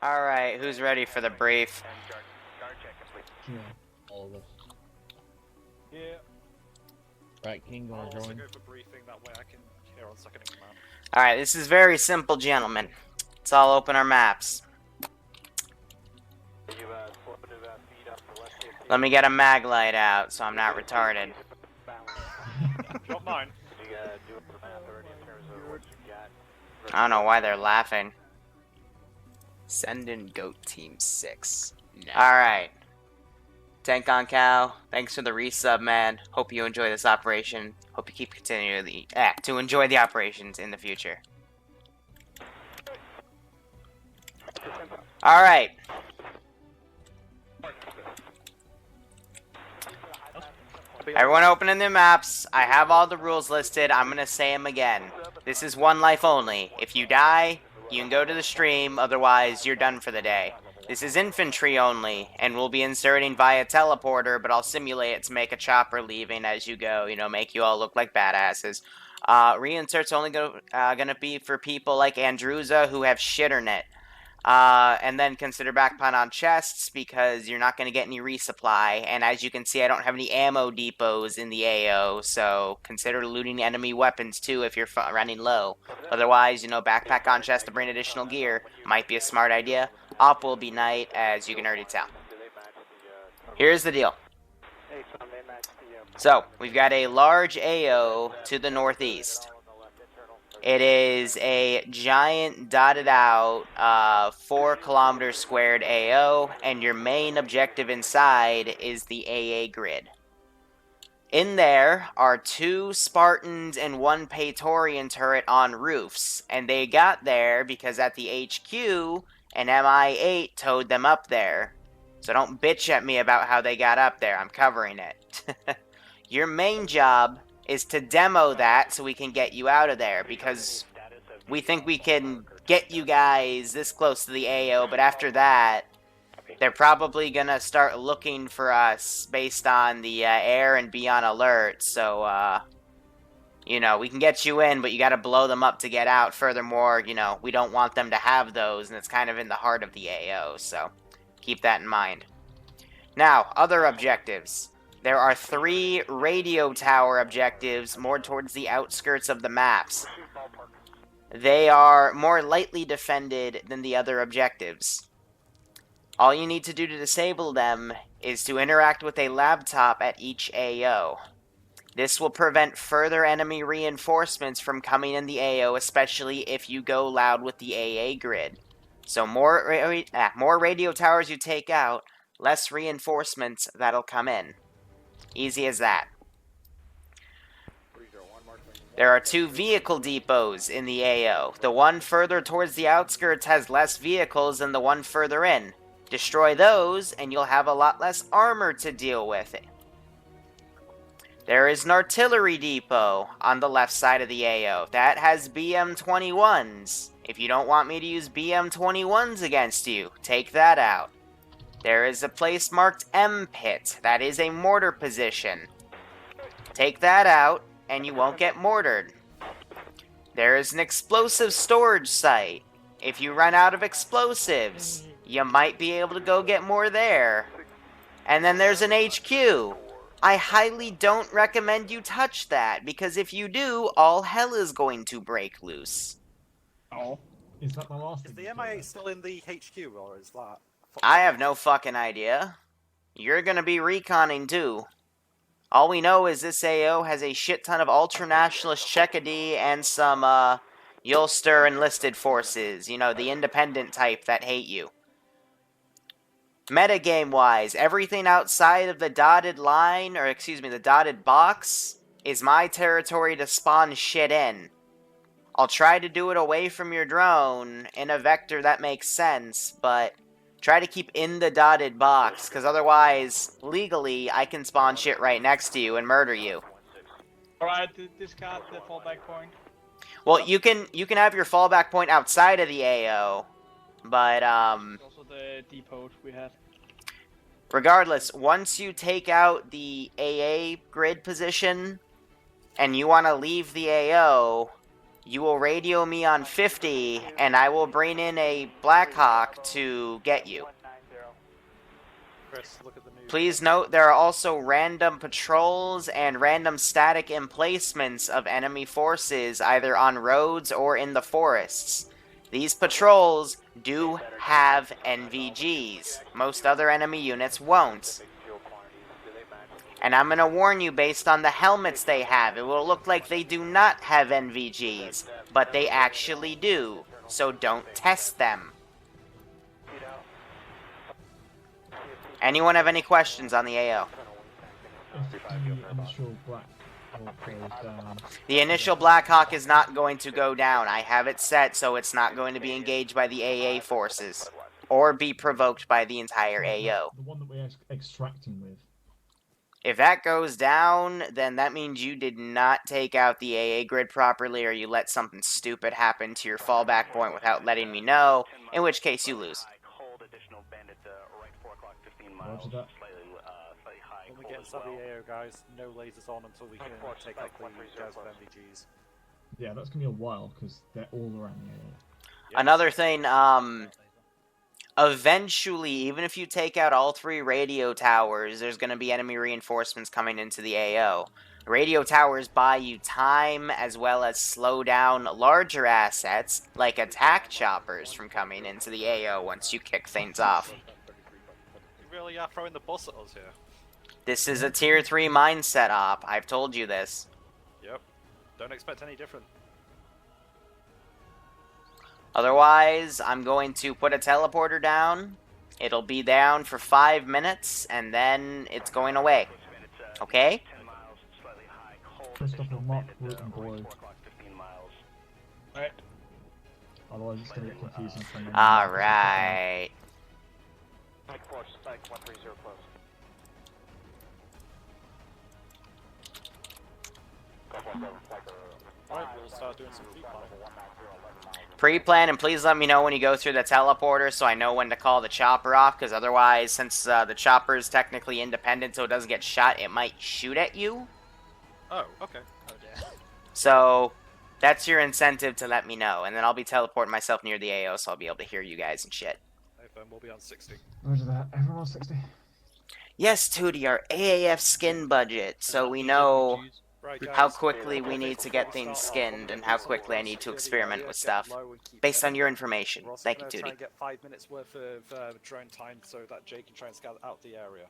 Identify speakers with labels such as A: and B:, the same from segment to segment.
A: Alright, who's ready for the brief?
B: Yeah, all of us.
C: Yeah.
B: Right, King,
C: I'll
B: gonna
C: also
B: join.
C: go for briefing, that way I can hear on second in command.
A: Alright, this is very simple, gentlemen. Let's all open our maps. Let me get a mag light out so I'm not retarded.
C: Drop 9.
A: I don't know why they're laughing. Send in Goat Team 6. Alright. Tank on Cow, thanks for the resub, man. Hope you enjoy this operation. Hope you keep continuing to enjoy the operations in the future. Alright. Everyone opening their maps. I have all the rules listed. I'm going to say them again. This is one life only. If you die, you can go to the stream. Otherwise, you're done for the day. This is infantry only, and we'll be inserting via teleporter, but I'll simulate it to make a chopper leaving as you go, you know, make you all look like badasses. Reinsert's only gonna be for people like Andruza who have shitternet. And then consider backpot on chests because you're not going to get any resupply. And as you can see, I don't have any ammo depots in the AO, so consider looting enemy weapons too if you're running low. Otherwise, you know, backpack on chest to bring additional gear might be a smart idea. Op will be night, as you can already tell. Here's the deal. So, we've got a large AO to the northeast. It is a giant dotted out 4 kilometers squared AO, and your main objective inside is the AA grid. In there are 2 Spartans and 1 Praetorian turret on roofs, and they got there because at the HQ, an MI-8 towed them up there. So don't bitch at me about how they got up there, I'm covering it. Your main job is to demo that so we can get you out of there, because we think we can get you guys this close to the AO, but after that, they're probably gonna start looking for us based on the air and be on alert, so, you know, we can get you in, but you gotta blow them up to get out. Furthermore, you know, we don't want them to have those, and it's kind of in the heart of the AO, so keep that in mind. Now, other objectives. There are 3 radio tower objectives more towards the outskirts of the maps. They are more lightly defended than the other objectives. All you need to do to disable them is to interact with a laptop at each AO. This will prevent further enemy reinforcements from coming in the AO, especially if you go loud with the AA grid. So more radio towers you take out, less reinforcements that'll come in. Easy as that. There are 2 vehicle depots in the AO. The one further towards the outskirts has less vehicles than the one further in. Destroy those, and you'll have a lot less armor to deal with. There is an artillery depot on the left side of the AO. That has BM-21s. If you don't want me to use BM-21s against you, take that out. There is a place marked M-Pit. That is a mortar position. Take that out, and you won't get mortared. There is an explosive storage site. If you run out of explosives, you might be able to go get more there. And then there's an HQ. I highly don't recommend you touch that, because if you do, all hell is going to break loose.
B: Oh, is that the last?
C: Is the MI8 still in the HQ, or is that...
A: I have no fucking idea. You're gonna be reconning too. All we know is this AO has a shit ton of ultranationalist Czechody and some, Ulster enlisted forces. You know, the independent type that hate you. Metagame-wise, everything outside of the dotted line, or excuse me, the dotted box, is my territory to spawn shit in. I'll try to do it away from your drone in a vector that makes sense, but try to keep in the dotted box, because otherwise, legally, I can spawn shit right next to you and murder you.
D: Alright, discard the fallback point.
A: Well, you can have your fallback point outside of the AO, but,
D: It's also the depot we had.
A: regardless, once you take out the AA grid position, and you want to leave the AO, you will radio me on 50, and I will bring in a Blackhawk to get you.
C: Chris, look at the news.
A: Please note there are also random patrols and random static emplacements of enemy forces either on roads or in the forests. These patrols do have NVGs. Most other enemy units won't. And I'm going to warn you, based on the helmets they have, it will look like they do not have NVGs, but they actually do, so don't test them. Anyone have any questions on the AO?
B: If the initial Black Hawk goes down,
A: The initial Blackhawk is not going to go down. I have it set so it's not going to be engaged by the AA forces, or be provoked by the entire AO.
B: the one that we're extracting with.
A: If that goes down, then that means you did not take out the AA grid properly, or you let something stupid happen to your fallback point without letting me know, in which case you lose.
B: Roger that.
C: When we get inside the AO, guys, no lasers on until we can take out the guys with MVGs.
B: Yeah, that's gonna be a while because they're all around the area.
A: Another thing, eventually, even if you take out all 3 radio towers, there's going to be enemy reinforcements coming into the AO. Radio towers buy you time as well as slow down larger assets, like attack choppers, from coming into the AO once you kick things off.
C: You really are throwing the bus at us here.
A: This is a tier 3 mindset op. I've told you this.
C: Yep. Don't expect any different.
A: Otherwise, I'm going to put a teleporter down. It'll be down for 5 minutes, and then it's going away. Okay?
B: Christopher, mark route and boy.
D: Alright.
B: Otherwise, it's gonna get confusing for me.
A: Alright.
C: Alright, we'll start doing some pre-plan.
A: Pre-plan, and please let me know when you go through the teleporter so I know when to call the chopper off, because otherwise, since the chopper is technically independent so it doesn't get shot, it might shoot at you.
C: Oh, okay.
A: So, that's your incentive to let me know, and then I'll be teleporting myself near the AO so I'll be able to hear you guys and shit.
C: Hey, Ben, we'll be on 60.
B: Roger that. Everyone on 60.
A: Yes, Tootie, our AAF skin budget, so we know
C: Right, guys,
A: how quickly we need to get things skinned and how quickly I need to experiment with stuff, based on your information.
C: We're also
A: Thank you,
C: gonna try
A: Tootie.
C: and get 5 minutes worth of drone time so that Jay can try and scout out the area.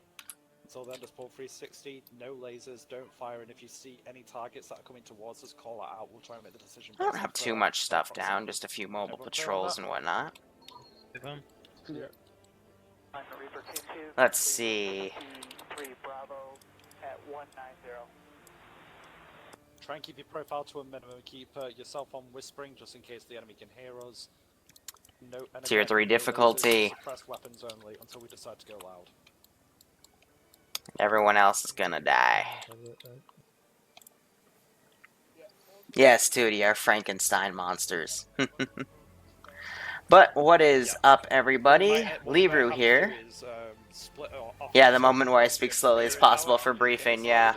C: Until then, just pull 360, no lasers, don't fire, and if you see any targets that are coming towards us, call that out. We'll try and make the decision.
A: I don't have too much stuff down, just a few mobile patrols and whatnot. Let's see.
C: Try and keep your profile to a minimum. Keep your cell phone whispering just in case the enemy can hear us. No, and
A: Tier
C: again,
A: 3
C: no
A: difficulty.
C: lasers, suppress weapons only until we decide to go loud.
A: Everyone else is gonna die. Yes, Tootie, our Frankenstein monsters. But what is up, everybody? Liru here. Yeah, the moment where I speak slowly as possible for briefing, yeah.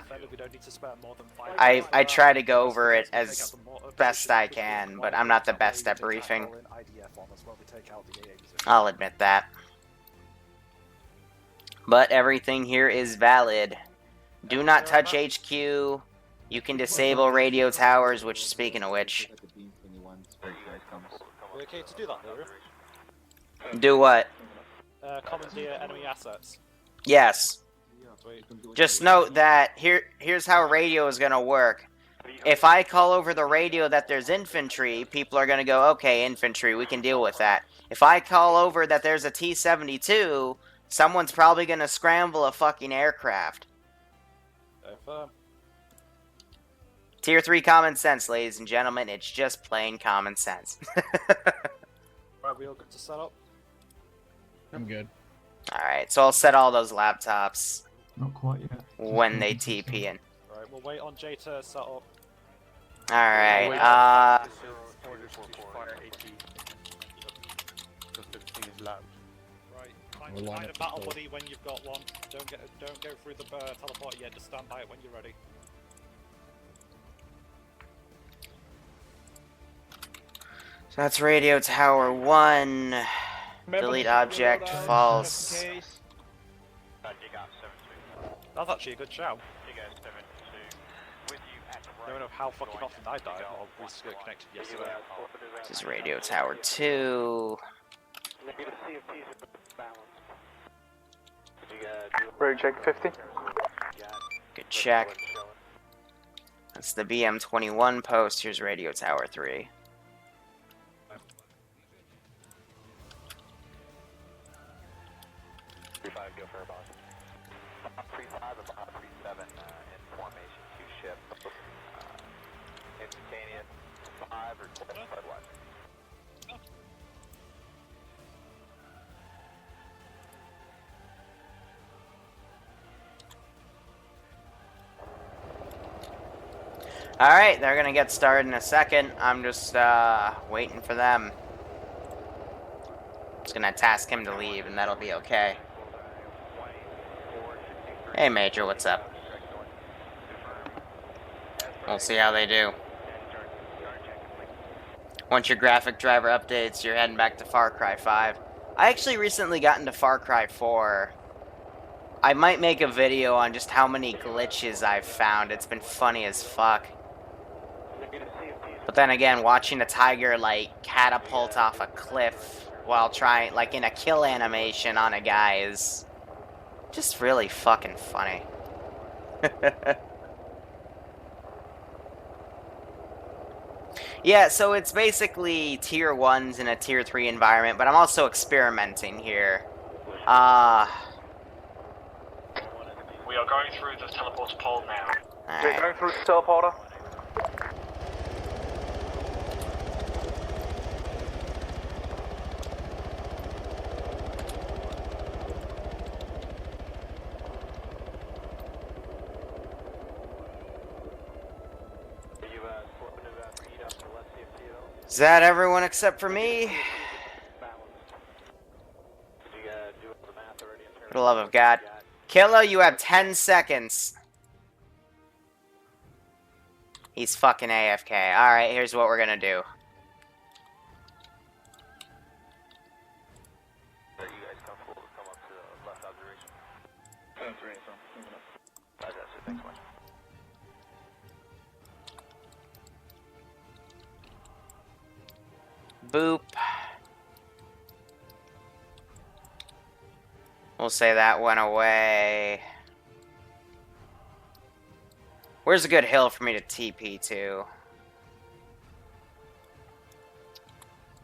A: I try to go over it as best I can, but I'm not the best at briefing. I'll admit that. But everything here is valid. Do not touch HQ. You can disable radio towers, which, speaking of which...
C: We're okay to do that, Liru?
A: Do what?
C: Commandeer enemy assets.
A: Yes.
C: Sweet.
A: Just note that here's how radio is going to work. If I call over the radio that there's infantry, people are going to go, okay, infantry, we can deal with that. If I call over that there's a T-72, someone's probably going to scramble a fucking aircraft. Tier 3 common sense, ladies and gentlemen. It's just plain common sense.
C: Right, we all good to set up?
B: I'm good.
A: Alright, so I'll set all those laptops
B: Not quite yet.
A: when they TP in.
C: Right, we'll wait on Jay to set up.
A: Alright,
C: Right, find a battle buddy when you've got one. Don't go through the teleporter yet. Just stand by it when you're ready.
A: That's radio tower 1.
B: Remember
A: Delete
B: to check your
A: object,
B: loadouts,
A: false.
B: just in case.
C: That's actually a good shout. I don't know how fucking often I died while we got connected yesterday.
A: This is radio tower 2.
E: Road check 50.
A: Good check. That's the BM21 post. Here's radio tower 3.
D: Go for a boss. 3-5 and 3-7 in formation to ship. Instantaneous 5 or 12 Budweiser.
A: Alright, they're gonna get started in a second. I'm just waiting for them. Just gonna task him to leave and that'll be okay. Hey Major, what's up? We'll see how they do. Once your graphic driver updates, you're heading back to Far Cry 5. I actually recently got into Far Cry 4. I might make a video on just how many glitches I've found. It's been funny as fuck. But then again, watching a tiger, like, catapult off a cliff while trying, like, in a kill animation on a guy is just really fucking funny. Yeah, so it's basically tier 1s in a tier 3 environment, but I'm also experimenting here.
F: We are going through the teleporter pole now.
E: We're going through the teleporter.
A: Is that everyone except for me? For the love of God. Killa, you have 10 seconds. He's fucking AFK. Alright, here's what we're gonna do.
D: Are you guys comfortable to come up to the left observation? That's right, so. Thanks much.
A: Boop. We'll say that went away. Where's a good hill for me to TP to?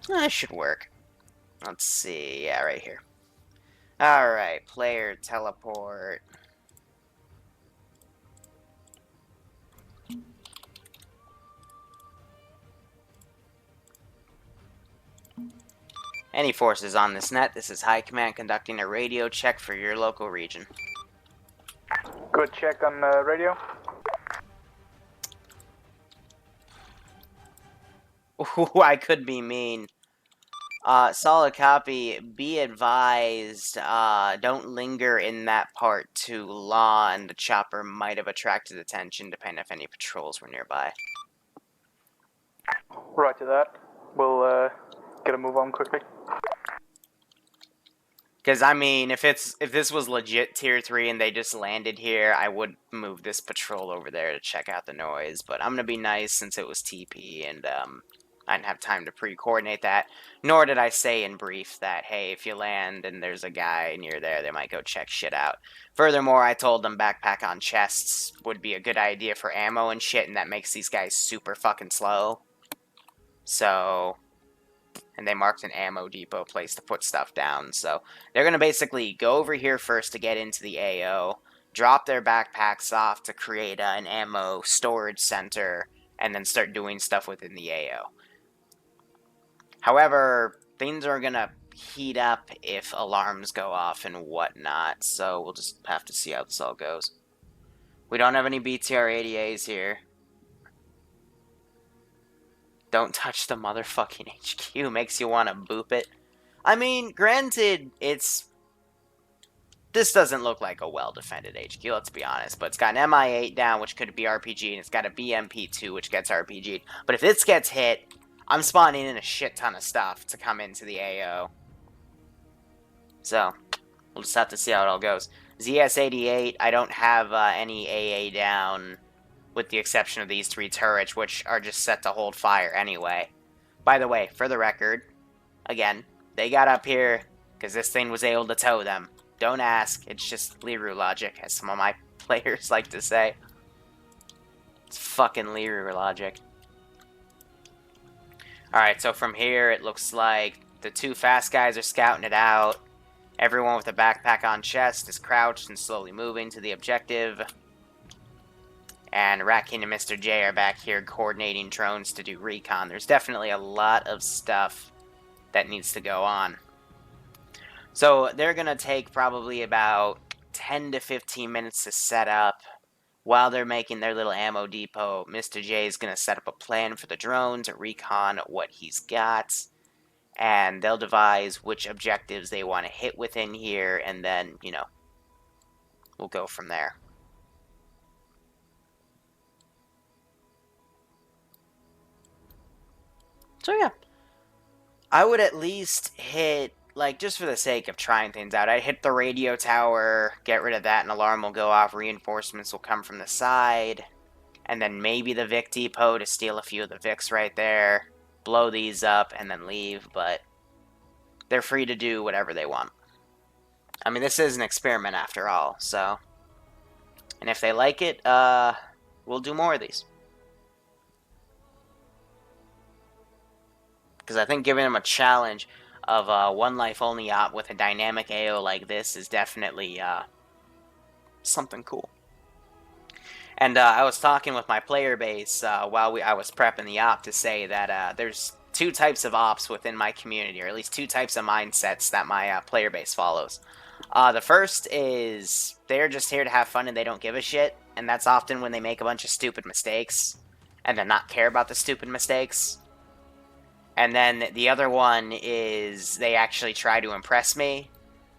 A: That should work. Let's see. Yeah, right here. Alright, player teleport. Any forces on this net, this is High Command conducting a radio check for your local region.
E: Good check on radio.
A: Ooh, I could be mean. Solid copy. Be advised, don't linger in that part too long. The chopper might have attracted attention, depending if any patrols were nearby.
E: Right to that. We'll get a move on quickly.
A: Because, I mean, if this was legit Tier 3 and they just landed here, I would move this patrol over there to check out the noise. But I'm going to be nice since it was TP and I didn't have time to pre-coordinate that. Nor did I say in brief that, hey, if you land and there's a guy near there, they might go check shit out. Furthermore, I told them backpack on chests would be a good idea for ammo and shit, and that makes these guys super fucking slow. So... and they marked an ammo depot place to put stuff down. So they're going to basically go over here first to get into the AO, drop their backpacks off to create an ammo storage center, and then start doing stuff within the AO. However, things are going to heat up if alarms go off and whatnot, so we'll just have to see how this all goes. We don't have any BTR-80As here. Don't touch the motherfucking HQ. Makes you want to boop it. I mean, granted, this doesn't look like a well-defended HQ, let's be honest. But it's got an MI8 down, which could be RPG, and it's got a BMP2, which gets RPG'd. But if this gets hit, I'm spawning in a shit ton of stuff to come into the AO. So, we'll just have to see how it all goes. ZS-88, I don't have any AA down, with the exception of these 3 turrets, which are just set to hold fire anyway. By the way, for the record, again, they got up here because this thing was able to tow them. Don't ask, it's just Liru logic, as some of my players like to say. It's fucking Liru logic. Alright, so from here, it looks like the 2 fast guys are scouting it out. Everyone with a backpack on chest is crouched and slowly moving to the objective. And Raccoon and Mr. J are back here coordinating drones to do recon. There's definitely a lot of stuff that needs to go on. So they're going to take probably about 10 to 15 minutes to set up. While they're making their little ammo depot, Mr. J is going to set up a plan for the drone to recon what he's got. And they'll devise which objectives they want to hit within here, and then, you know, we'll go from there. So yeah, I would at least hit, like, just for the sake of trying things out, I'd hit the radio tower, get rid of that, an alarm will go off, reinforcements will come from the side, and then maybe the Vic depot to steal a few of the Vics right there, blow these up, and then leave, but they're free to do whatever they want. I mean, this is an experiment after all, so, and if they like it, we'll do more of these. Because I think giving them a challenge of a one life only op with a dynamic AO like this is definitely something cool. And I was talking with my player base while I was prepping the op to say that there's 2 types of ops within my community, or at least 2 types of mindsets that my player base follows. The first is they're just here to have fun and they don't give a shit, and that's often when they make a bunch of stupid mistakes and then not care about the stupid mistakes. And then the other one is they actually try to impress me,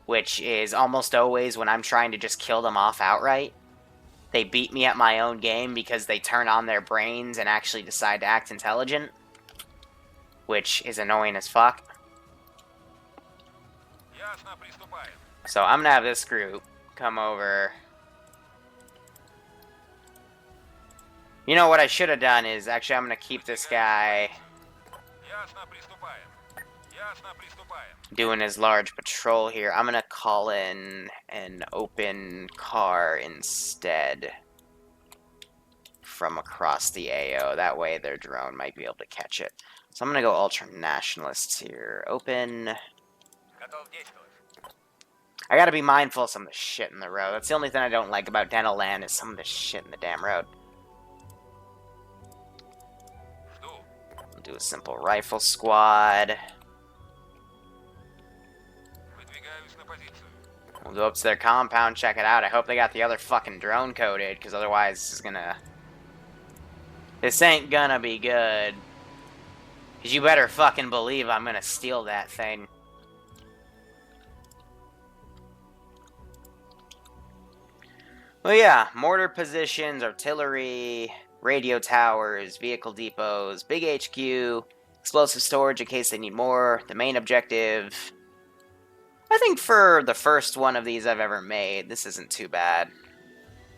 A: which is almost always when I'm trying to just kill them off outright. They beat me at my own game because they turn on their brains and actually decide to act intelligent, which is annoying as fuck. So I'm gonna have this group come over. You know what I should have done is, actually I'm gonna keep this guy doing his large patrol here. I'm gonna call in an open car instead from across the AO. That way their drone might be able to catch it. So I'm gonna go ultra nationalists here. Open. I gotta be mindful of some of the shit in the road. That's the only thing I don't like about Dental Land is some of the shit in the damn road. We'll do a simple rifle squad. We'll go up to their compound, check it out. I hope they got the other fucking drone coded, because otherwise this is gonna... This ain't gonna be good. Because you better fucking believe I'm gonna steal that thing. Well, yeah, mortar positions, artillery, radio towers, vehicle depots, big HQ, explosive storage in case they need more, the main objective. I think for the first one of these I've ever made, this isn't too bad.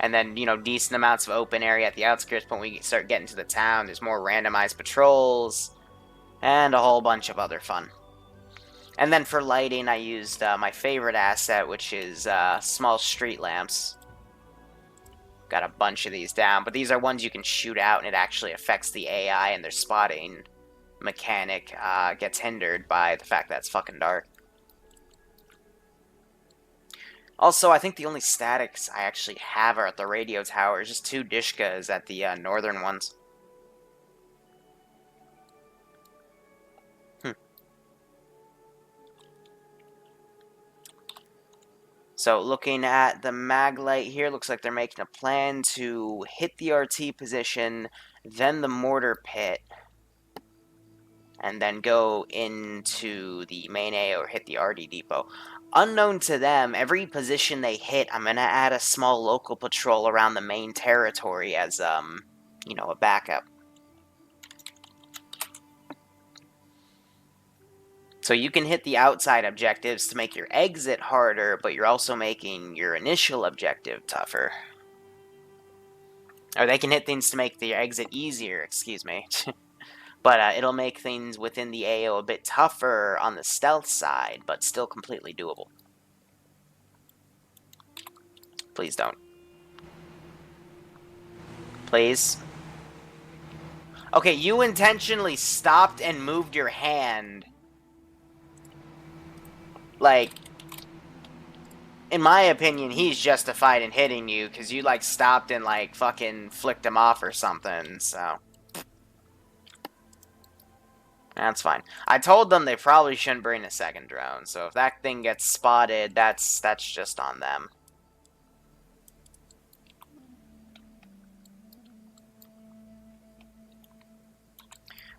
A: And then, you know, decent amounts of open area at the outskirts, but when we start getting to the town, there's more randomized patrols, and a whole bunch of other fun. And then for lighting, I used my favorite asset, which is small street lamps. Got a bunch of these down, but these are ones you can shoot out, and it actually affects the AI, and their spotting mechanic gets hindered by the fact that it's fucking dark. Also, I think the only statics I actually have are at the radio towers, just 2 Dishkas at the northern ones. So, looking at the mag light here, looks like they're making a plan to hit the RT position, then the mortar pit, and then go into the main A or hit the RD depot. Unknown to them, every position they hit, I'm going to add a small local patrol around the main territory as, you know, a backup. So you can hit the outside objectives to make your exit harder, but you're also making your initial objective tougher. Or they can hit things to make the exit easier, excuse me. But it'll make things within the AO a bit tougher on the stealth side, but still completely doable. Please don't. Please. Okay, you intentionally stopped and moved your hand. Like, in my opinion, he's justified in hitting you, because you, like, stopped and, like, fucking flicked him off or something, so. That's fine. I told them they probably shouldn't bring a second drone, so if that thing gets spotted, that's just on them.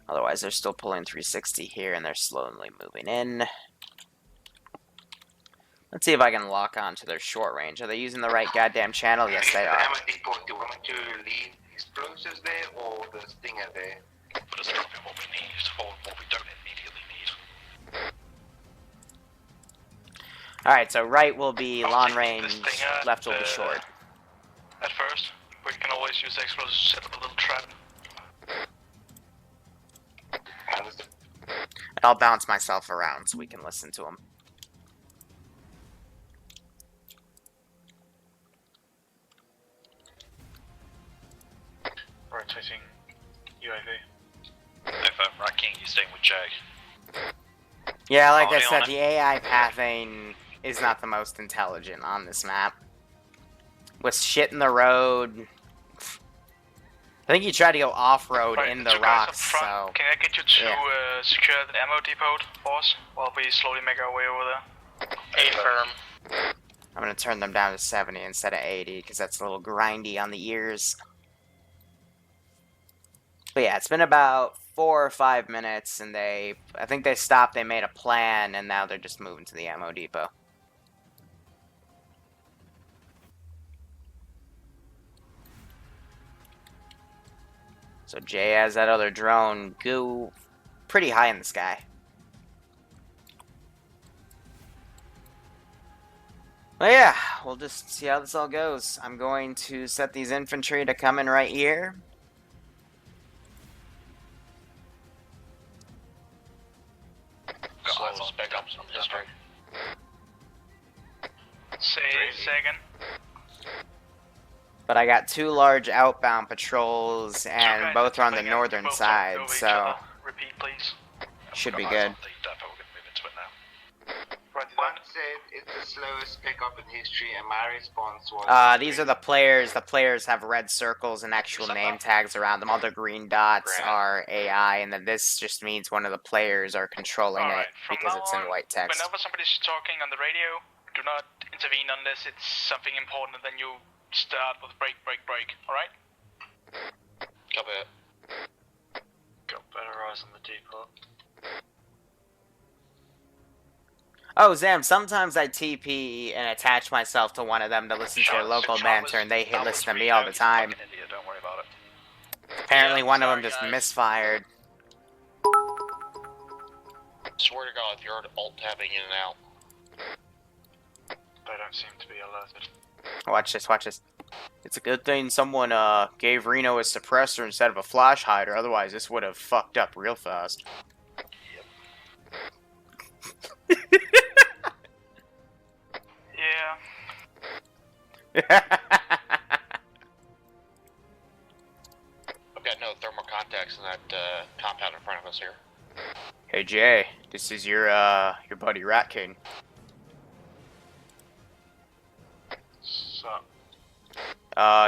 A: Otherwise, they're still pulling 360 here, and they're slowly moving in. Let's see if I can lock on to their short range. Are they using the right goddamn channel? Yes, they are.
G: Do you want me to leave explosives there or the stinger there?
F: But it's dropping what we need or what we don't immediately need.
A: Alright, so right will be long range, left will be short.
F: At first, we can always use explosives to set up a little trap.
A: And I'll bounce myself around so we can listen to them.
F: Rotating UAV. If I'm racking, you're staying with Jag.
A: Yeah, like I said, the AI pathing is not the most intelligent on this map. With shit in the road. I think you tried to go off-road in the rocks, so...
F: Can I get you to secure the ammo depot for us while we slowly make our way over there? Affirm.
A: I'm gonna turn them down to 70 instead of 80, because that's a little grindy on the ears. But yeah, it's been about 4 or 5 minutes, and I think they stopped, they made a plan, and now they're just moving to the ammo depot. So Jay has that other drone go pretty high in the sky. Well, yeah, we'll just see how this all goes. I'm going to set these infantry to come in right here.
F: Slow pickups from history. Say second.
A: But I got 2 large outbound patrols, and both are on the northern side, so
F: Repeat, please.
A: should be good.
G: One said it's the slowest pickup in history, and my response was...
A: These are the players. The players have red circles and actual name tags around them. All the green dots are AI, and then this just means one of the players are controlling it because it's in white text.
F: Whenever somebody's talking on the radio, do not intervene unless it's something important, and then you start with break, break, break, alright?
G: Copy it.
F: Got better eyes on the depot.
A: Oh, Zam, sometimes I TP and attach myself to one of them to listen to their local banter, and they listen to me all the time.
F: Don't worry about it.
A: Apparently one of them just misfired.
G: Swear to God, if you're alt-tabbing in and out.
F: They don't seem to be alerted.
A: Watch this, watch this. It's a good thing someone gave Reno a suppressor instead of a flash hider, otherwise this would have fucked up real fast.
F: Yeah.
G: I've got no thermal contacts in that compound in front of us here.
A: Hey Jay, this is your buddy Rat King.
F: So,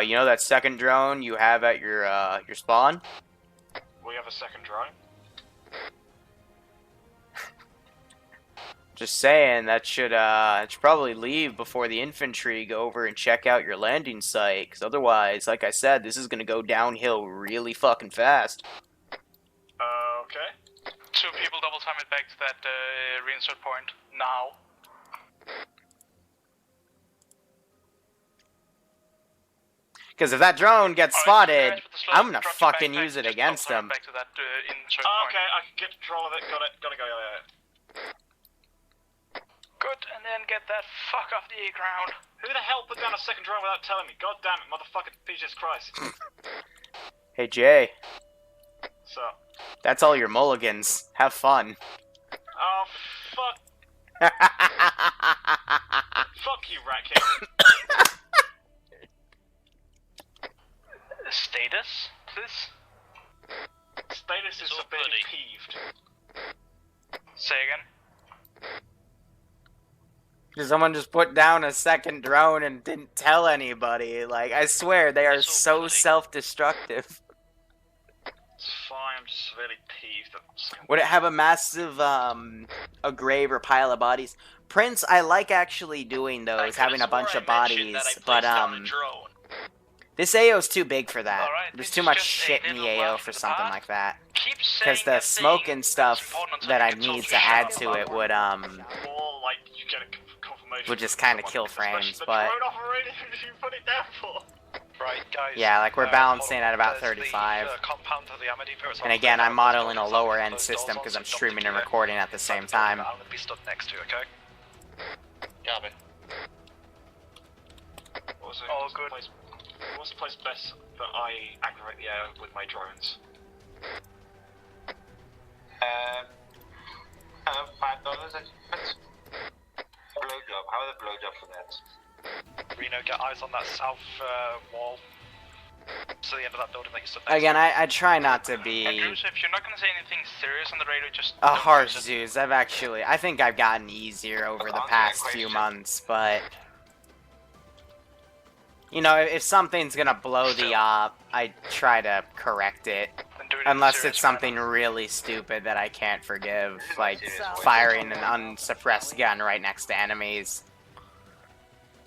A: You know that second drone you have at your spawn?
F: we have a second drone.
A: Just saying, that should probably leave before the infantry go over and check out your landing site, because otherwise, like I said, this is gonna go downhill really fucking fast.
F: Okay. 2 people double time it back to that reinsert point now.
A: Because if that drone gets spotted,
F: guys, with the slow
A: I'm gonna
F: drop to
A: fucking
F: backpack,
A: use it
F: just
A: against
F: double time
A: him.
F: Back to that insert
C: Oh,
F: point.
C: okay, I can get control of it. Got it. Gotta go. Yeah.
F: get that fuck off the ground.
D: Who the hell put down a second drone without telling me? God damn it, motherfucker, Jesus Christ.
A: Hey, Jay.
D: So,
A: That's all your mulligans. Have fun.
D: oh, fuck. Fuck you, Rat King.
F: Status, please?
D: Status is
F: all
D: severely
F: bloody.
D: peeved.
F: Say again?
A: Someone just put down a second drone and didn't tell anybody. Like, I swear, they are
F: It's all
A: so
F: bloody.
A: self-destructive.
D: It's fine, I'm just severely peeved.
A: Would it have a massive, a grave or pile of bodies? Prince, I like actually doing those, having a bunch of bodies, but, this AO's too big for that.
F: Alright,
A: There's
F: it's
A: too much
F: just
A: shit
F: a
A: in the
F: little
A: AO
F: laugh
A: for
F: in the
A: something
F: past.
A: like that.
F: Keep
A: Because
F: saying
A: the
F: that
A: smoke
F: thing
A: and stuff
F: that's important
A: that I
F: until you
A: need
F: get
A: to
F: told
A: add
F: shut
A: to
F: up.
A: it would,
D: Or, like, you get a confirmation.
A: would just
D: from
A: kinda
D: someone,
A: kill
D: especially
A: frames,
D: the
A: but-
D: drone operator who you put it down for.
F: Right, guys.
A: Yeah, like, we're balancing at about
F: there's
A: 35.
F: The, compound of the Ammo Depot. It's
A: And
F: on
A: again,
F: the
A: I'm
F: floor.
A: modeling a
F: Close
A: lower
F: doors
A: end
F: on,
A: system
F: so
A: because I'm
F: don't
A: streaming and
F: declare
A: recording at the
F: inside
A: same
F: the building
A: time.
F: that I'm going to be stood next to, okay? Copy.
D: Also,
F: Oh,
D: what's the
F: good.
D: place- What's the place best that I aggravate the air with my drones?
G: $5 at blowjob. How are the blowjob for that?
F: Reno, get eyes on that south wall. To the end of that building that you stood next
A: Again,
F: to.
A: I try not to be
F: Andrews, if you're not going to say anything serious on the radio, just
A: a
F: don't
A: harsh
F: use it.
A: Zeus. I think I've gotten easier over the past few months, but... You know, if something's gonna blow the op, I try to correct it.
F: And do it in a
A: Unless
F: serious
A: it's something
F: manner.
A: really stupid that I can't forgive, like firing an unsuppressed gun right next to enemies.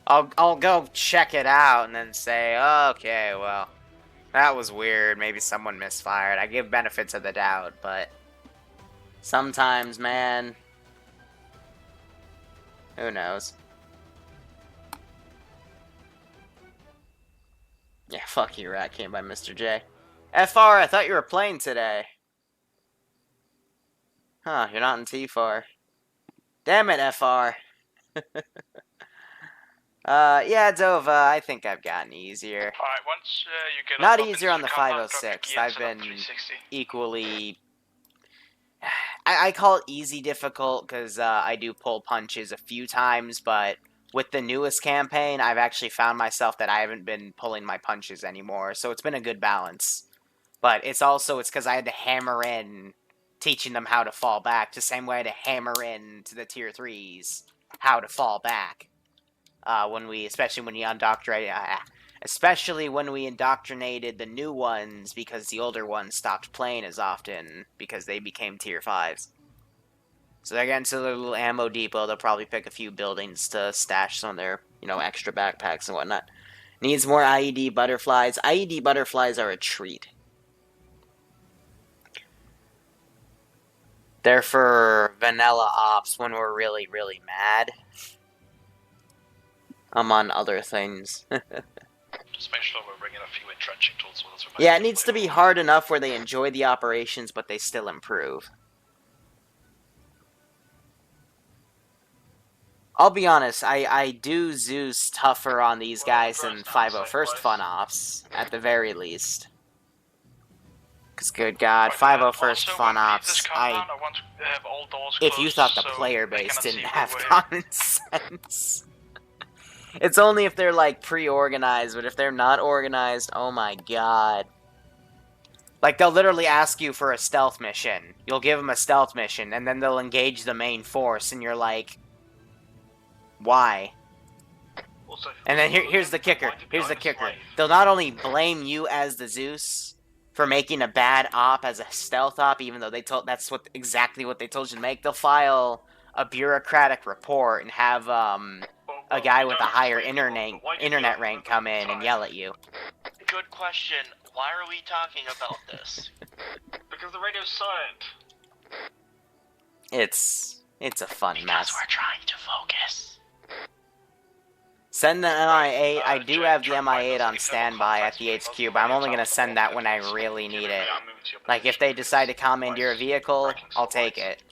A: I'll go check it out and then say, okay, well, that was weird, maybe someone misfired. I give benefits of the doubt, but sometimes, man, who knows? Yeah, fuck you, Rat King by Mr. J. FR, I thought you were playing today. Huh, you're not in T4. Damn it, FR. Yeah, Dova, I think I've gotten easier.
F: Alright, once you get
A: Not
F: up
A: easier
F: into
A: on the
F: compound, drop
A: 506.
F: your
A: I've
F: gear, set up
A: been
F: 360.
A: equally... I call it easy difficult because I do pull punches a few times, but with the newest campaign, I've actually found myself that I haven't been pulling my punches anymore, so it's been a good balance. But it's because I had to hammer in teaching them how to fall back, the same way I had to hammer in to the tier 3s how to fall back. Especially when we indoctrinated the new ones because the older ones stopped playing as often because they became tier 5s. So they're getting to their little ammo depot. They'll probably pick a few buildings to stash some of their, extra backpacks and whatnot. Needs more IED butterflies. IED butterflies are a treat. They're for vanilla ops when we're really, really mad. Among other things.
F: Just make sure we're bringing a few entrenching tools with us.
A: Yeah, it needs to be hard enough where they enjoy the operations, but they still improve. I'll be honest, I do Zeus tougher on these guys than 501st Fun Ops, at the very least. Because, good God, 501st Fun Ops, if you thought the player base didn't have common sense. It's only if they're, like, pre-organized, but if they're not organized, oh my god. Like, they'll literally ask you for a stealth mission. You'll give them a stealth mission, and then they'll engage the main force, and you're like... Why? And then here's the kicker. Here's the kicker. They'll not only blame you as the Zeus for making a bad op as a stealth op, even though that's exactly what they told you to make. They'll file a bureaucratic report and have a guy with a higher internet rank come in and yell at you.
F: Good question. Why are we talking about this?
D: Because the radio's silent.
A: It's a fun mess.
F: Because we're trying to focus.
A: Send the MI8. I do have the MI8 on standby at the HQ, but I'm only going to send that when I really need it. Like, if they decide to commandeer a vehicle, I'll take it.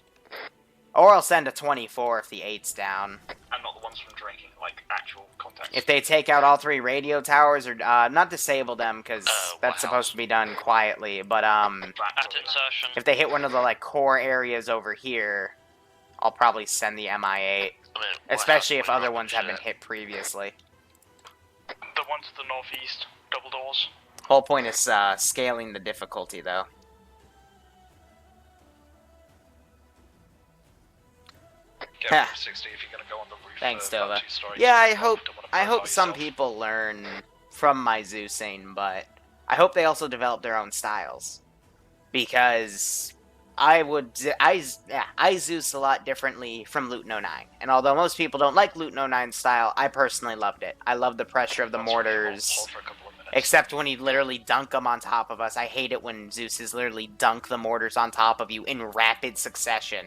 A: Or I'll send a 24 if the 8's down.
D: And
C: and not the ones from drinking, like actual context.
A: If they take out all 3 radio towers, or not disable them, because that's supposed to be done quietly, but
F: At insertion.
A: if they hit one of the like core areas over here, I'll probably send the MI8, especially if other ones have been hit previously.
F: The one to the northeast, double doors.
A: Whole point is scaling the difficulty, though.
C: Get 60 if you're gonna go on the roof.
A: Thanks,
C: of
A: Dova.
C: two-story.
A: Yeah, I
C: Don't wanna
A: hope
C: profile
A: some
C: yourself.
A: people learn from my Zeusing, but I hope they also develop their own styles, because I Zeus a lot differently from Luton 09, and although most people don't like Luton 09's style, I personally loved it. I love the pressure of the
C: That's really
A: mortars.
C: hold for a couple of minutes.
A: Except when he literally dunk them on top of us. I hate it when Zeus's literally dunk the mortars on top of you in rapid succession.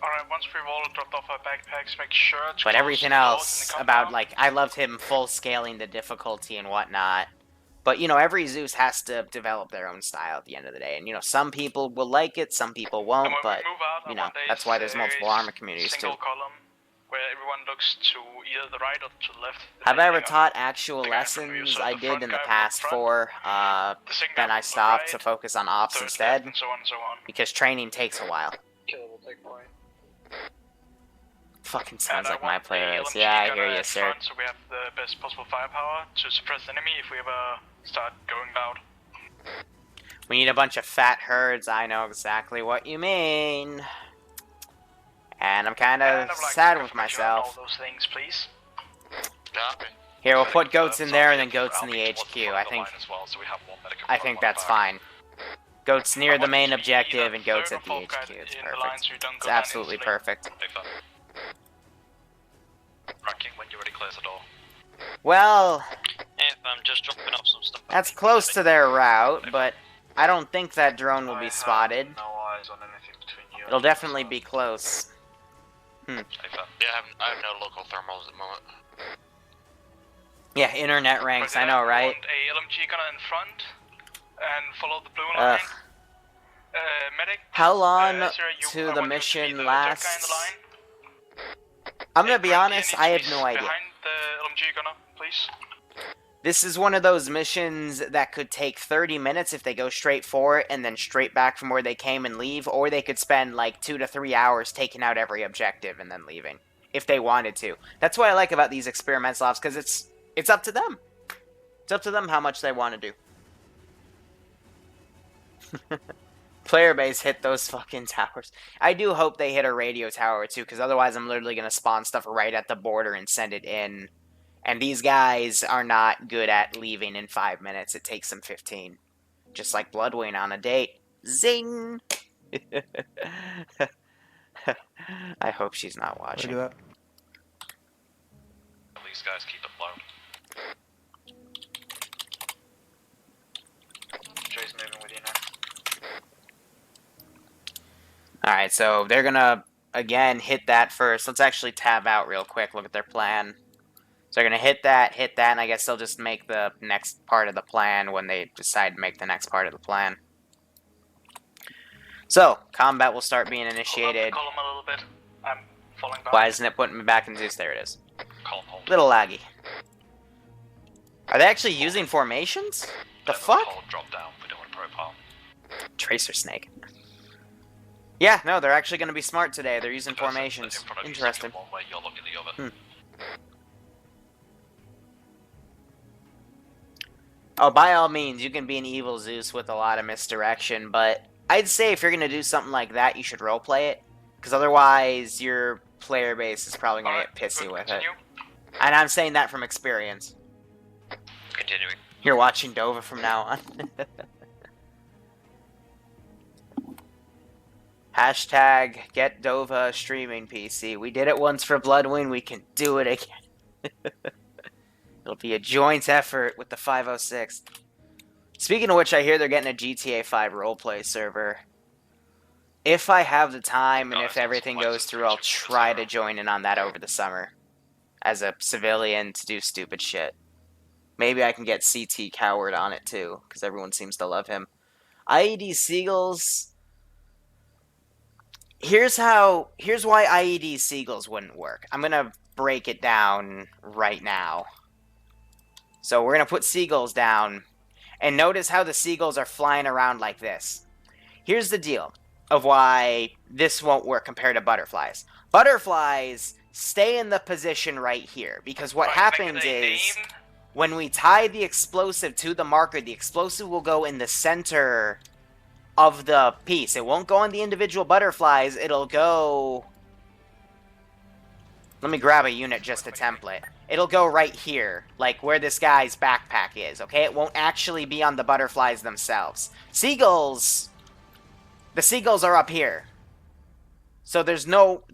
F: Alright, once we've all dropped off our backpacks, make sure to
A: But
F: close
A: everything
F: the doors
A: else
F: in the
A: about,
F: compound.
A: like, I loved him full scaling the difficulty and whatnot. But, you know, every Zeus has to develop their own style at the end of the day. And, you know, some people will like it, some people won't,
F: And when
A: but,
F: we move out,
A: you
F: I
A: know,
F: want
A: that's why there's multiple Arma communities,
F: single
A: too.
F: column where everyone looks to either the right or to the left.
A: Have I ever
F: depending on
A: taught actual
F: the guy in front of you.
A: lessons?
F: So
A: I
F: the
A: did
F: front
A: in the
F: guy
A: past
F: front,
A: 4,
F: the second
A: then
F: guy
A: I
F: from the
A: stopped to
F: right,
A: focus on ops
F: third
A: instead,
F: left, and so on and so on.
A: because training takes a while.
C: Killer will take point.
A: Fucking sounds
F: And
A: like my
F: want the
A: Playerbase.
F: LMG
A: Yeah, I
F: gunner
A: hear you,
F: at
A: sir.
F: front, so we have the best possible firepower to suppress the enemy if we ever start going loud.
A: We need a bunch of fat herds. I know exactly what you mean. And I'm kind
F: And
A: of
F: I'd like
A: sad
F: some
A: with
F: information on all
A: myself.
F: those things, please.
A: Here, we'll put goats in there and then goats in the HQ. I think that's fine. Goats near the main objective and goats at the HQ. It's perfect. It's absolutely perfect.
C: Ranking when you're ready, close the door.
A: Well,
F: Yep, I'm just dropping off some stuff.
A: that's close to their route, but I don't think that drone will be spotted.
C: No eyes on anything between you.
A: It'll definitely be close.
F: Yeah, I have no local thermals at the moment.
A: Yeah, internet ranks, I know, right?
F: Want a LMG gunner in front and follow the blue
A: Ugh.
F: line. Medic.
A: How long
F: Sarah, I
A: to
F: want
A: the
F: you to be
A: mission
F: the third guy in the
A: lasts?
F: line.
A: I'm gonna be
F: Currently
A: honest,
F: needs
A: I
F: to
A: have
F: be
A: no idea.
F: Behind the LMG gunner, please.
A: This is one of those missions that could take 30 minutes if they go straight for it and then straight back from where they came and leave, or they could spend like 2 to 3 hours taking out every objective and then leaving, if they wanted to. That's what I like about these experimental ops, because it's up to them. It's up to them how much they want to do. Playerbase hit those fucking towers. I do hope they hit a radio tower too, because otherwise I'm literally going to spawn stuff right at the border and send it in. And these guys are not good at leaving in 5 minutes. It takes them 15. Just like Bloodwing on a date. Zing! I hope she's not watching.
C: These guys keep it low. Jay's moving with you now.
A: Alright, so they're gonna, again, hit that first. Let's actually tab out real quick, look at their plan. So they're gonna hit that, and I guess they'll just make the next part of the plan when they decide to make the next part of the plan. So, combat will start being initiated.
F: Column a little bit. I'm falling back.
A: Why isn't it putting me back in Zeus? There it is.
F: Column hold.
A: Little laggy. Are they actually using formations? The fuck?
F: Hold, drop down. We don't want to profile.
A: Tracer snake. Yeah, no, they're actually going to be smart today. They're using formations.
F: In front of you,
A: Interesting.
F: looking one way, you're looking the other.
A: Oh, by all means, you can be an evil Zeus with a lot of misdirection, but I'd say if you're going to do something like that, you should roleplay it. Because otherwise, your player base is probably going to get pissy with it. And I'm saying that from experience.
F: Continuing.
A: You're watching Dova from now on. Hashtag get Dova a streaming PC. We did it once for Bloodwing, we can do it again. It'll be a joint effort with the 506. Speaking of which, I hear they're getting a GTA 5 roleplay server. If I have the time and if everything goes through, I'll try to join in on that over the summer. As a civilian to do stupid shit. Maybe I can get CT Coward on it too, because everyone seems to love him. IED Seagulls... Here's why IED Seagulls wouldn't work. I'm gonna break it down right now. So we're gonna put Seagulls down, and notice how the Seagulls are flying around like this. Here's the deal of why this won't work compared to butterflies. Butterflies stay in the position right here, because what happens is when we tie the explosive to the marker, the explosive will go in the center of the piece. It won't go on the individual butterflies, it'll go... Let me grab a unit just a template. It'll go right here, like where this guy's backpack is, okay? It won't actually be on the butterflies themselves. Seagulls... The Seagulls are up here. So there's no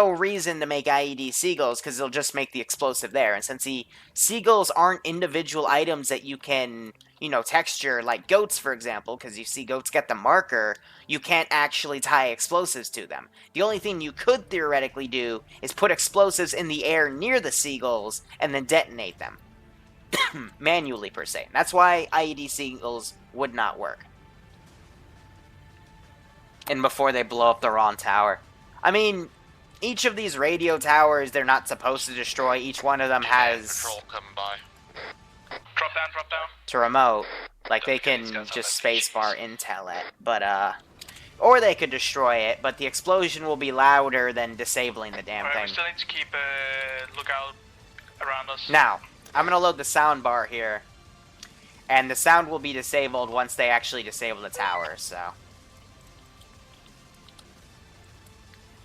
A: reason to make IED Seagulls, because they'll just make the explosive there. And since the Seagulls aren't individual items that you can, you know, texture, like goats, for example, because you see goats get the marker, you can't actually tie explosives to them. The only thing you could theoretically do is put explosives in the air near the Seagulls and then detonate them. Manually, per se. That's why IED Seagulls would not work. And before they blow up the wrong tower. I mean, each of these radio towers they're not supposed to destroy. Each one of them has...
H: Patrol coming by.
F: Drop down, drop down.
A: To remote. Like, they can just spacebar intel it. But, or they could destroy it, but the explosion will be louder than disabling the damn
F: Alright,
A: thing.
F: we still need to keep a lookout around us.
A: Now, I'm gonna load the sound bar here. And the sound will be disabled once they actually disable the tower, so...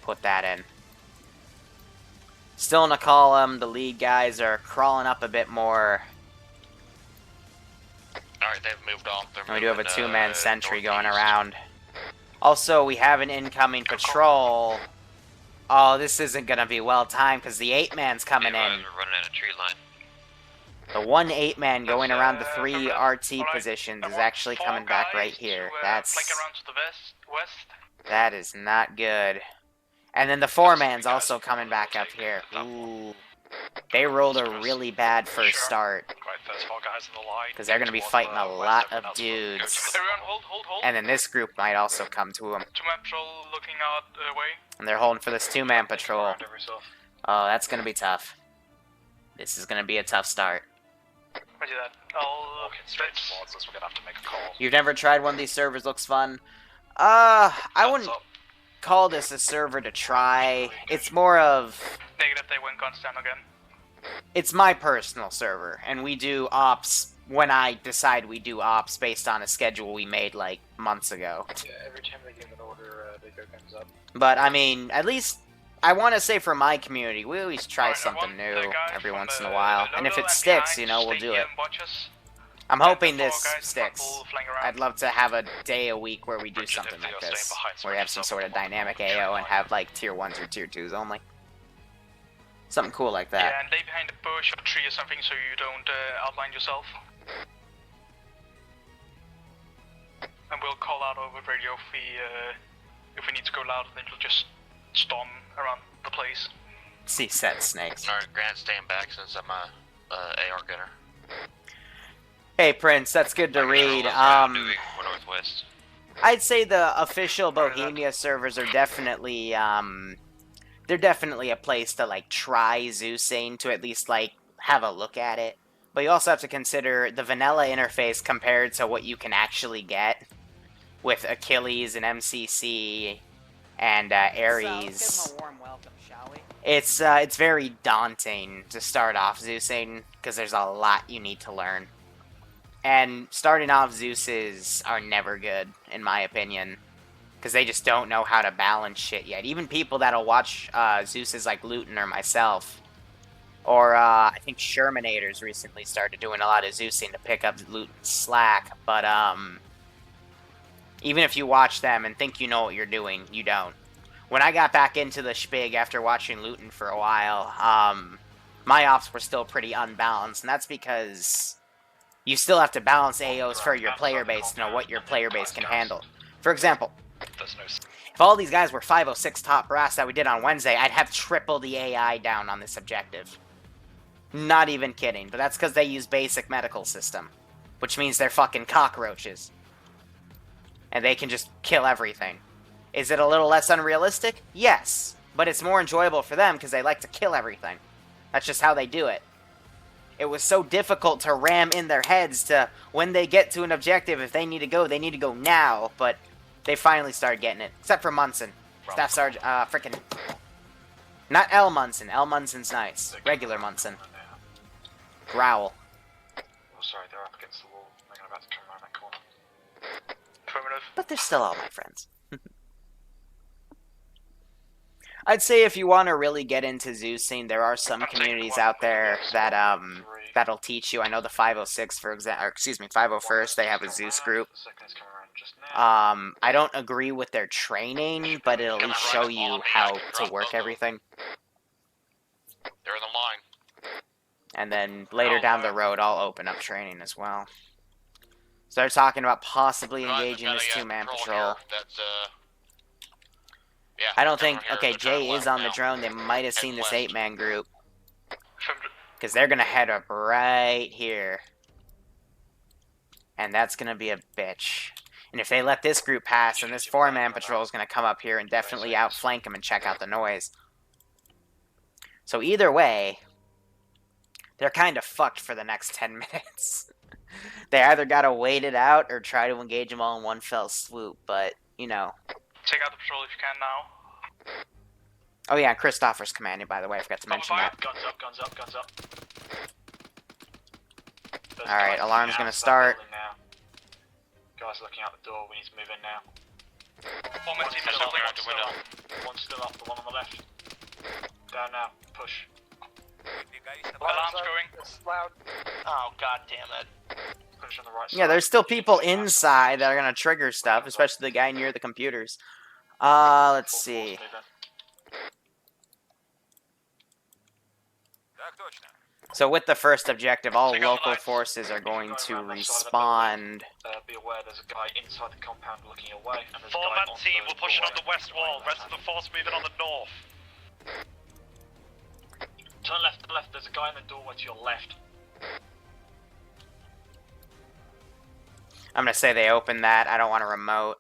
A: Put that in. Still in a column, the lead guys are crawling up a bit more.
H: Alright, they've moved on.
A: And we do have a two-man sentry going around. Also, we have an incoming patrol. Oh, this isn't gonna be well timed because the 8-man's coming in.
H: We're running in a tree line.
A: The 1 8-man going around the 3 RT positions is actually coming back right here. That's...
F: Flank around to the west.
A: That is not good. And then the 4-man's also coming back up here. Ooh. They rolled a really bad first start.
F: Right, first 4 guys in the line.
A: Because they're going to be fighting a lot of dudes.
F: Everyone hold.
A: And then this group might also come to them.
F: 2-man patrol looking out away.
A: And they're holding for this 2-man patrol. Oh, that's going to be tough. This is going to be a tough start.
F: Roger that. I'll walk straight towards us. We're going to have to make a call.
A: You've never tried one of these servers? Looks fun. I wouldn't call this a server to try. It's more of...
F: Negative, they went guns down again.
A: It's my personal server, and we do ops when I decide we do ops based on a schedule we made, like, months ago.
C: Yeah, every time they give an order, they go guns up.
A: But, I mean, at least, I want to say for my community, we always try something new every once in a while. And if it sticks, you know, we'll do it. I'm hoping this sticks. I'd love to have a day a week where we do something like this. Where we have some sort of dynamic AO and have, like, tier 1s or tier 2s only. Something cool like that.
F: Yeah, and lay behind a bush or tree or something so you don't outline yourself. And we'll call out over radio if we need to go louder, then you'll just storm around the place.
A: See set snakes.
H: Alright, Grant, stand back since I'm a AR gunner.
A: Hey Prince, that's good to read.
H: Moving northwest.
A: I'd say the official Bohemia servers are definitely they're definitely a place to, like, try Zeusing, to at least, like, have a look at it. But you also have to consider the vanilla interface compared to what you can actually get with Achilles and MCC and Ares.
I: Let's give them a warm welcome, shall we?
A: It's very daunting to start off Zeusing, because there's a lot you need to learn. And starting off Zeuses are never good, in my opinion. Because they just don't know how to balance shit yet. Even people that'll watch Zeuses like Luton or myself. Or, I think Shermanators recently started doing a lot of Zeusing to pick up Luton's slack. But, even if you watch them and think you know what you're doing, you don't. When I got back into the Spig after watching Luton for a while, my ops were still pretty unbalanced. And that's because you still have to balance AOs for your player base to know what your player base can handle. For example, if all these guys were 506 top brass that we did on Wednesday, I'd have triple the AI down on this objective. Not even kidding, but that's because they use basic medical system. Which means they're fucking cockroaches. And they can just kill everything. Is it a little less unrealistic? Yes. But it's more enjoyable for them because they like to kill everything. That's just how they do it. It was so difficult to ram in their heads to, when they get to an objective, if they need to go now. But they finally started getting it. Except for Munson. Staff Sergeant, frickin'... Not L. Munson. L. Munson's nice. Regular Munson. Growl.
D: Oh, sorry, they're up against the wall. They're about to come around that corner.
F: Affirmative.
A: But they're still all my friends. I'd say if you want to really get into Zeusing, there are some communities out there that that'll teach you. I know the 506, for example, excuse me, 501st, they have a Zeus group. I don't agree with their training, but it'll at least show you how to work everything.
H: They're in the line.
A: And then later down the road, I'll open up training as well. So they're talking about possibly engaging this two-man patrol.
H: Yeah,
A: I don't think...
H: everyone here
A: Okay,
H: is turning
A: Jay
H: left
A: is on the
H: now.
A: drone. They might have
H: Head
A: seen this
H: west.
A: 8-man group.
F: Affirmative.
A: Because they're going to head up right here. And that's going to be a bitch. And if they let this group pass, then this 4-man patrol is going to come up here and definitely outflank them and check out the noise. So either way, they're kind of fucked for the next 10 minutes. They either got to wait it out or try to engage them all in one fell swoop. But, you know...
F: Take out the patrol if you can now.
A: Oh yeah, Christopher's commanding, by the way. I forgot to
F: Cover
A: mention
F: fire.
A: that.
D: Guns up, guns up, guns up. There's
A: Alright,
D: guys
A: alarm's
D: looking
A: gonna
D: out
A: start.
D: that building now. Guys looking out the door, we need to move in now.
F: Former team is
H: still
F: holding
H: there
F: on
H: at the
F: still.
H: window.
D: One's still up, the one on the left. Down now, push.
F: Alarm's going.
C: It's loud.
F: Oh, god damn it.
D: Push on the right side.
A: Yeah, there's still people inside that are gonna trigger stuff, especially the guy near the computers. Let's see. So with the first objective, all
F: Take out the
A: local
F: lights.
A: forces are going to
D: Going around that side of the
A: respond.
D: Be aware there's a guy inside the compound looking away. And there's a
F: Four-man
D: guy on
F: team,
D: the
F: we're pushing on
D: doorway.
F: the west wall. Rest of the force moving on the north.
D: Turn left, there's a guy in the doorway to your left.
A: I'm gonna say they opened that. I don't want a remote.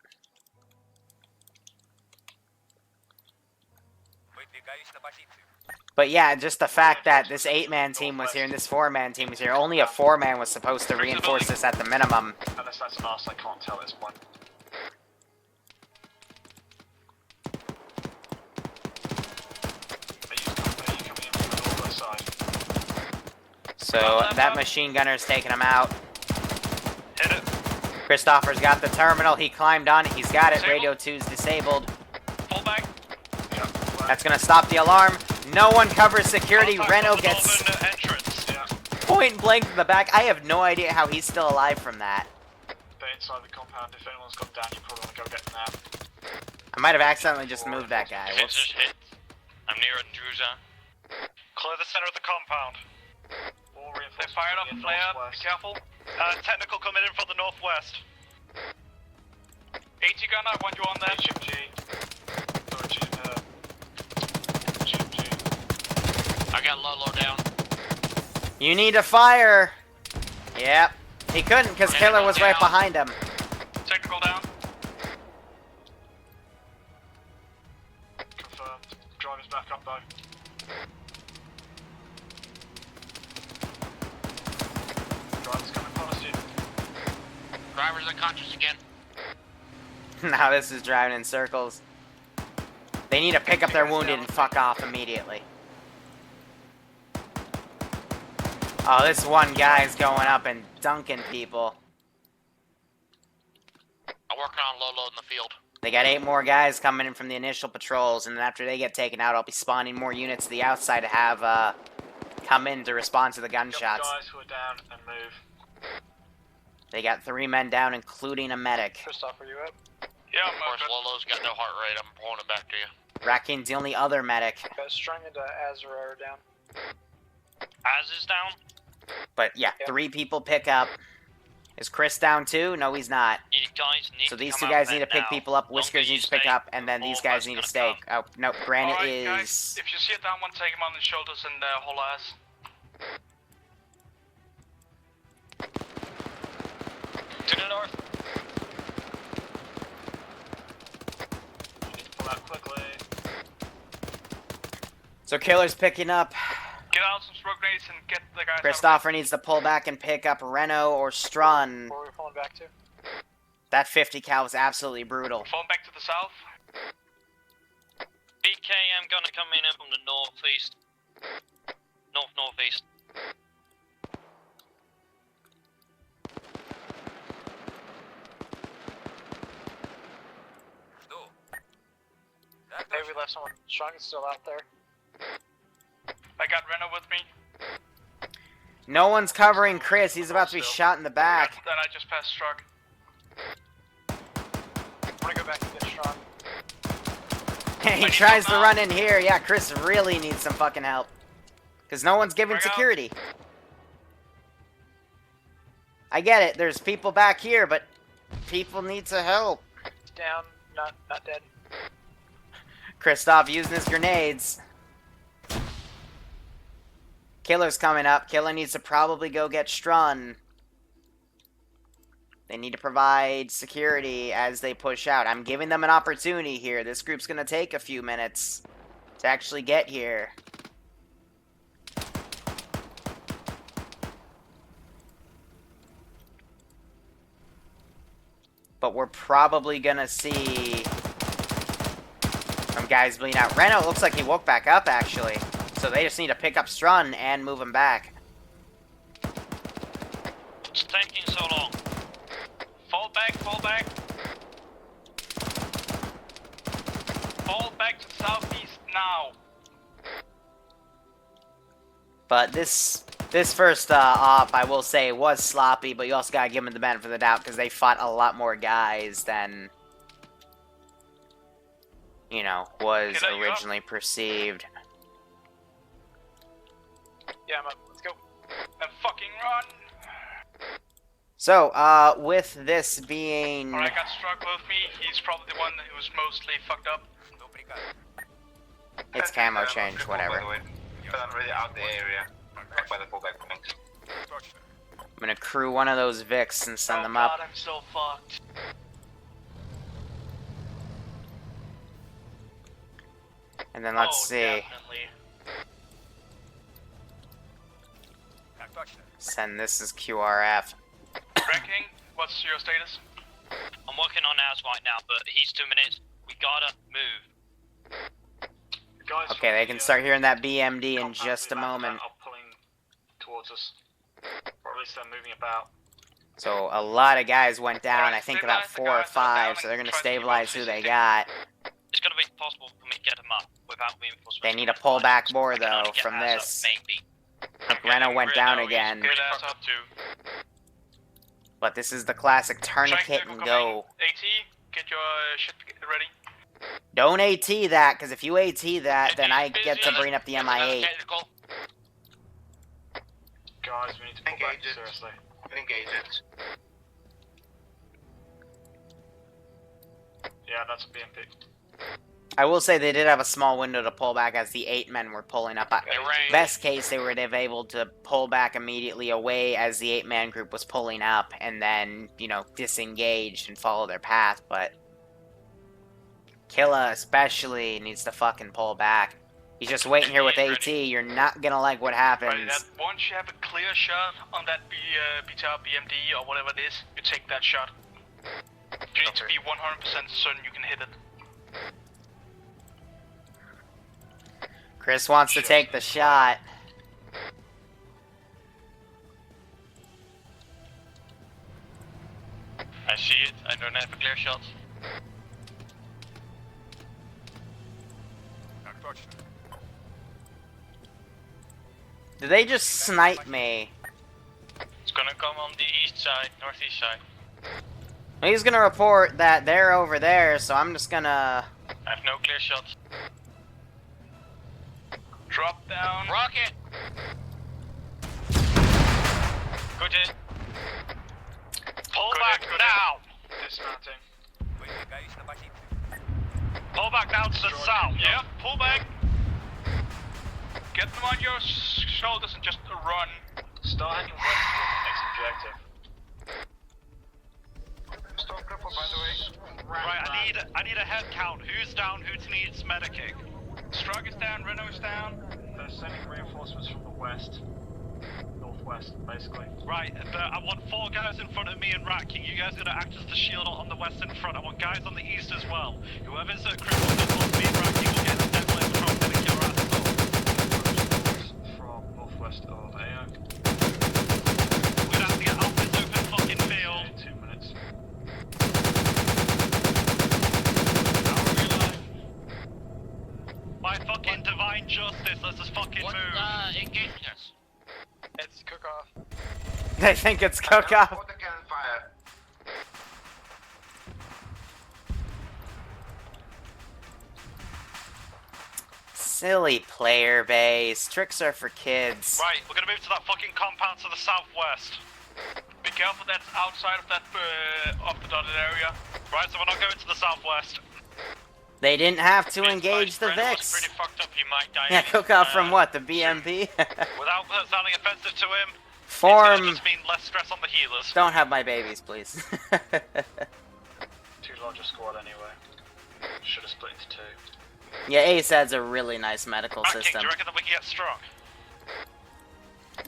A: But yeah, just the fact that this 8-man team was here and this 4-man team was here. Only a 4-man was supposed to reinforce this at the minimum.
D: Unless that's us, I can't tell this one. Are you coming in from the northwest side?
A: So that machine gunner's taking him out.
F: Hit it.
A: Christopher's got the terminal. He climbed on it. He's got it. Radio 2's disabled.
F: Full bag.
A: That's gonna stop the alarm. No one covers security.
F: Contact
A: Renault
F: on the
A: gets
F: northern entrance.
D: Yeah,
A: point blank in the back. I have no idea how he's still alive from that.
D: they're inside the compound. If anyone's gone down, you probably want to go get them now.
A: I might have accidentally just moved that guy.
H: It's
A: Whoops.
H: just hit. I'm near a Druza.
F: Clear the center of the compound.
D: All
F: They
D: reinforcements
F: fired off a
D: coming in
F: flare. Be
D: northwest.
F: careful. Technical coming in from the northwest. 80 gun, I want you on there.
D: HMG. Or GMG.
H: I got Lolo down.
A: You need to fire. Yep. He couldn't because
H: Technical
A: Killer was right
H: down.
A: behind him.
F: Technical down.
D: Confirmed. Driver's back up though. Driver's coming past you.
H: Driver's unconscious again.
A: Now this is driving in circles. They need to pick up their wounded and fuck off immediately. Oh, this one guy's going up and dunking people.
H: I'm working on Lolo in the field.
A: They got 8 more guys coming in from the initial patrols, and then after they get taken out, I'll be spawning more units to the outside to have come in to respond to the
D: Got
A: gunshots.
D: guys who are down and move.
A: They got 3 men down, including a medic.
C: Christopher, you up?
F: Yeah,
H: Of course, Lolo's got no heart rate. I'm pulling him back to you.
A: Rakin's the only other medic.
C: Guys, Strung and Azra are down.
F: Az is down.
A: But yeah, 3 people pick up. Is Chris down too? No, he's not.
F: You guys need
A: So
F: to
A: these
F: come
A: 2
F: out
A: guys
F: of
A: need to
F: that
A: pick
F: now.
A: people up.
F: Don't
A: Whiskers
F: be
A: needs to pick
F: staying.
A: up, and then these
F: All
A: guys
F: that's
A: need to
F: gonna
A: stay. Oh, no, Granite
F: Alright,
A: is...
F: guys, if you see a down one, take him on the shoulders and haul ass. To the north.
A: So Killer's picking up.
F: Get out some smoke grenades and get the guys
A: Christopher needs to pull back and pick up Renault or Strun.
C: Where are we falling back to?
A: That 50 cal was absolutely brutal.
F: Falling back to the south.
J: BKM gonna come in from the northeast. Northeast.
C: Hey, we left someone strong is still out there.
F: I got Renault with me.
A: No one's covering Chris. He's about to be shot in the back.
F: Then I just passed Strug.
C: I'm gonna go back and get strong.
A: He tries to run in here. Yeah, Chris really needs some fucking help. Because no one's giving security. I get it. There's people back here, but people need to help.
C: Down, not dead.
A: Christoph using his grenades. Killer's coming up. Killer needs to probably go get Strun. They need to provide security as they push out. I'm giving them an opportunity here. This group's going to take a few minutes to actually get here. But we're probably going to see some guys bleeding out. Renault looks like he woke back up, actually. So they just need to pick up Strun and move him back.
J: What's taking so long?
F: Fall back, fall back. Fall back to the southeast now.
A: But this first op, I will say, was sloppy, but you also gotta give them the benefit of the doubt because they fought a lot more guys than, you know, was originally perceived.
C: Yeah, I'm up. Let's go.
F: And fucking run.
A: So, with this being...
F: Alright, I got Strug with me. He's probably the one who was mostly fucked up.
A: It's camo change, whatever.
G: I'm really out the area. By the pullback point.
A: I'm gonna crew one of those Vics and send them up.
J: God, I'm so fucked.
A: And then let's see.
J: Definitely.
A: Send this as QRF.
F: Wrecking, what's your status?
J: I'm working on ours right now, but he's 2 minutes. We gotta move.
C: Guys
A: Okay, they can start hearing that BMD in just a moment.
C: Are pulling towards us. Or at least they're moving about.
A: So a lot of guys went down,
F: Alright,
A: I think about
F: stabilize the
A: 4 or
F: guys that are
A: 5,
F: down
A: so they're
F: and
A: gonna
F: try to keep
A: stabilize
F: up
A: who they
F: CCTV.
A: got.
J: It's gonna be possible for me to get him up without reinforcements.
A: They need to pull back more,
J: I can
A: though,
J: only get
A: from
J: ours up,
A: this.
J: maybe.
A: Renault went down again.
F: Good ass up too.
A: But this is the classic tourniquet and go.
F: AT, get your shit ready.
A: Don't AT that, because if you AT that, then I get to bring up the MI8.
J: Technical.
C: Guys, we need to pull back,
G: Engage it.
C: seriously.
G: Engage it.
C: Yeah, that's a BMP.
A: I will say they did have a small window to pull back as the 8 men were pulling up.
J: They ran.
A: Best case, they would have able to pull back immediately away as the 8-man group was pulling up, and then, you know, disengage and follow their path, but Killa especially needs to fucking pull back. He's just waiting here with AT. You're not gonna like what
F: Right,
A: happens.
F: that once you have a clear shot on that BTR, BMD, or whatever it is, you take that shot. You need to be 100% certain you can hit it.
A: Chris wants to take the shot.
J: I see it. I don't have a clear shot.
A: Did they just snipe me?
J: It's gonna come on the east side, northeast side.
A: He's gonna report that they're over there, so I'm just gonna...
J: I have no clear shots.
F: Drop down.
J: Rocket! Good hit. Pull
F: Good
J: back
F: hit, good
J: now!
C: Dismounting.
J: Pull back now to the south.
F: Yeah, pull back. Get them on your shoulders and just run.
C: Start heading west to the next objective.
G: Stop cripple, by the way.
J: Right, I need a head count. Who's down? Who needs medicing?
F: Strug is down, Renault is down.
D: They're sending reinforcements from the west. Northwest, basically.
F: Right, I want 4 guys in front of me and Rat King. You guys are gonna act as the shield on the west in front. I want guys on the east as well. Whoever's critical towards me and Rat King will get the devil in from the kill ass.
D: From northwest of AO.
F: We're gonna have to get off this open fucking field.
D: 2 minutes.
F: By fucking divine justice, let's just fucking
H: What's
F: move.
H: engaging us?
C: It's cook-off.
A: They think it's cook-off.
G: Put the cannon fire.
A: Silly player base. Tricks are for kids.
F: Right, we're gonna move to that fucking compound to the southwest. Be careful, that's outside of that, of the dotted area. Right, so we're not going to the southwest.
A: They didn't have to engage the
J: Friend was
A: VIX.
J: pretty fucked up, he might die.
A: Yeah, cook-off from what? The BMP?
F: Without sounding offensive to him, it's
A: Form.
F: gonna just mean less stress on the healers.
A: Don't have my babies, please.
D: Too large a squad anyway. Should have split into 2.
A: Yeah, Ace adds a really nice medical
F: Rat King, do
A: system.
F: you reckon that we can get strong?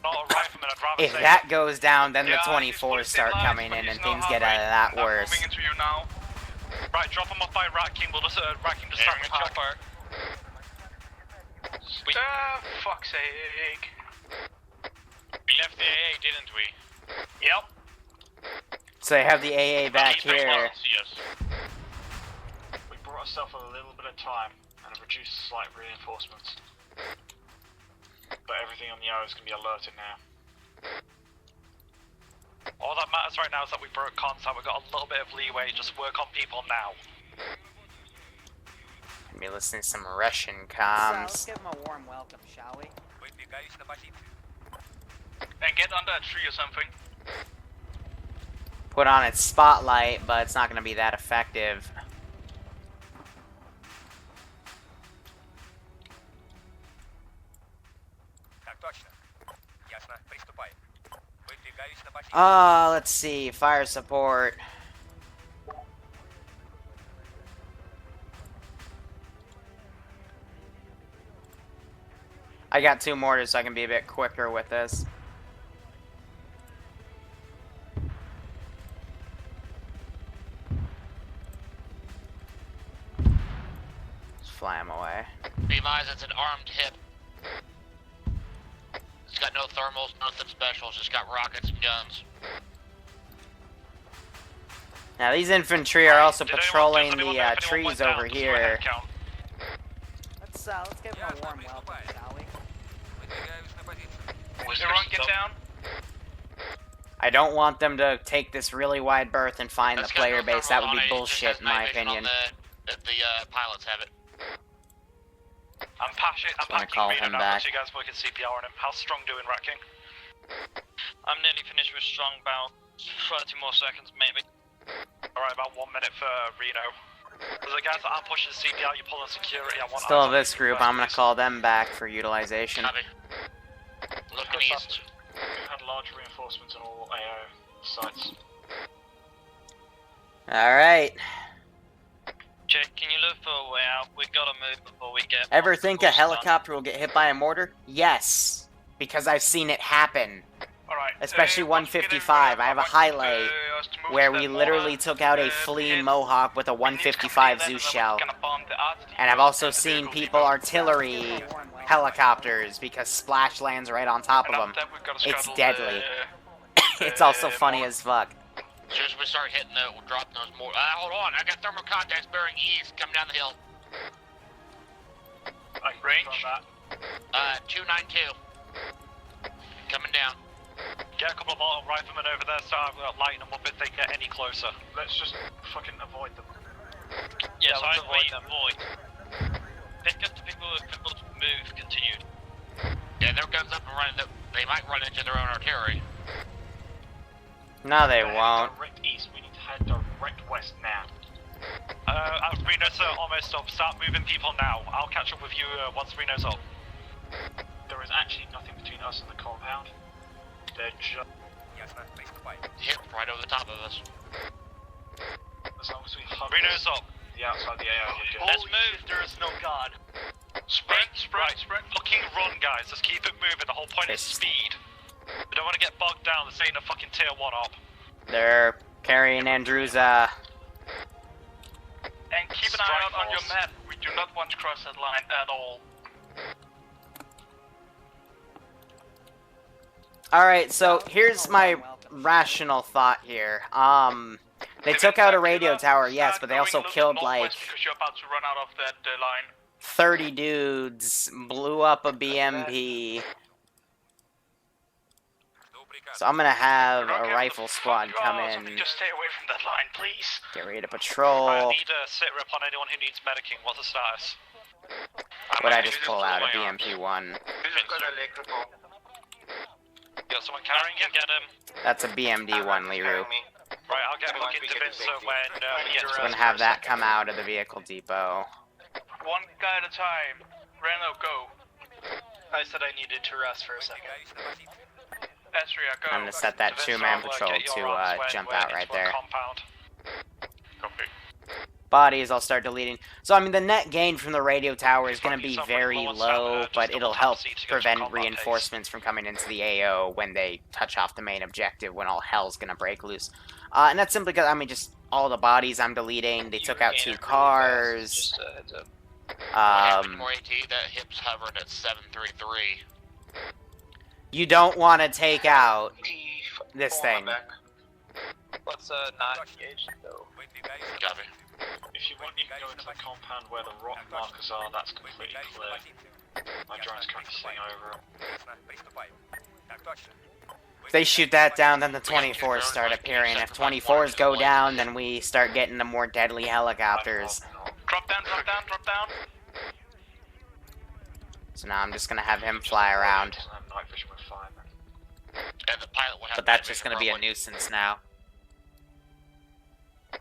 F: Not a rifleman, I'd rather
A: If
F: say.
A: that goes down, then the
F: Yeah,
A: 24s start coming in and things get out of that worse.
F: Moving into you now. Right, drop him off by Rat King. We'll just Rat King just start the chopper. Fuck's sake.
J: We left the AA, didn't we?
F: Yep.
A: So they have the AA back
J: Keep it
A: here.
J: close, yes.
D: We brought ourselves a little bit of time and have reduced slight reinforcements. But everything on the arrow is going to be alerted now.
F: All that matters right now is that we broke contact. We've got a little bit of leeway. Just work on people now.
A: Be listening to some Russian
I: So, let's
A: comms.
I: give him a warm welcome, shall we?
F: And get under a tree or something.
A: Put on its spotlight, but it's not going to be that effective. Let's see. Fire support. I got 2 mortars, so I can be a bit quicker with this. Just fly him away.
H: Be advised, it's an armed hip. It's got no thermals, nothing special. It's just got rockets and guns.
A: Now these infantry are also
F: Did anyone-
A: patrolling
F: does anyone
A: the
F: know if anyone
A: trees
F: went down?
A: over
F: Just my
A: here.
F: head count.
I: Let's give him a warm welcome, shall we?
F: Everyone get down.
A: I don't want them to take this really wide berth and find the
H: That's got
A: player
H: no
A: base. That
H: thermals
A: would
H: on
A: be
H: it, it just
A: bullshit
H: has
A: in my
H: night vision on
A: opinion.
H: the pilots have it.
F: I'm patching
A: wanna call
F: Reno
A: him
F: now.
A: back.
F: So you guys working CPR on him. How's Strong doing, Rat King?
J: I'm nearly finished with Strong, about 30 more seconds, maybe.
F: Alright, about 1 minute for Reno. There's the guys that aren't pushing CPR, you pull in security. I want
A: Still
F: eyes on
A: this
F: you
A: group,
F: guys,
A: I'm gonna
F: please.
A: call them back for utilization.
H: Copy. Looking east.
D: We've had large reinforcements on all AO sites.
A: Alright.
J: Jake, can you look for a way out? We gotta move before we get...
A: Ever think a
J: obstacles done.
A: helicopter will get hit by a mortar? Yes. Because I've seen it happen.
F: Alright,
A: Especially
F: once we get in,
A: 155. I have a
F: want
A: highlight
F: us to move
A: where
F: to
A: we
F: that
A: literally
F: border.
A: took out a fleeing Mohawk with a
F: We need to complete
A: 155
F: that,
A: Zeus
F: and then
A: shell.
F: we're gonna bomb the RTD
A: And I've also
F: and the
A: seen
F: vehicle
A: people
F: depot.
A: artillery helicopters because splash lands right on top of
F: And
A: them.
F: after that, we've gotta
A: It's
F: scuttle
A: deadly.
F: the-
A: It's also
F: the
A: funny
F: mortar.
A: as fuck.
H: As soon as we start hitting we'll drop those more. Hold on, I got thermal contacts bearing east coming down the hill.
D: I can
F: Range?
D: confirm that.
H: 292. Coming down.
F: Get a couple of auto riflemen over there, so I'm gonna lighten them up if they get any closer.
D: Let's just fucking avoid them.
J: Yes,
F: let's
J: I agree,
F: avoid them.
J: avoid. Pick up the people who can move, continued.
H: Yeah, their guns up and running. They might run into their own artillery.
A: No, they
D: We're heading
A: won't.
D: Direct east. We need to head direct west now.
F: Reno's almost up. Start moving people now. I'll catch up with you once Reno's up.
D: There is actually nothing between us and the compound. They're just...
H: Hit right over the top of us.
D: As long as we hug
F: Reno's up.
D: the outside of the AO, we're good.
J: Let's move.
F: There is no god. Sprint, fucking run, guys. Let's keep it moving. The whole point is speed. We don't want to get bogged down. This ain't a fucking tier 1 op.
A: They're carrying Andrew's,
F: And keep an eye out on your map. We do not want to cross that line at all.
A: Alright, so here's my rational thought here. They took out a radio tower, yes, but they also killed, like,
F: Because you're about to run out of that line.
A: 30 dudes, blew up a BMP. So I'm gonna have a rifle squad come in,
F: Just stay away from that line, please.
A: get ready to patrol.
F: I need a sit rep on anyone who needs medicing. What's the status?
A: What I just pull out, a BMP-1.
G: Who's got a leg report?
F: Got someone carrying it? Get him.
A: That's a BMD-1, Liru.
F: Right, I'll get back into Vince when we get
A: So I'm gonna have that come out of the vehicle depot.
F: One guy at a time. Reno, go. I said I needed to rest for a second. Esria, go.
A: I'm gonna set that two-man patrol to jump out right there.
F: Copy.
A: Bodies, I'll start deleting. So, I mean, the net gain from the radio tower is going to be very low, but it'll help prevent reinforcements from coming into the AO when they touch off the main objective, when all hell's going to break loose. And that's simply because, I mean, just all the bodies I'm deleting. They took out 2 cars.
H: More AT, that hip's hovering at 733.
A: You don't want to take out this thing.
C: Let's not engage though.
H: Copy.
D: If you want, you can go into the compound where the rock markers are, that's completely clear. My drone's currently flying over it.
A: If they shoot that down, then the 24s start appearing. If 24s go down, then we start getting the more deadly helicopters.
F: Drop down, drop down, drop down.
A: So now I'm just going to have him fly around.
D: Night vision with fire.
H: And the pilot will have
A: But that's just going to be a nuisance now.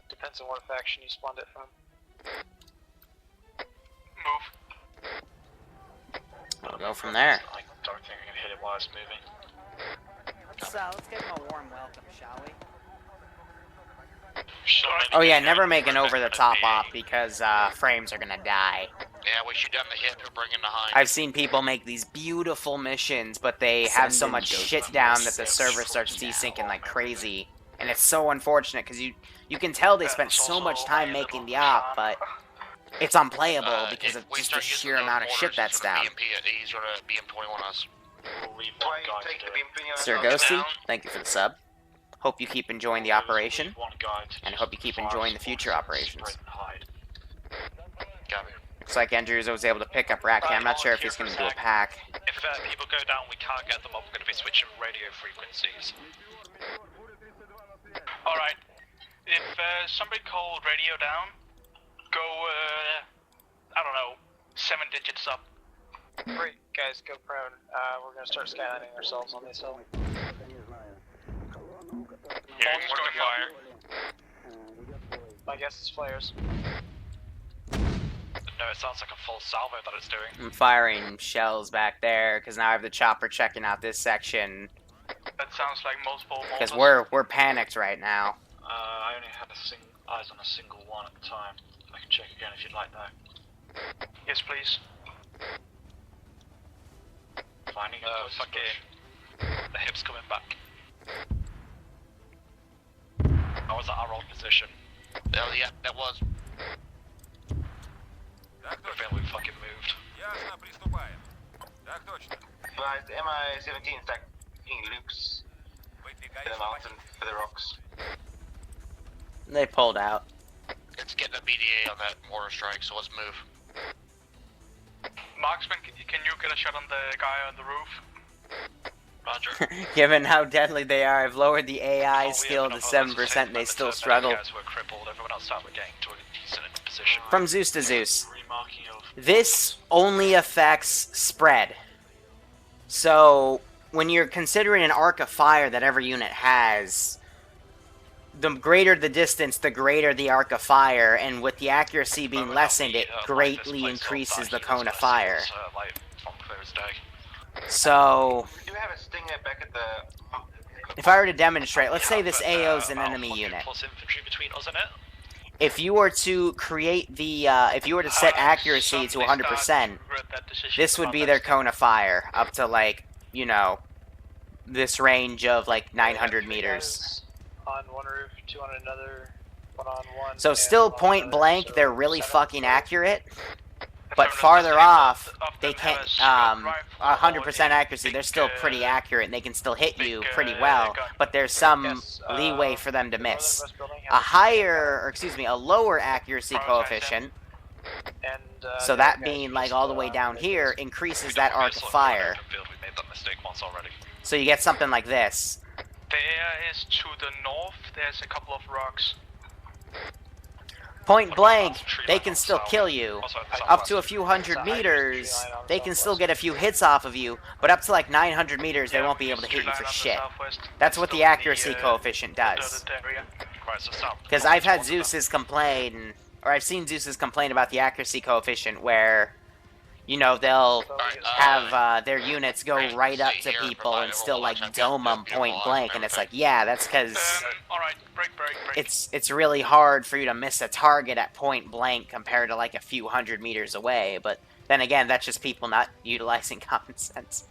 C: Depends on what faction you spawned it from.
F: Move.
A: We'll go from there.
D: I don't think I can hit it while it's moving.
I: Let's give him a warm welcome, shall we?
A: Oh yeah, never make an over-the-top op because frames are going to die.
H: Yeah, we shoot down the hip and bring in the hind.
A: I've seen people make these beautiful missions, but they have so much shit down that the server starts desyncing like crazy. And it's so unfortunate because you can tell they spent so much time making the op, but it's unplayable because of just the sheer amount of shit that's down.
H: He's gonna BM21 us.
D: We'll leave one guy to do it.
A: Sir Ghosty, thank you for the sub. Hope you keep enjoying the operation,
D: One guy to
A: and hope you keep enjoying the future operations.
D: sprint and hide.
H: Copy.
A: Looks like Andrews was able to pick up Ratcat. I'm not sure if he's going to do a pack.
F: If people go down, we can't get them up. We're going to be switching radio frequencies. Alright. If somebody called radio down, go, I don't know, 7 digits up.
C: Great, guys, go prone. We're gonna start scanning ourselves on this hill.
F: Yeah, just go fire.
C: My guess is flares.
F: No, it sounds like a full salvo that it's doing.
A: I'm firing shells back there because now I have the chopper checking out this section
F: That sounds like multiple
A: because we're panicked right now.
D: I only had eyes on a single one at the time. I can check again if you'd like that.
F: Yes, please.
D: Finding it.
F: Fucking... The hip's coming back. I was at our old position.
H: Oh, yeah, that was.
F: I feel we fucking moved.
G: Guys, the MI-17 stacking Luke's for the mountain, for the rocks.
A: They pulled out.
H: It's getting a BDA on that mortar strike, so let's move.
F: Marksman, can you get a shot on the guy on the roof? Roger.
A: Given how deadly they are, I've lowered the AI skill to 7% and they still struggle.
F: Guys were crippled, everyone else started getting to a decent position.
A: From Zeus to Zeus.
D: Remarking of
A: This only affects spread. So, when you're considering an arc of fire that every unit has, the greater the distance, the greater the arc of fire, and with the accuracy being lessened, it greatly increases the cone of fire. So,
G: We do have a stinger back at the...
A: if I were to demonstrate, let's say this AO is an enemy unit.
F: Plus infantry between us and it.
A: if you were to create the, if you were to set accuracy to 100%, this would be their cone of fire, up to, like, you know, this range of, like, 900 meters.
E: On one roof, two on another, one on one.
A: So still point blank, they're really fucking accurate. But farther off, they can't, 100% accuracy, they're still pretty accurate, and they can still hit you pretty well, but there's some leeway for them to miss. A lower accuracy coefficient, so that being, like, all the way down here, increases that arc of fire.
F: We made that mistake once already.
A: So you get something like this.
F: There is to the north, there's a couple of rocks.
A: Point blank, they can still kill you. Up to a few hundred meters, they can still get a few hits off of you, but up to like 900 meters, they won't be able to hit you for shit. That's what the accuracy coefficient does. Because I've had Zeus's complain, or I've seen Zeus's complain about the accuracy coefficient where, you know, they'll have their units go right up to people and still, like, dome them point blank, and it's like, yeah, that's because it's really hard for you to miss a target at point blank compared to, like, a few hundred meters away, but then again, that's just people not utilizing common sense.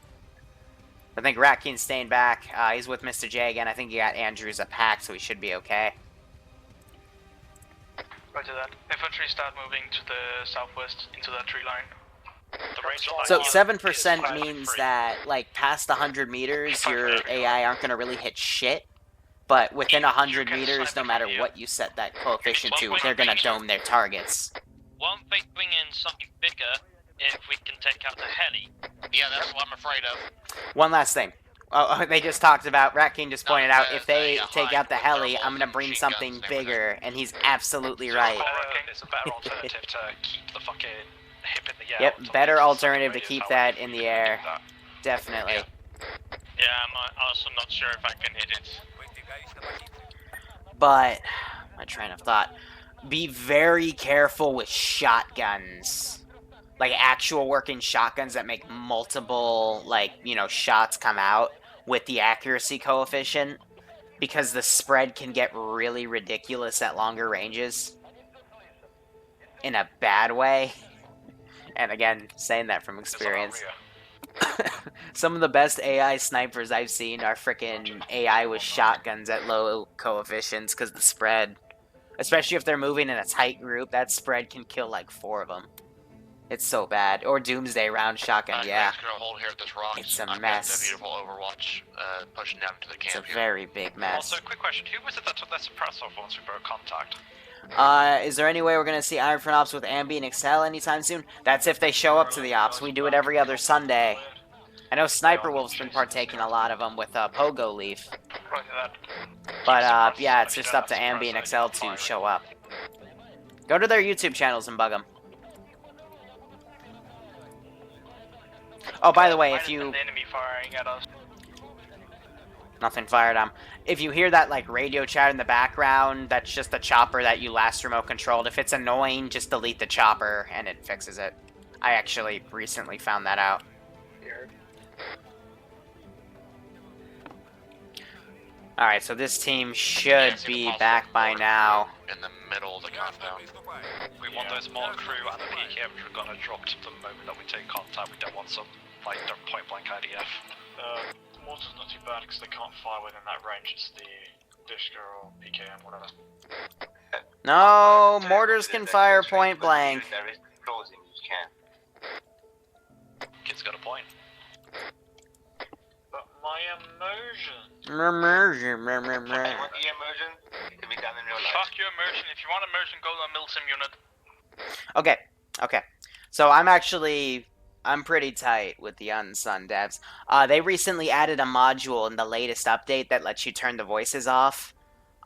A: I think Ratkin's staying back. He's with Mr. J again. I think he got Andrews a pack, so he should be okay.
F: Right to that. Infantry start moving to the southwest into that tree line.
A: So 7% means that, like, past 100 meters, your AI aren't going to really hit shit. But within 100 meters, no matter what you set that coefficient to, they're going to dome their targets.
J: Won't they bring in something bigger if we can take out the heli?
H: Yeah, that's what I'm afraid of.
A: One last thing. Oh, they just talked about, Rat King just pointed out, if they take out the heli, I'm going to bring something bigger, and he's absolutely right.
F: It's a better alternative to keep the fucking hip in the air.
A: Yep, better alternative to keep that in the air. Definitely.
J: Yeah, I'm also not sure if I can hit it.
A: But, my train of thought, be very careful with shotguns. Like, actual working shotguns that make multiple, like, you know, shots come out with the accuracy coefficient. Because the spread can get really ridiculous at longer ranges. In a bad way. And again, saying that from experience. Some of the best AI snipers I've seen are frickin' AI with shotguns at low coefficients because the spread, especially if they're moving in a tight group, that spread can kill like 4 of them. It's so bad. Or Doomsday round shotgun, yeah.
H: Hold here at this rock.
A: It's a
H: I've
A: mess.
H: got the beautiful Overwatch pushing down to the camp.
A: It's a very big mess.
F: Also, quick question: who was it that took that suppressor off once we broke contact?
A: Is there any way we're gonna see Iron Front Ops with Ambi and Excel anytime soon? That's if they show up to the ops. We do it every other Sunday. I know Sniper Wolf's been partaking a lot of them with Pogo Leaf. But yeah, it's just up to Ambi and Excel to show up. Go to their YouTube channels and bug them. Oh, by the way, if you... Nothing fired on. If you hear that, like, radio chat in the background, that's just the chopper that you last remote controlled. If it's annoying, just delete the chopper, and it fixes it. I actually recently found that out. Alright, so this team should be back by now.
H: In the middle of the compound.
F: We want those mortar crew and the PK which we're gonna drop to the moment that we take contact. We don't want some, like, point blank IDF.
D: Mortar's not too bad because they can't fire within that range. It's the Dishka or PKM, whatever.
A: No, mortars can fire point blank.
F: Kid's got a point.
D: But my immersion.
A: Immersion.
G: Immersion can be done in real life.
F: Fuck your immersion. If you want immersion, go to a Milsim unit.
A: Okay. So I'm pretty tight with the Unsun devs. They recently added a module in the latest update that lets you turn the voices off.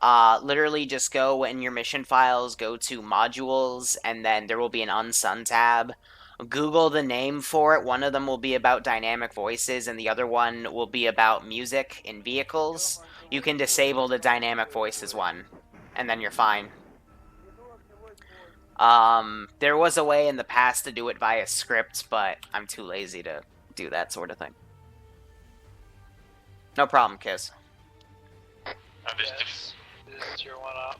A: Literally just go in your mission files, go to modules, and then there will be an Unsun tab. Google the name for it. One of them will be about dynamic voices, and the other one will be about music in vehicles. You can disable the dynamic voices one, and then you're fine. There was a way in the past to do it via script, but I'm too lazy to do that sort of thing. No problem, Kiss.
F: This is tier 1 up.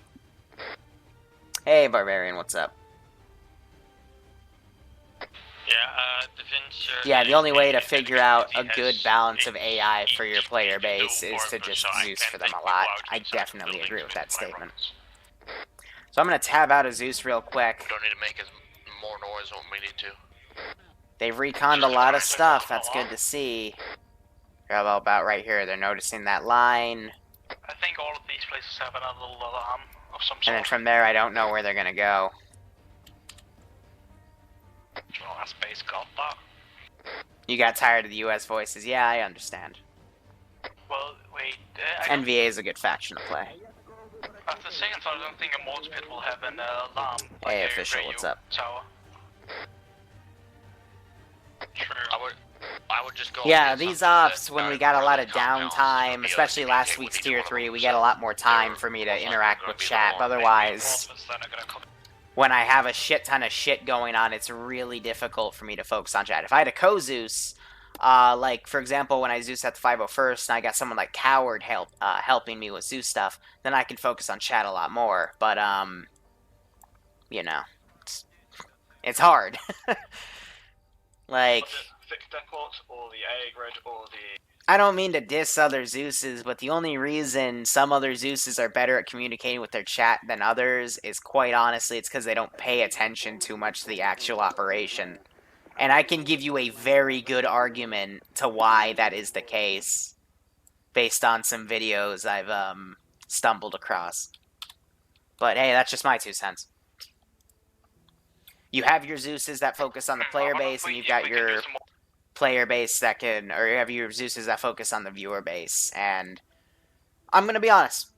A: Hey, Barbarian, what's up? Yeah, the only way to figure out a good balance of AI for your player base is to just Zeus for them a lot. I definitely agree with that statement. So I'm going to tab out of Zeus real quick.
H: Don't need to make as more noise when we need to.
A: They've reconned a lot of stuff. That's good to see. They're about right here. They're noticing that line.
F: I think all of these places have another little alarm of some sort.
A: And then from there, I don't know where they're going to go.
F: Well, that's base got that.
A: You got tired of the US voices. Yeah, I understand.
F: Well, wait.
A: NVA is a good faction to play.
F: At the second thought, I don't think a mortar pit will have an alarm.
A: Hey,
F: like
A: official,
F: a
A: what's up?
F: Tower. True.
H: I would just go.
A: Yeah, these ops, when we got a lot of downtime, especially last week's Tier 3, we get a lot more time for me to interact with chat. Otherwise, when I have a shit ton of shit going on, it's really difficult for me to focus on chat. If I had a co-Zeus, like, for example, when I Zeus at the 501st, and I got someone like Coward helping me with Zeus stuff, then I can focus on chat a lot more. But, you know, it's hard. Like...
D: Thick depot, or the A grid, or the...
A: I don't mean to diss other Zeuses, but the only reason some other Zeuses are better at communicating with their chat than others is, quite honestly, it's because they don't pay attention too much to the actual operation. And I can give you a very good argument to why that is the case, based on some videos I've stumbled across. But hey, that's just my 2 cents. You have your Zeuses that focus on the player base, and you've got your player base that can, or you have your Zeuses that focus on the viewer base. And I'm going to be honest,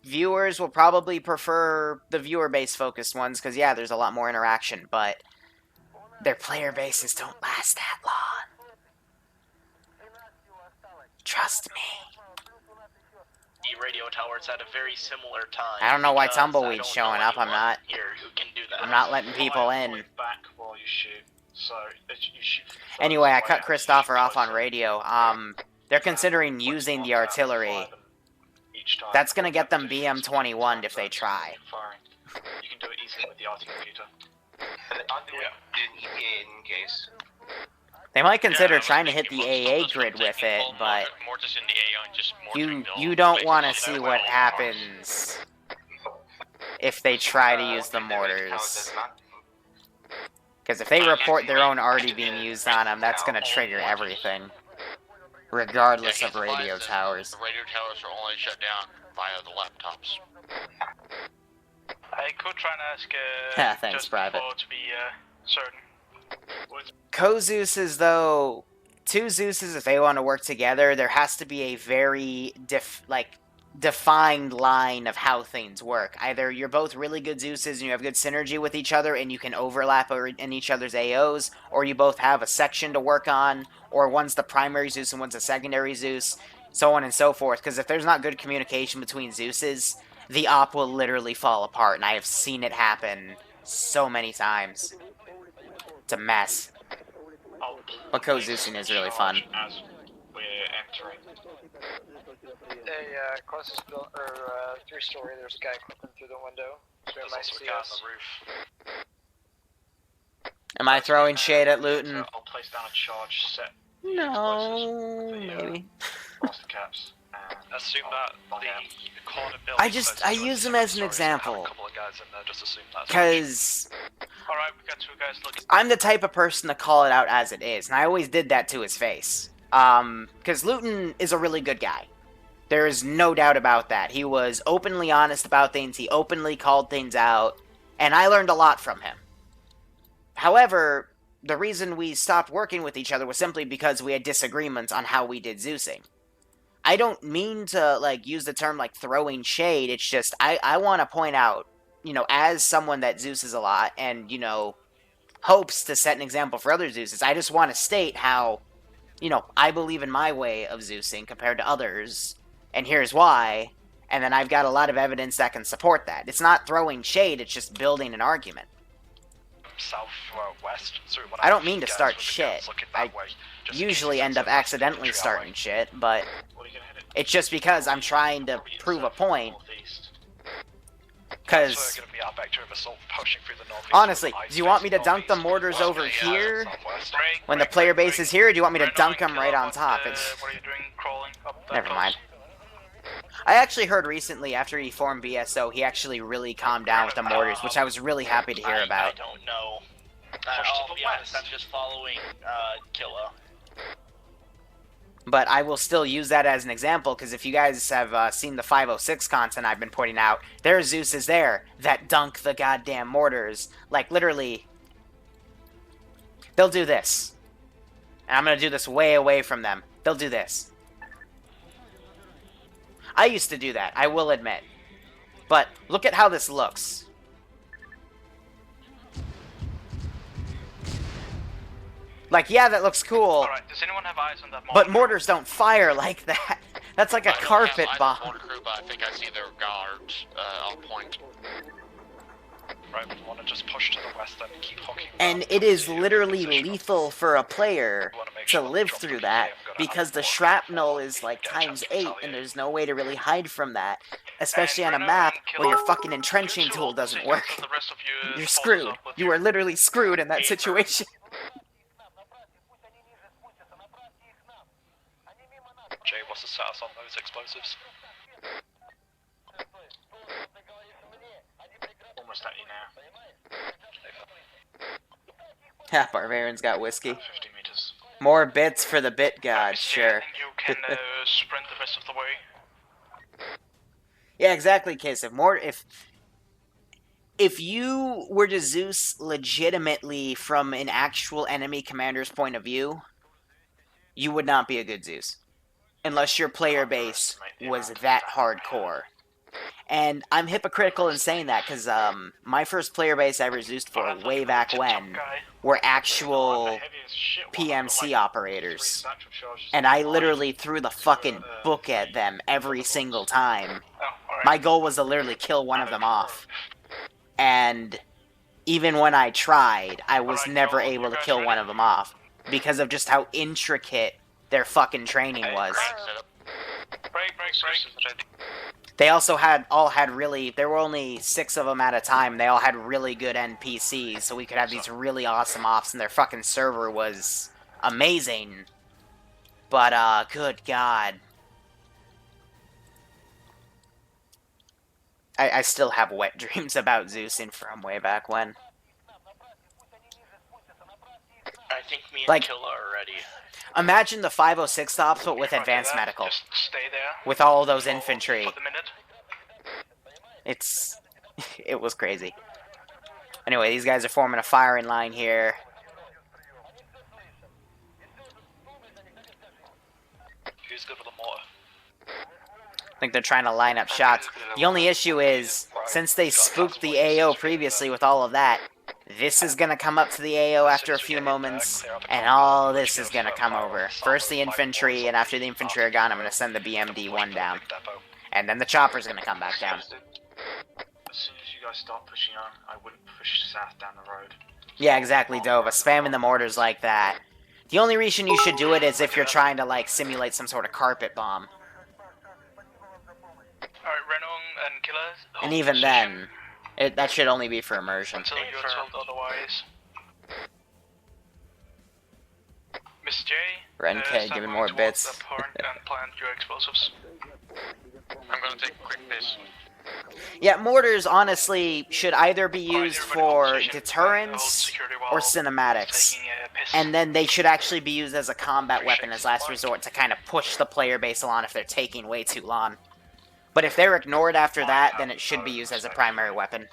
A: viewers will probably prefer the viewer base focused ones, because yeah, there's a lot more interaction, but their player bases don't last that long. Trust me.
K: The radio towers at a very similar time.
A: I don't know why Tumbleweed's showing up. I'm not letting people in.
D: Back while you shoot. So you shoot.
A: Anyway, I cut Christopher off on radio. They're considering using the artillery. That's gonna get them BM-21 if they try.
D: You can do it easily with the RT computer.
G: in case.
A: They might consider trying to hit the AA grid with it, but you don't want to see what happens if they try to use the mortars. Because if they report their own already being used on them, that's going to trigger everything. Regardless of radio towers.
H: The radio towers are only shut down via the laptops.
F: I could try and ask
A: thanks,
F: just
A: Private.
F: before to be certain.
A: Co-Zeuses, though, 2 Zeuses, if they want to work together, there has to be a very defined line of how things work. Either you're both really good Zeuses and you have good synergy with each other and you can overlap in each other's AOs, or you both have a section to work on, or one's the primary Zeus and one's a secondary Zeus, so on and so forth. Because if there's not good communication between Zeuses, the op will literally fall apart, and I have seen it happen so many times. It's a mess. But co-Zeusing is really fun.
D: As we're entering.
I: Closest 3-story, there's a guy clipping through the window. So
F: There's also a guy on the roof.
A: Am I throwing shade at Luton?
D: I'll place down a charge set.
A: No, maybe.
D: Master caps.
F: Assume that the corner building.
A: I use them as an example. Because
F: Alright, we got 2 guys looking.
A: I'm the type of person to call it out as it is, and I always did that to his face. Because Luton is a really good guy. There is no doubt about that. He was openly honest about things, he openly called things out, and I learned a lot from him. However, the reason we stopped working with each other was simply because we had disagreements on how we did Zeusing. I don't mean to, use the term, throwing shade, it's just, I want to point out, as someone that Zeuses a lot, and, hopes to set an example for other Zeuses, I just want to state how, I believe in my way of Zeusing compared to others, and here's why, and then I've got a lot of evidence that can support that. It's not throwing shade, it's just building an argument.
F: Southwest.
A: I don't mean to start shit. I usually end up accidentally starting shit, but it's just because I'm trying to prove a point.
C: That's
A: Because,
C: going to be our vector of assault pushing through the northeast.
A: honestly, do you want me to dunk the mortars over here when the player base is here, or do you want me to dunk them right on top? It's...
F: What are you doing? Crawling up that
A: Never
F: close?
A: mind. I actually heard recently, after he formed BSO, he actually really calmed down with the mortars, which I was really happy to hear
K: I
A: about.
K: don't know.
C: Push to
K: I'll
C: the
K: be honest,
C: west.
K: I'm just following Killa.
A: But I will still use that as an example, because if you guys have seen the 506 content I've been pointing out, there are Zeus's there that dunk the goddamn mortars. Like, literally, they'll do this. And I'm going to do this way away from them. They'll do this. I used to do that, I will admit. But look at how this looks. Like, yeah, that looks cool.
F: Alright, does anyone have eyes on that mortar?
A: But mortars don't fire like that. That's like a carpet bomb.
H: Crew, but I think I see their guards on point.
C: Right, we want to just push to the west and keep hooking.
A: And it is literally lethal for a player to live through that, because the shrapnel is like ×8, and there's no way to really hide from that. Especially on a map where your fucking entrenching tool doesn't work. You're screwed. You are literally screwed in that situation.
C: Jay, what's the status on those explosives?
D: Almost at you now.
A: Ha, Barbarian's got whiskey.
D: 50 meters.
A: More bits for the bit god, sure.
F: You can sprint the rest of the way.
A: Yeah, exactly, Case. If you were to Zeus legitimately from an actual enemy commander's point of view, you would not be a good Zeus. Unless your player base was that hardcore. And I'm hypocritical in saying that, because my first player base I ever Zeused for way back when were actual PMC operators. And I literally threw the fucking book at them every single time. My goal was to literally kill one of them off. And even when I tried, I was never able to kill one of them off, because of just how intricate their fucking training was.
F: Break.
A: They also all had really, there were only 6 of them at a time, they all had really good NPCs, so we could have these really awesome ops, and their fucking server was amazing. But, good god. I still have wet dreams about Zeus and from way back when.
K: I think me and
A: Like,
K: Killa are ready.
A: Imagine the 506 stops, but with advanced medical.
F: Just stay there.
A: With all those infantry.
F: For the minute.
A: It was crazy. Anyway, these guys are forming a firing line here.
C: Who's good with the mortar?
A: I think they're trying to line up shots. The only issue is, since they spooked the AO previously with all of that, this is going to come up to the AO after a few moments, and all this is going to come over. First the infantry, and after the infantry are gone, I'm going to send the BMD-1 down. And then the chopper's going to come back down.
D: As soon as you guys start pushing on, I wouldn't push south down the road.
A: Yeah, exactly, Dova. Spamming the mortars like that. The only reason you should do it is if you're trying to, like, simulate some sort of carpet bomb.
F: Alright, Renon and Killa.
A: And even then, that should only be for immersion.
F: Until you're told otherwise. Miss J.
A: Renke giving more bits.
F: And plant your explosives.
H: I'm gonna take a quick piss.
A: Yeah, mortars, honestly, should either be used for deterrence or cinematics. And then they should actually be used as a combat weapon as last resort to kind of push the player base along if they're taking way too long. But if they're ignored after that, then it should be used as a primary weapon.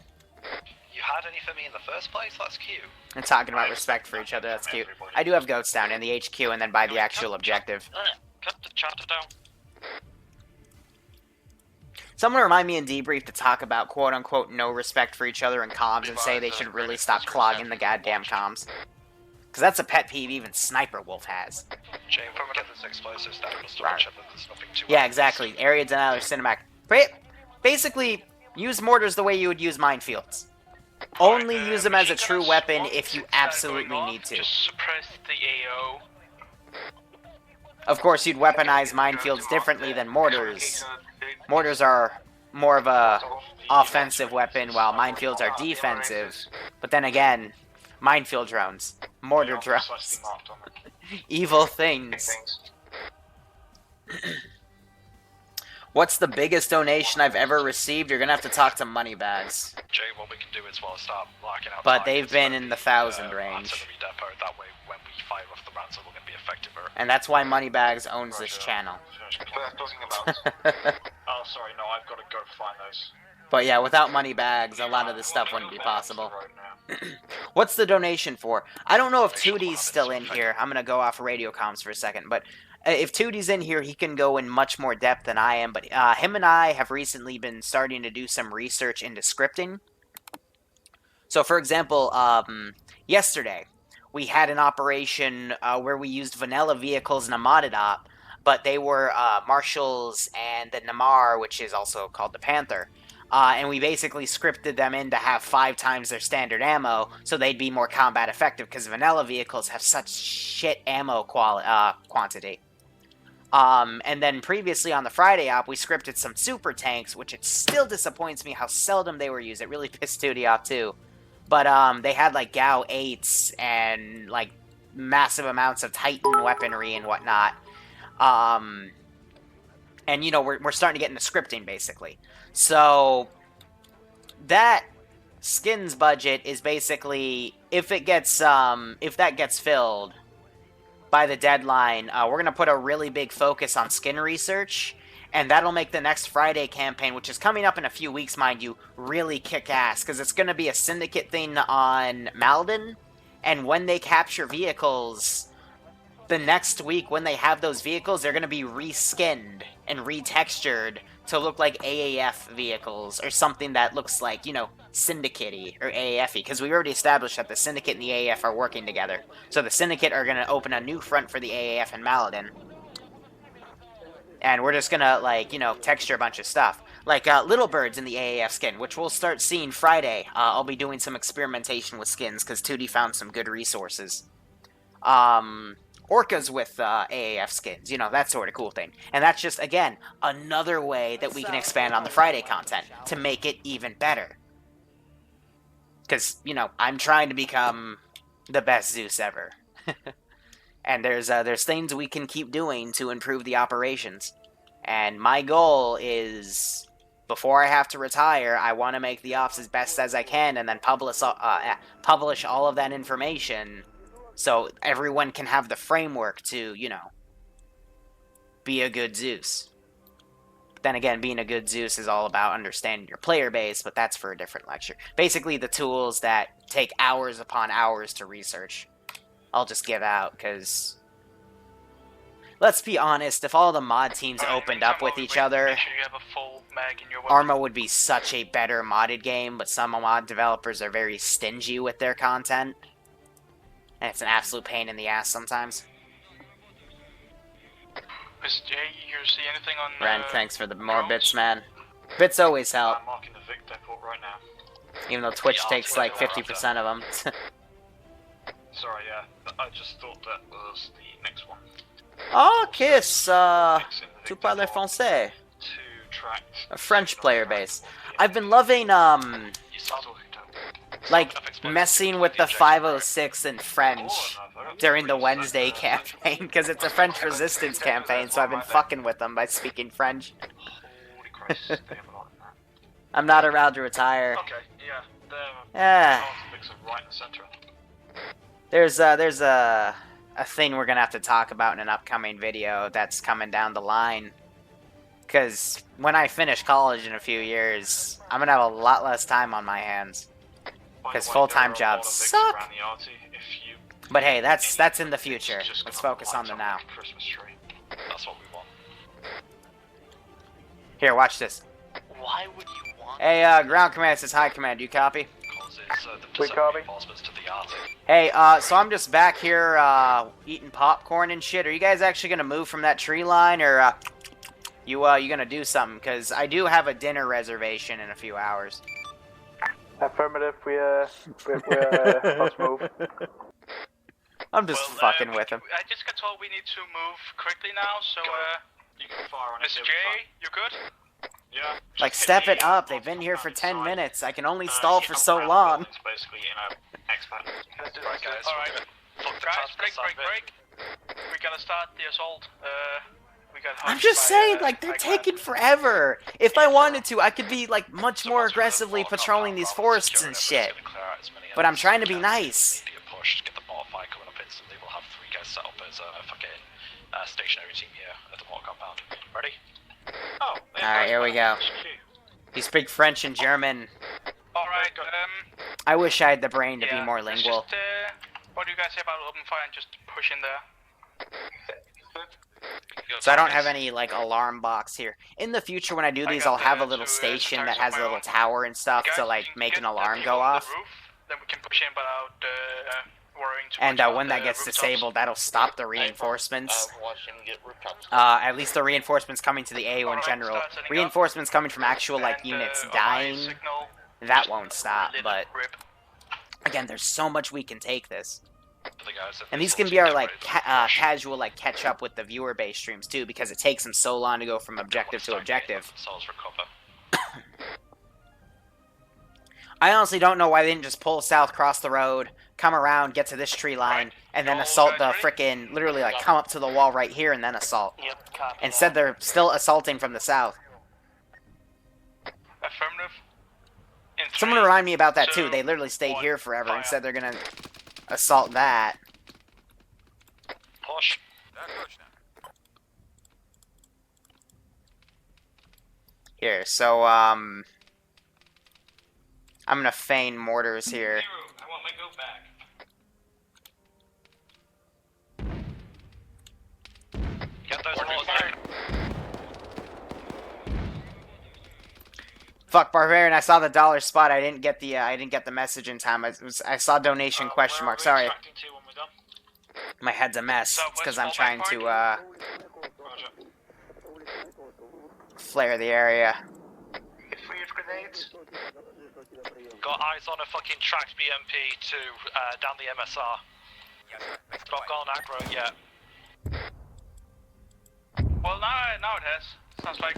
C: You had any for me in the first place? That's cute.
A: And talking about respect for each other, that's cute. I do have goats down in the HQ and then by the actual objective.
F: Cut the chapter down.
A: Someone remind me in Debrief to talk about quote-unquote no respect for each other in comms and say they should really stop clogging the goddamn comms. Because that's a pet peeve even Sniper Wolf has.
C: Jay, when we get this explosives down, just to
A: Right.
C: make sure that there's nothing too
A: Yeah, exactly. Area denial or cinematic. Basically, use mortars the way you would use minefields. Only use them as a true weapon if you absolutely need to.
F: Just suppress the AO.
A: Of course, you'd weaponize minefields differently than mortars. Mortars are more of a offensive weapon, while minefields are defensive. But then again, minefield drones, mortar drones, evil things. What's the biggest donation I've ever received? You're gonna have to talk to Moneybags.
F: Jay, what we can do is locking out.
A: But they've been in the 1,000 range.
F: Depot. That way, when we fire off the rounds, we're gonna be effective.
A: And that's why Moneybags owns this channel.
D: Oh, sorry, no, I've got to go find those.
A: But yeah, without Moneybags, a lot of this stuff wouldn't be possible. What's the donation for? I don't know if 2D's still in here. I'm gonna go off radio comms for a second, but if 2D's in here, he can go in much more depth than I am. But him and I have recently been starting to do some research into scripting. So, for example, yesterday, we had an operation where we used vanilla vehicles in a modded op, but they were Marshals and the Namar, which is also called the Panther. And we basically scripted them in to have 5 times their standard ammo, so they'd be more combat effective, because vanilla vehicles have such shit ammo quantity. And then previously on the Friday op, we scripted some super tanks, which it still disappoints me how seldom they were used. It really pissed 2D off too. But they had like GAU 8s and like massive amounts of Titan weaponry and whatnot. And you know, we're starting to get into scripting basically. So that skins budget is basically, if that gets filled by the deadline, we're going to put a really big focus on skin research, and that'll make the next Friday campaign, which is coming up in a few weeks, mind you, really kick ass, because it's going to be a syndicate thing on Malden, and when they capture vehicles, the next week when they have those vehicles, they're going to be reskinned and retextured to look like AAF vehicles, or something that looks like, you know, Syndicate-y, or AAF-y, because we already established that the Syndicate and the AAF are working together. So the Syndicate are going to open a new front for the AAF in Maladin. And we're just going to, like, you know, texture a bunch of stuff. Like, Little Birds in the AAF skin, which we'll start seeing Friday. I'll be doing some experimentation with skins, because 2D found some good resources. Orcas with AAF skins, you know, that sort of cool thing. And that's just, again, another way that we can expand on the Friday content to make it even better. Because, you know, I'm trying to become the best Zeus ever. And there's things we can keep doing to improve the operations. And my goal is, before I have to retire, I want to make the ops as best as I can, and then publish all of that information, so everyone can have the framework to, you know, be a good Zeus. But then again, being a good Zeus is all about understanding your player base, but that's for a different lecture. Basically, the tools that take hours upon hours to research, I'll just give out, because let's be honest, if all the mod teams opened up with each other,
F: Make sure you have a full mag in your weapon.
A: Arma would be such a better modded game, but some mod developers are very stingy with their content. And it's an absolute pain in the ass sometimes.
F: Mr. J, you see anything on
A: Ren, thanks for the more bits, man. Bits always help.
D: I'm marking the Vic Depot right now.
A: Even though Twitch takes like 50% of them.
D: Sorry, yeah. I just thought that was the next one.
A: Oh, kiss! Tu parles français. A French player base. I've been loving, like, messing with the 506 in French during the Wednesday campaign, because it's a French resistance campaign, so I've been fucking with them by speaking French. I'm not around to retire.
D: Okay, yeah. Right in the center.
A: There's a thing we're gonna have to talk about in an upcoming video that's coming down the line. Because when I finish college in a few years, I'm gonna have a lot less time on my hands. Because full-time jobs suck. But hey, that's in the future. Let's focus on the now.
F: That's what we want.
A: Here, watch this.
K: Why would you want?
A: Hey, ground command says hi, command. Do you copy?
E: We copy.
A: Hey, so I'm just back here eating popcorn and shit. Are you guys actually gonna move from that tree line, or you gonna do something? Because I do have a dinner reservation in a few hours.
E: Affirmative. Let's move.
A: I'm just fucking with him.
K: I just got told we need to move quickly now, so
D: you can fire on
K: Mr. J, you good?
D: Yeah.
A: Like, step it up. They've been here for 10 minutes. I can only stall for so long.
D: It's basically in a expat.
K: Right, guys.
F: Alright.
K: Fuck the
F: Guys,
K: transport
F: break. We're gonna start the assault. We got
A: I'm just saying, like, they're taking forever. If I wanted to, I could be, like, much more aggressively patrolling these forests and shit. But I'm trying to be nice.
K: Push, get the bonfire coming up instantly. We'll have 3 guys set up as a fucking stationary team here at the mortar compound. Ready?
D: Oh.
A: Alright, here we go. You speak French and German.
F: Alright,
A: I wish I had the brain to be more lingual.
F: Just, what do you guys say about open fire and just push in there?
A: So I don't have any, like, alarm box here. In the future, when I do these, I'll have a little station that has a little tower and stuff to, like, make an alarm go off.
F: Then we can push in without worrying too
A: And
F: much
A: when
F: about
A: that gets
F: rooftops.
A: disabled, that'll stop the reinforcements.
H: Watch him get rooftops.
A: At least the reinforcements coming to the AO in general. Reinforcements coming from actual, like, units dying, that won't stop, but... Again, there's so much we can take this. And these can be our, like, casual, like, catch up with the viewer base streams, too, because it takes them so long to go from objective to objective. I honestly don't know why they didn't just pull south, cross the road, come around, get to this tree line, and then assault the frickin', literally, like, come up to the wall right here and then assault.
I: Yep, copy.
A: Instead, they're still assaulting from the south.
F: Affirmative.
A: Someone remind me about that, too. They literally stayed here forever. Instead, they're gonna assault that.
F: Push.
A: Here, so, I'm gonna feign mortars here.
F: I want my goat back. Get those mortars back.
A: Fuck, Barbarian, I saw the dollar spot. I didn't get the message in time. I saw donation question mark. Sorry. My head's a mess. It's because I'm trying to, flare the area.
F: Got eyes on a fucking tracked BMP to down the MSR. Not gone aggro yet. Well, now it has. Sounds like.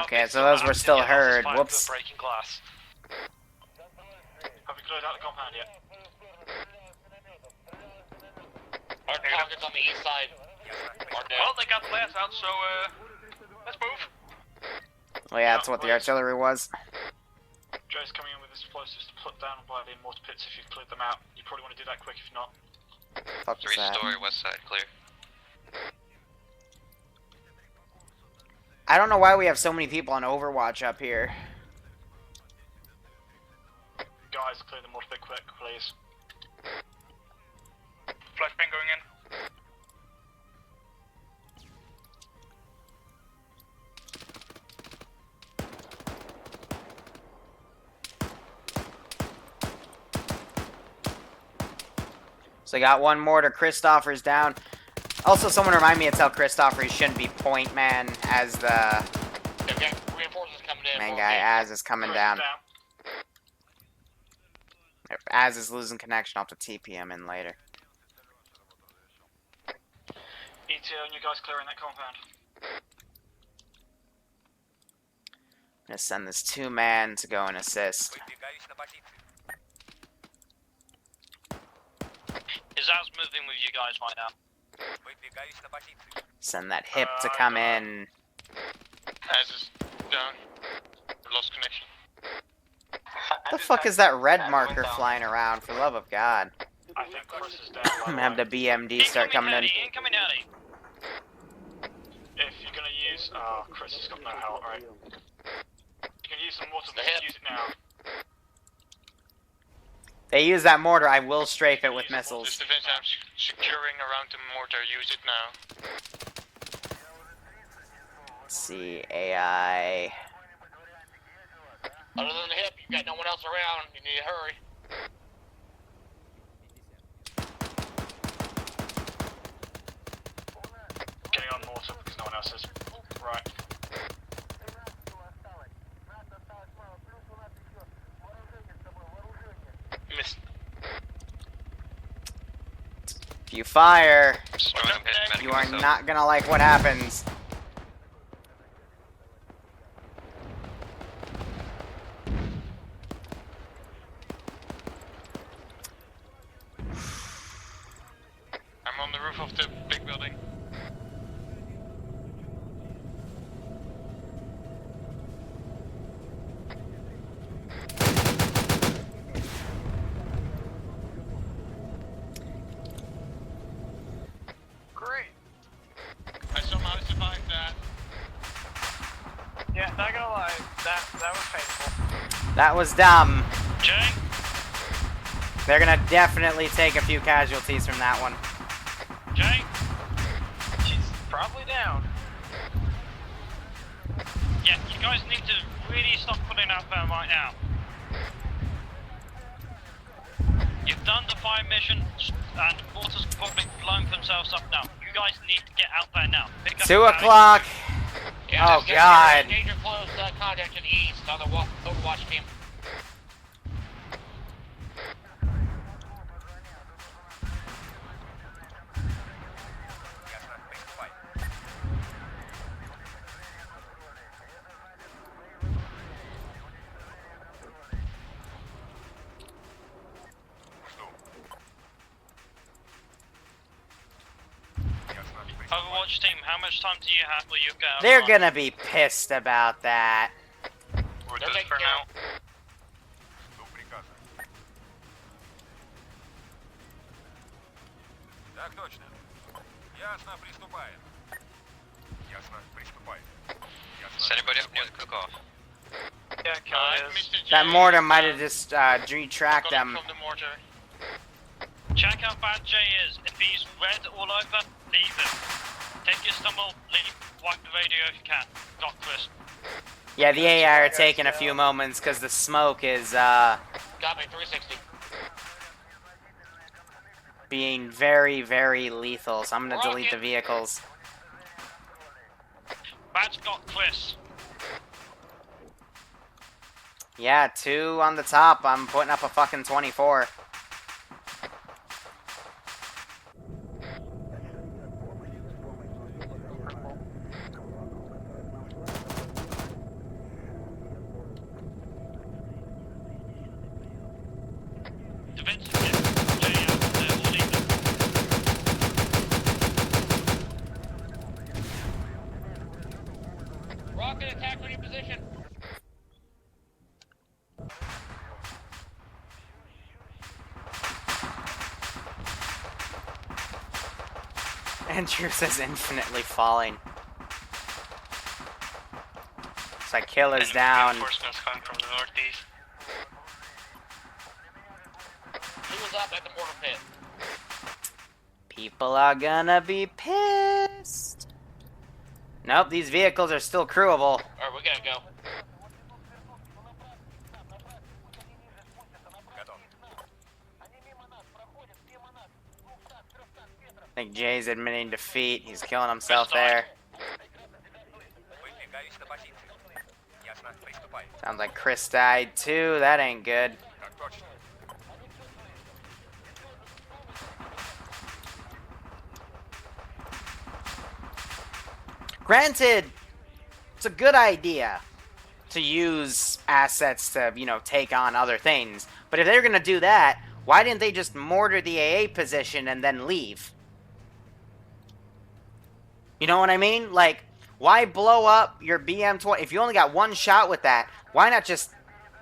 A: Okay, so those were still heard. Whoops.
F: Breaking glass.
D: Have we cleared out the compound yet?
H: Our target's on the east side.
F: Well, they got glass out, so let's move.
A: Well, yeah, that's what the artillery was.
D: Joe's coming in with explosives to put down by the mortar pits if you've cleared them out. You probably want to do that quick if not.
A: Fuck is that?
H: 3-story west side clear.
A: I don't know why we have so many people on Overwatch up here.
D: Guys, clear the mortar pit quick, please.
F: Flashbang going in.
A: So I got one mortar. Christopher's down. Also, someone remind me to tell Christopher he shouldn't be point man as the
H: Reinforcements coming in.
A: main guy. Az is coming down. If Az is losing connection, I'll have to TP him in later.
D: ETO and you guys clearing that compound.
A: I'm gonna send this 2-man to go and assist.
J: Is Az moving with you guys right now?
A: Send that hip to come in.
H: Az is down. Lost connection.
A: What the fuck is that red marker flying around, for the love of God?
D: I think Chris is down.
A: I'm gonna have the BMD start coming in.
J: Incoming alley.
D: If you're gonna use... Oh, Chris has got no help, right? You can use some mortar, use it now.
A: They use that mortar, I will strafe it with missiles.
H: Just defense, I'm securing around the mortar. Use it now.
A: Let's see, AI.
H: Other than the hip, you got no one else around. You need to hurry.
D: Getting on mortar because no one else is. Right.
H: Missed.
A: If you fire, you are not gonna like what happens.
H: on the roof of the big building.
I: Great.
H: I somehow survived that.
I: Yeah, not gonna lie, that was painful.
A: That was dumb.
J: Jay?
A: They're gonna definitely take a few casualties from that one.
J: Jay?
I: She's probably down.
J: Yeah, you guys need to really stop putting out there right now. You've done the fire mission, and water's probably blowing themselves up now. You guys need to get out there now. Pick up
A: 2
J: the bag.
A: o'clock.
H: Yeah,
A: Oh, God.
H: Danger close contact to the east on the Overwatch team.
J: Overwatch team, how much time do you have till you get out?
A: They're gonna be pissed about that.
H: We're done for now.
L: Так точно. Ясно, приступаем. Ясно, приступаем.
J: Is anybody up near the cook-off?
I: Yeah, Kelly is.
A: That mortar might have just retracked them.
H: From the mortar.
J: Check how bad Jay is. If he's red all over, leave him. Take your stumble, leave. Wipe the radio if you can. Got Chris.
A: Yeah, the AI are taking a few moments because the smoke is
H: Got me, 360.
A: being very, very lethal. So I'm gonna delete the vehicles.
J: Bad's got Chris.
A: Yeah, 2 on the top. I'm putting up a fucking 24.
H: Rocket attack on your position.
A: Andrew says infinitely falling. Looks like killer's down.
F: Reinforcements coming from the northeast.
H: He was up at the mortar pit.
A: People are gonna be pissed. Nope, these vehicles are still crewable.
H: Alright, we gotta go.
A: I think Jay's admitting defeat. He's killing himself there. Sounds like Chris died too. That ain't good. Granted, it's a good idea to use assets to, you know, take on other things. But if they're gonna do that, why didn't they just mortar the AA position and then leave? You know what I mean? Like, why blow up your BM-20? If you only got one shot with that, why not just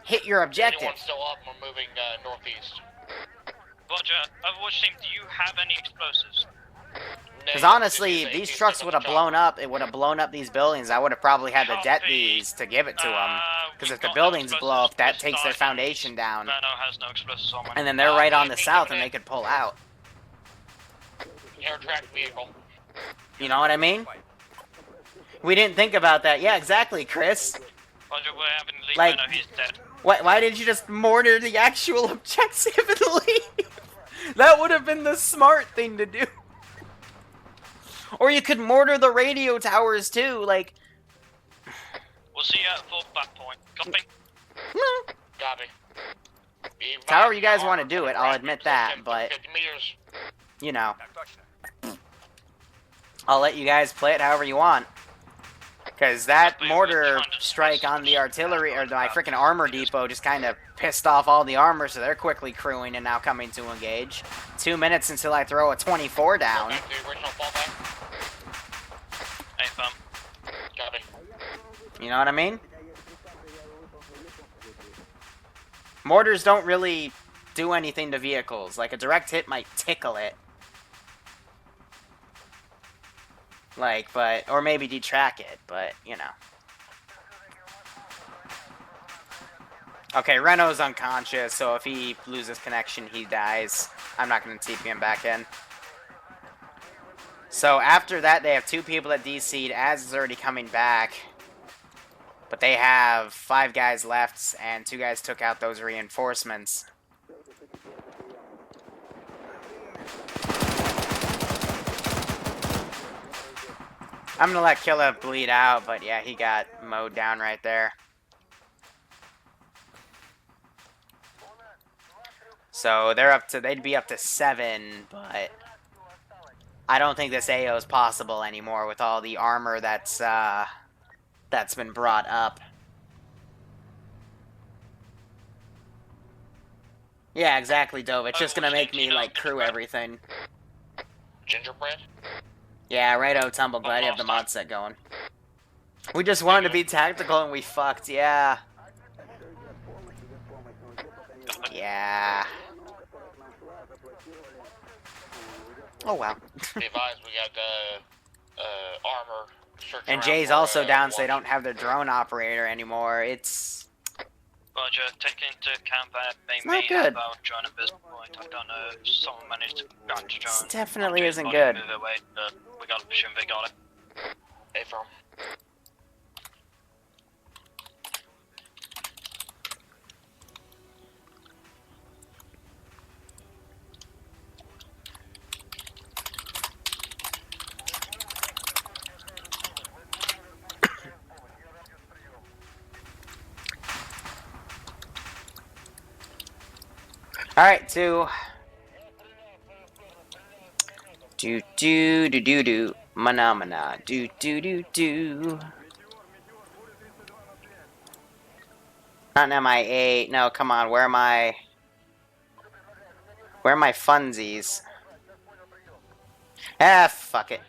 A: hit your objective?
H: Anyone's still up, we're moving northeast.
J: Roger. Overwatch team, do you have any explosives?
A: Because honestly, if these trucks would have blown up, it would have blown up these buildings. I would have probably had to det these to give it to them. Because if the buildings blow up, that takes their foundation down.
J: No, has no explosives on.
A: And then they're right on the south and they could pull out.
H: Air track vehicle.
A: You know what I mean? We didn't think about that. Yeah, exactly, Chris.
J: Roger, we're having to leave.
A: Like,
J: I know he's dead.
A: why did you just mortar the actual objective and leave? That would have been the smart thing to do. Or you could mortar the radio towers too, like...
J: We'll see you at full back point. Copy?
H: Copy.
A: However you guys want to do it, I'll admit that, but...
H: 50 meters.
A: You know. I'll let you guys play it however you want. Because that mortar strike on the artillery, or my freaking armor depot, just kind of pissed off all the armor, so they're quickly crewing and now coming to engage. 2 minutes until I throw a 24 down.
H: Back to the original fallback.
J: Hey, fam.
H: Copy.
A: You know what I mean? Mortars don't really do anything to vehicles. Like, a direct hit might tickle it. Like, but... Or maybe detrack it, but, you know. Okay, Renault's unconscious, so if he loses connection, he dies. I'm not going to TP him back in. So after that, they have 2 people that DC'd. Az is already coming back. But they have 5 guys left, and 2 guys took out those reinforcements. I'm gonna let Killa bleed out, but yeah, he got mowed down right there. So they'd be up to 7, but I don't think this AO is possible anymore with all the armor that's been brought up. Yeah, exactly, Dove. It's just gonna make me, like, crew everything.
H: Gingerbread?
A: Yeah, righto, Tumble. Glad you have the mod set going. We just wanted to be tactical and we fucked, yeah. Yeah. Oh, wow.
H: Be advised, we got armor.
A: And Jay's also down, so they don't have their drone operator anymore. It's...
J: Roger, take into account that they
A: not
J: may
A: good.
J: have our drone at this point. I don't know if someone managed to grab the drone.
A: It definitely
J: Jay's
A: isn't
J: body
A: good.
J: move away, but we gotta assume they got it.
H: Hey, firm.
A: Alright, 2. Do. Mana. Do. Not an MI8. No, come on. Where are my funsies? Ah, fuck it.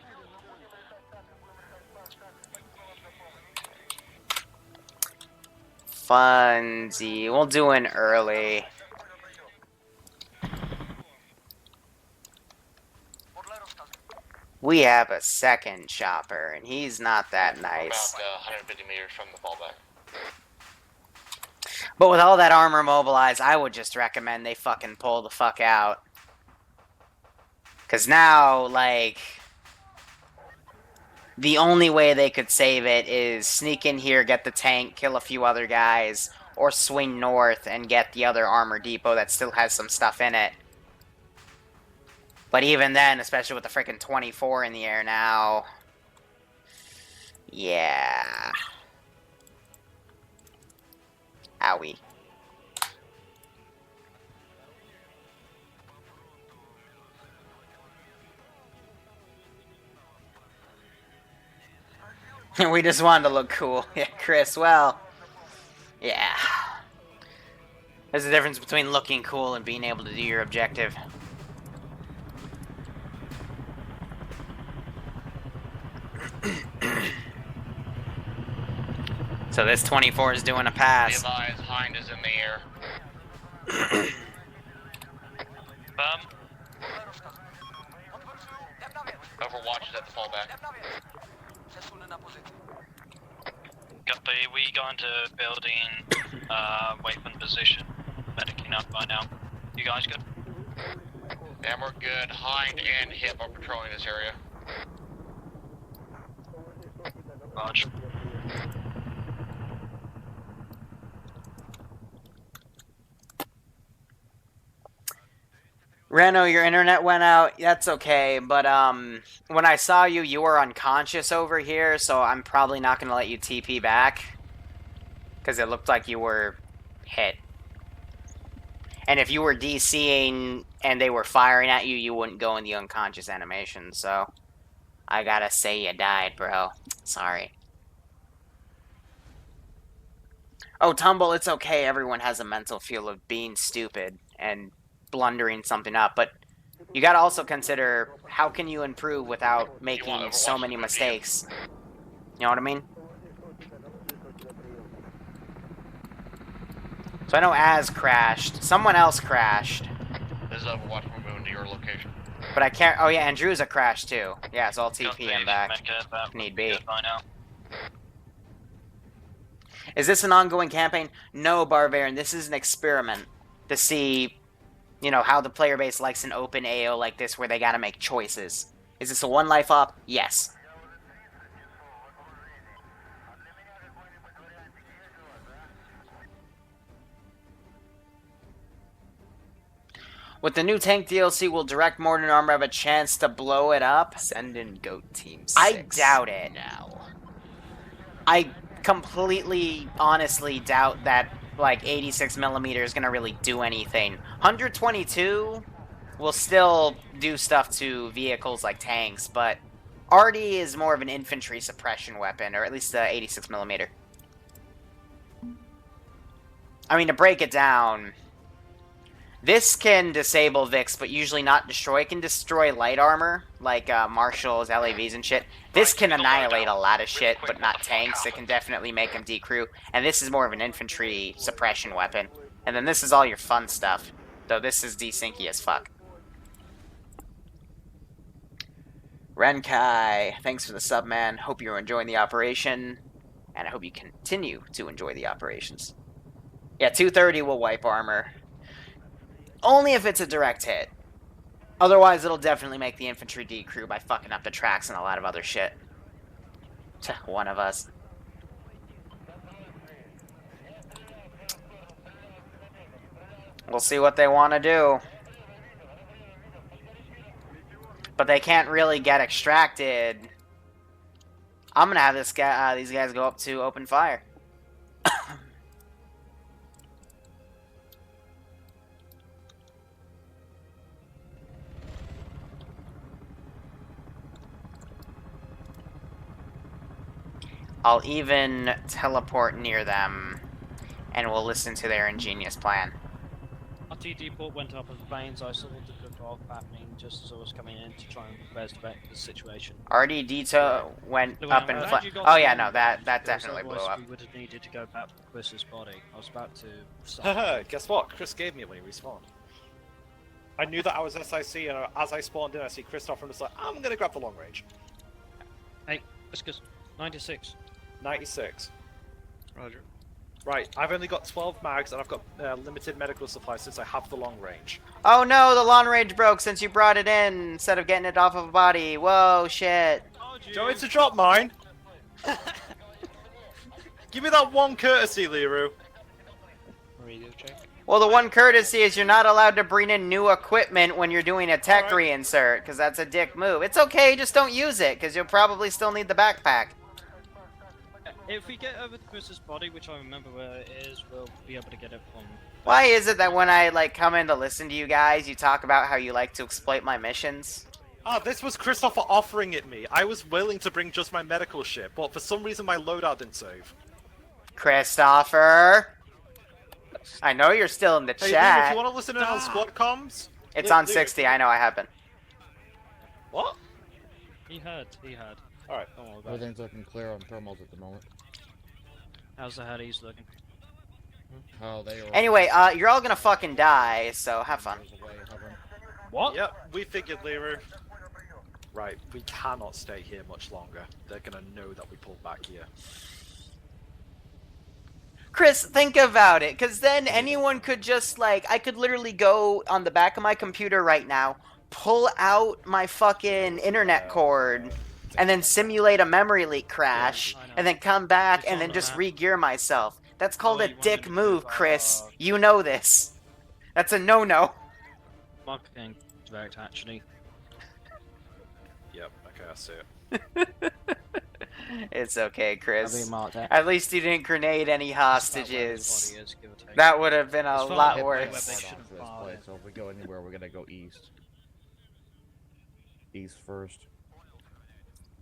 A: Funsie. We'll do an early. We have a second chopper, and he's not that nice.
H: About 150 meters from the fallback.
A: But with all that armor mobilized, I would just recommend they fucking pull the fuck out. Because now, like... The only way they could save it is sneak in here, get the tank, kill a few other guys, or swing north and get the other armor depot that still has some stuff in it. But even then, especially with the frickin' 24 in the air now... Yeah... Owie. We just wanted to look cool. Yeah, Chris, well... Yeah. There's a difference between looking cool and being able to do your objective. So this 24 is doing a pass.
H: Be advised, Hind is in the air. Overwatch is at the fallback.
J: Copy, we go into building, weapon position. Medicing up right now. You guys good?
H: And we're good. Hind and Hip are patrolling this area.
J: Roger.
A: Reno, your internet went out. That's okay, but when I saw you, you were unconscious over here, so I'm probably not going to let you TP back. Because it looked like you were hit. And if you were DCing and they were firing at you, you wouldn't go in the unconscious animation, so... I gotta say you died, bro. Sorry. Oh, Tumble, it's okay. Everyone has a mental feel of being stupid and blundering something up, but You gotta also consider, how can you improve without making so many mistakes? You know what I mean? So I know Az crashed. Someone else crashed.
H: This is Overwatch, we're moving to your location.
A: But I can't... Oh yeah, and Drew's a crash too. Yeah, so I'll TP him back if need be. Is this an ongoing campaign? No, Barbarian. This is an experiment to see, you know, how the player base likes an open AO like this where they gotta make choices. Is this a one life op? Yes. With the new tank DLC, will direct Modern Armor have a chance to blow it up?
M: Send in Goat Team 6.
A: I doubt it.
M: Now.
A: I completely, honestly doubt that, like, 86mm is gonna really do anything. 122 will still do stuff to vehicles like tanks, but Arty is more of an infantry suppression weapon, or at least the 86mm. I mean, to break it down, this can disable Vix, but usually not destroy. It can destroy light armor, like Marshals, LAVs, and shit. This can annihilate a lot of shit, but not tanks. It can definitely make them decrew. And this is more of an infantry suppression weapon. And then this is all your fun stuff. Though this is desyncy as fuck. Renkai, thanks for the sub, man. Hope you're enjoying the operation. And I hope you continue to enjoy the operations. Yeah, 230 will wipe armor. Only if it's a direct hit. Otherwise, it'll definitely make the infantry decrew by fucking up the tracks and a lot of other shit. One of us. We'll see what they want to do. But they can't really get extracted. I'm gonna have this guy, these guys go up to open fire. I'll even teleport near them, and we'll listen to their ingenious plan.
J: RTD port went up as veins. I saw the dog happening just as I was coming in to try and investigate the situation.
A: RDD went up in flames. Oh yeah, no, that definitely blew up.
J: We would have needed to go back for Chris's body. I was about to...
C: Guess what? Chris gave me it when he respawned. I knew that I was SIC, and as I spawned in, I see Christopher, and I was like, I'm gonna grab the long range.
J: Hey, let's go. 96.
C: 96.
J: Roger.
C: Right, I've only got 12 mags, and I've got limited medical supplies since I have the long range.
A: Oh no, the long range broke since you brought it in instead of getting it off of a body. Whoa, shit.
C: Do you want me to drop mine? Give me that one courtesy, Liru.
J: Radio check.
A: Well, the one courtesy is you're not allowed to bring in new equipment when you're doing a tech reinsert, because that's a dick move. It's okay, just don't use it, because you'll probably still need the backpack.
J: If we get over to Chris's body, which I remember where it is, we'll be able to get it from...
A: Why is it that when I, like, come in to listen to you guys, you talk about how you like to exploit my missions?
C: Ah, this was Christopher offering it me. I was willing to bring just my medical ship, but for some reason my loadout didn't save.
A: Christopher! I know you're still in the
C: Hey,
A: chat.
C: Liam, if you want to listen in on squad comms...
A: It's on 60, I know I have been.
C: What?
J: He heard.
C: Alright.
N: Everything's looking clear on thermals at the moment.
J: How's the Haddies looking?
N: How they are...
A: Anyway, you're all gonna fucking die, so have fun.
C: What? Yep, we figured, Liru. Right, we cannot stay here much longer. They're gonna know that we pulled back here.
A: Chris, think about it, because then anyone could just, like, I could literally go on the back of my computer right now, pull out my fucking internet cord, and then simulate a memory leak crash, and then come back and then just re-gear myself. That's called a dick move, Chris. You know this. That's a no-no.
J: Marketing direct, actually.
C: Yep, okay, I see it.
A: It's okay, Chris.
J: Marked that.
A: At least you didn't grenade any hostages. That would have been a lot worse.
N: So if we go anywhere, we're gonna go east. East first.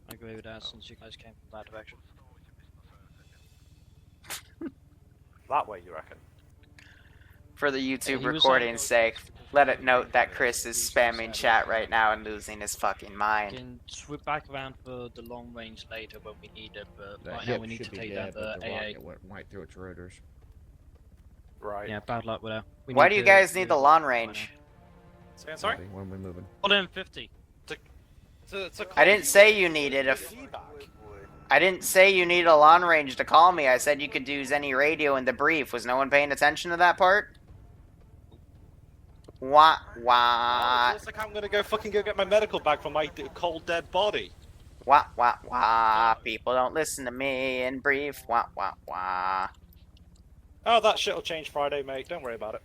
J: I agree with that since you guys came from that direction.
C: That way, you reckon?
A: For the YouTube
J: he was
A: recording's sake, let it note that Chris is spamming chat right now and losing his fucking
J: We
A: mind.
J: can swoop back around for the long range later when we need it, but
N: That
J: right now
N: hip
J: we need
N: should
J: to
N: be
J: take down
N: dead, but
J: the
N: the
J: AA.
N: rocket went right through its rotors.
C: Right.
J: Yeah, bad luck with that.
A: Why do you guys need the long range?
C: Sorry?
N: When are we moving?
J: 150.
A: I didn't say you needed a. I didn't say you need a long range to call me. I said you could use any radio in the brief. Was no one paying attention to that part? Wah wah.
C: It looks like I'm gonna go get my medical bag from my cold dead body.
A: Wah wah wah. People don't listen to me in brief. Wah wah wah.
C: Oh, that shit'll change Friday, mate. Don't worry about it.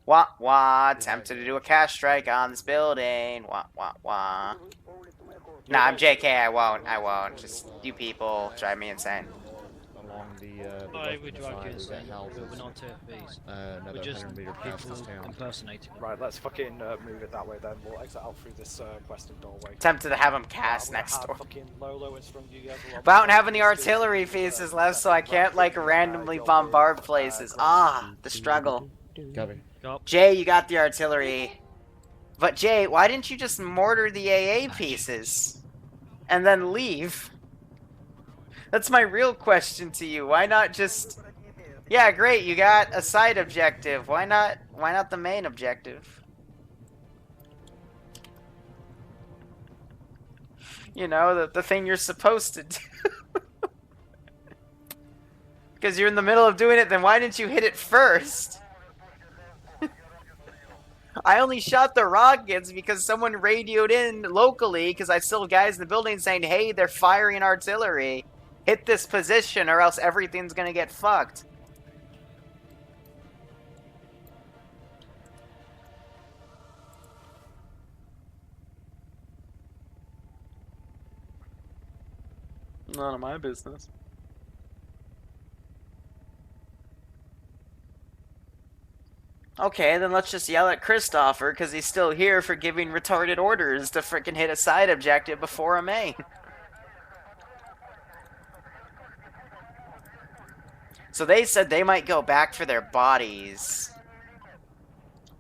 A: Wah wah. Tempted to do a cash strike on this building. Wah wah wah. Nah, I'm JK. I won't. Just you people drive me insane.
N: Along the
J: Why
N: western
J: we drive
N: side,
J: you
N: we
J: insane?
N: got houses.
J: We're not TFBs.
N: Another
J: We're just
N: 100 meter past this
J: people
N: town.
J: impersonating.
C: Right, let's fucking move it that way then. We'll exit out through this western doorway.
A: Tempted to have him cast
C: I'm gonna
A: next
C: have
A: door.
C: fucking Lolo instruct you guys along
A: But I don't
C: the
A: have any
C: way.
A: artillery pieces left, so I can't like randomly bombard places. Ah, the struggle.
N: Copy.
A: Jay, you got the artillery. But Jay, why didn't you just mortar the AA pieces? And then leave? That's my real question to you. Why not just... Yeah, great, you got a side objective. Why not the main objective? You know, the thing you're supposed to do. Because you're in the middle of doing it, then why didn't you hit it first? I only shot the rockets because someone radioed in locally, because I still have guys in the building saying, hey, they're firing artillery. Hit this position or else everything's gonna get fucked. None of my business. Okay, then let's just yell at Christopher, because he's still here for giving retarded orders to frickin' hit a side objective before a main. So they said they might go back for their bodies.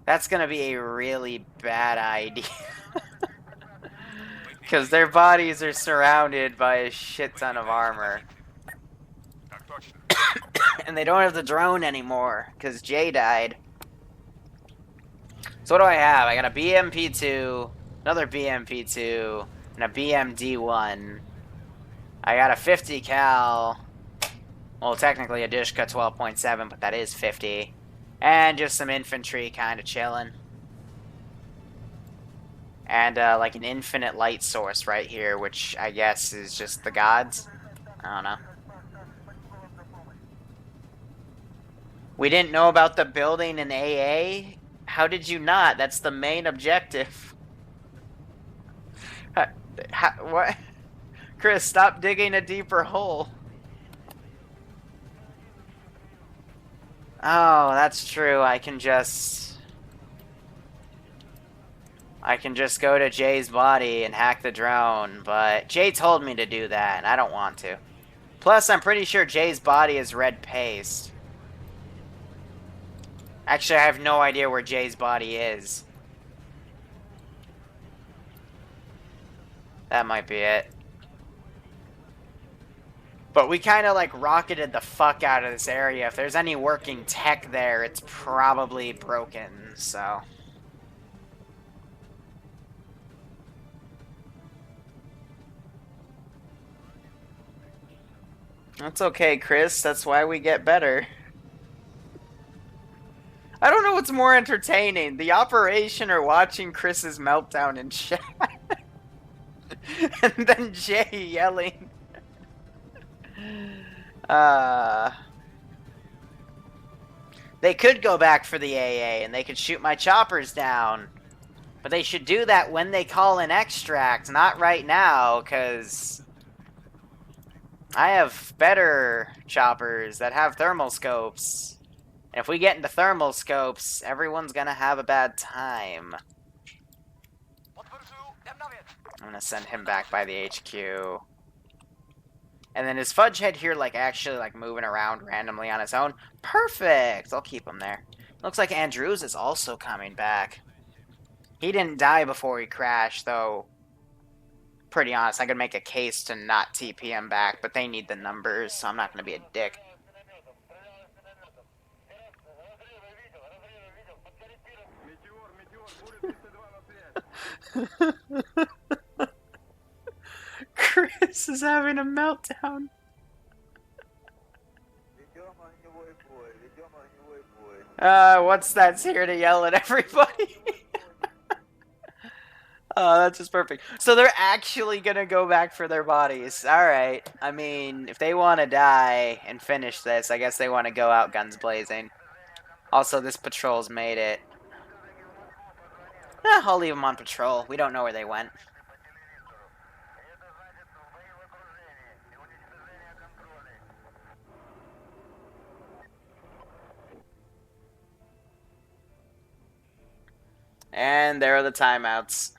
A: That's gonna be a really bad idea. Because their bodies are surrounded by a shit ton of armor. And they don't have the drone anymore, because Jay died. So what do I have? I got a BMP2, another BMP2, and a BMD1. I got a 50 cal. Well, technically a Dishka 12.7, but that is 50. And just some infantry kind of chilling. And like an infinite light source right here, which I guess is just the gods. I don't know. We didn't know about the building in AA? How did you not? That's the main objective. What? Chris, stop digging a deeper hole. Oh, that's true. I can just go to Jay's body and hack the drone, but Jay told me to do that, and I don't want to. Plus, I'm pretty sure Jay's body is red paste. Actually, I have no idea where Jay's body is. That might be it. But we kind of like rocketed the fuck out of this area. If there's any working tech there, it's probably broken, so... That's okay, Chris. That's why we get better. I don't know what's more entertaining, the operation or watching Chris's meltdown in chat. And then Jay yelling. They could go back for the AA and they could shoot my choppers down. But they should do that when they call in extract, not right now, because I have better choppers that have thermal scopes. And if we get into thermal scopes, everyone's gonna have a bad time. I'm gonna send him back by the HQ. And then is Fudgehead here, like, actually, like, moving around randomly on his own? Perfect! I'll keep him there. Looks like Andrews is also coming back. He didn't die before he crashed, though. Pretty honest, I could make a case to not TP him back, but they need the numbers, so I'm not going to be a dick. Chris is having a meltdown. What's that's here to yell at everybody? Oh, that's just perfect. So they're actually gonna go back for their bodies. Alright. I mean, if they want to die and finish this, I guess they want to go out guns blazing. Also, this patrol's made it. I'll leave them on patrol. We don't know where they went. And there are the timeouts.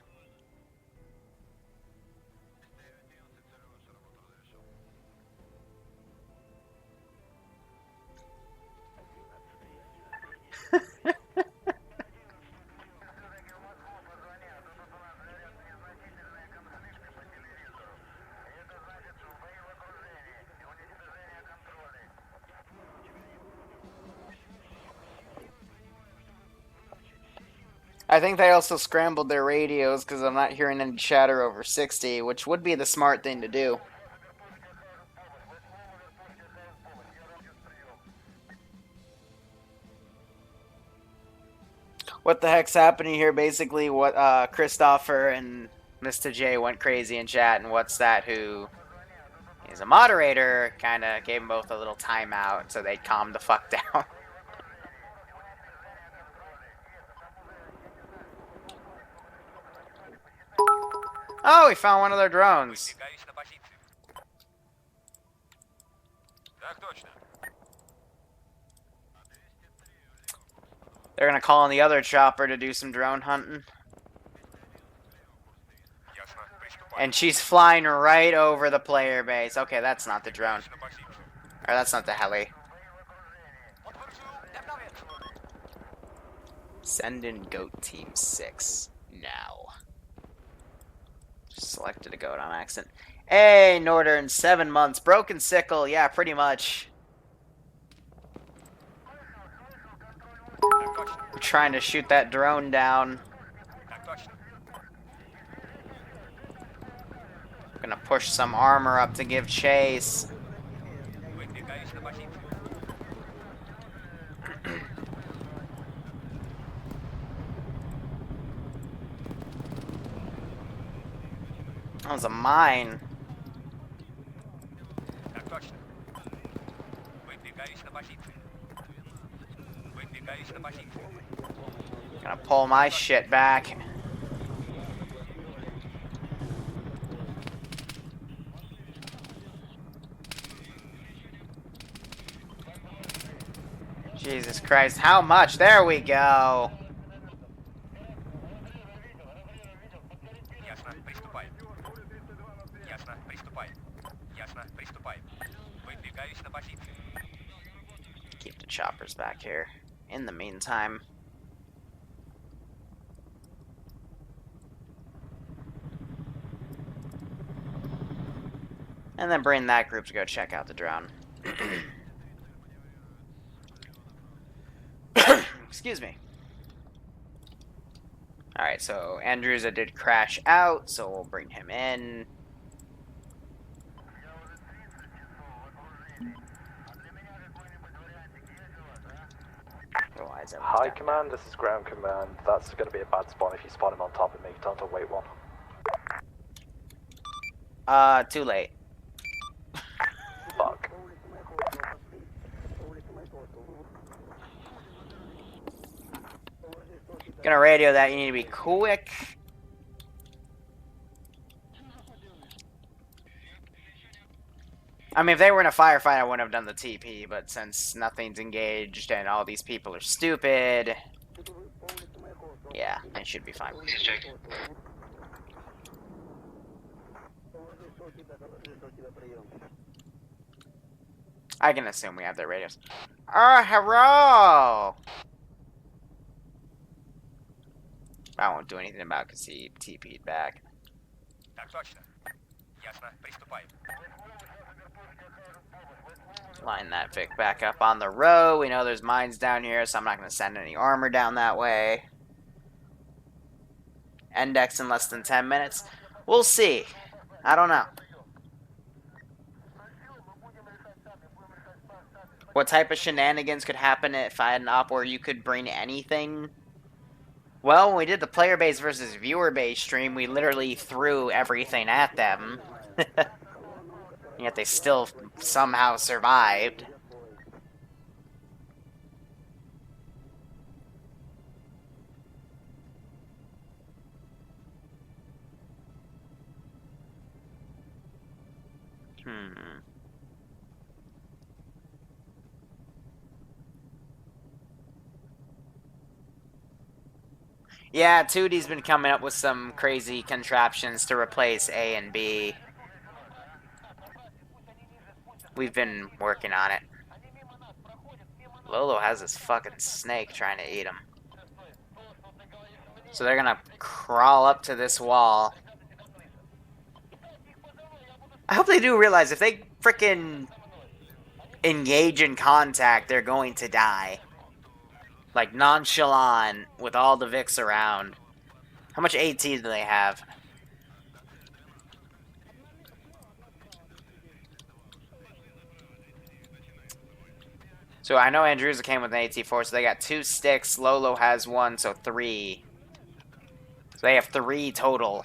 A: I think they also scrambled their radios because I'm not hearing any chatter over 60, which would be the smart thing to do. What the heck's happening here? Basically, what Christopher and Mr. J went crazy in chat, and what's that who is a moderator kind of gave them both a little timeout so they'd calm the fuck down. Oh, we found one of their drones. They're gonna call on the other chopper to do some drone hunting. And she's flying right over the player base. Okay, that's not the drone. Or that's not the heli. Send in Goat Team 6 now. Just selected a goat on accident. Hey, Northern, 7 months. Broken sickle, yeah, pretty much. I'm trying to shoot that drone down. I'm gonna push some armor up to give chase. That was a mine. Gonna pull my shit back. Jesus Christ, how much? There we go. Keep the choppers back here. In the meantime, and then bring that group to go check out the drone. Excuse me. Alright, so Andrews did crash out, so we'll bring him in.
M: Hi command, this is ground command. That's going to be a bad spawn if you spawn him on top of me. Tell him to wait one.
A: Too late.
M: Fuck.
A: Gonna radio that, you need to be quick. I mean, if they were in a firefight, I wouldn't have done the TP, but since nothing's engaged and all these people are stupid, yeah, it should be fine. I can assume we have their radios. Oh, hello! I won't do anything about it because he TP'd back.
L: Так точно. Ясно. Приступаем.
A: Line that Vic back up on the road. We know there's mines down here, so I'm not going to send any armor down that way. Index in less than 10 minutes. We'll see. I don't know. What type of shenanigans could happen if I had an op where you could bring anything? Well, when we did the player base versus viewer base stream, we literally threw everything at them. Yet they still somehow survived. Yeah, 2D's been coming up with some crazy contraptions to replace A and B. We've been working on it. Lolo has this fucking snake trying to eat him. So they're gonna crawl up to this wall. I hope they do realize if they frickin' engage in contact, they're going to die. Like, nonchalant, with all the Vics around. How much AT do they have? So I know Andrewsa came with an AT4, so they got 2 sticks. Lolo has 1, so 3. So they have 3 total.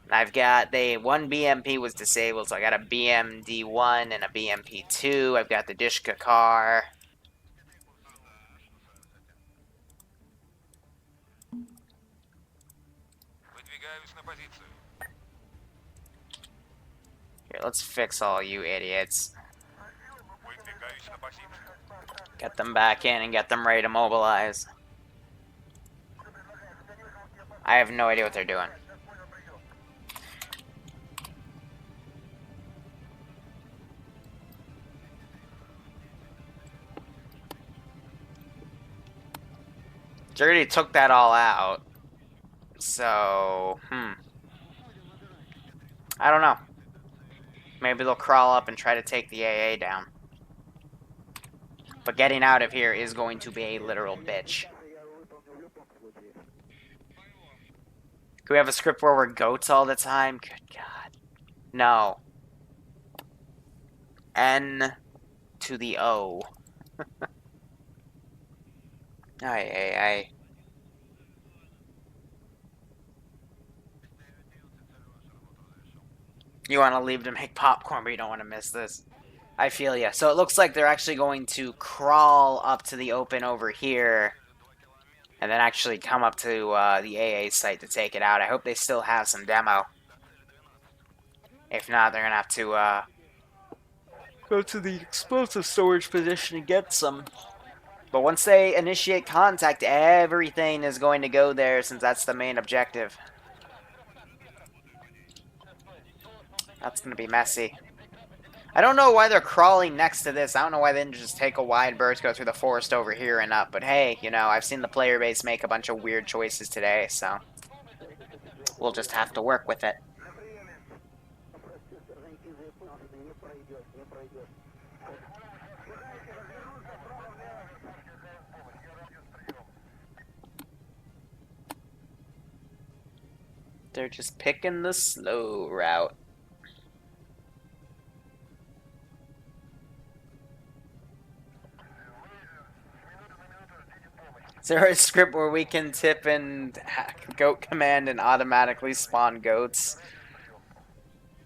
A: I've got, one BMP was disabled, so I got a BMD1 and a BMP2. I've got the Dishka car. Here, let's fix all you idiots. Get them back in and get them ready to mobilize. I have no idea what they're doing. They already took that all out. So, I don't know. Maybe they'll crawl up and try to take the AA down. But getting out of here is going to be a literal bitch. Can we have a script where we're goats all the time? Good God. No. N to the O. Aye. You want to leave to make popcorn, but you don't want to miss this. I feel ya. So it looks like they're actually going to crawl up to the open over here, and then actually come up to the AA site to take it out. I hope they still have some demo. If not, they're going to have to go to the explosive storage position and get some. But once they initiate contact, everything is going to go there, since that's the main objective. That's going to be messy. I don't know why they're crawling next to this. I don't know why they didn't just take a wide berth, go through the forest over here and up. But hey, you know, I've seen the player base make a bunch of weird choices today, so we'll just have to work with it. They're just picking the slow route. Is there a script where we can tip and goat command and automatically spawn goats?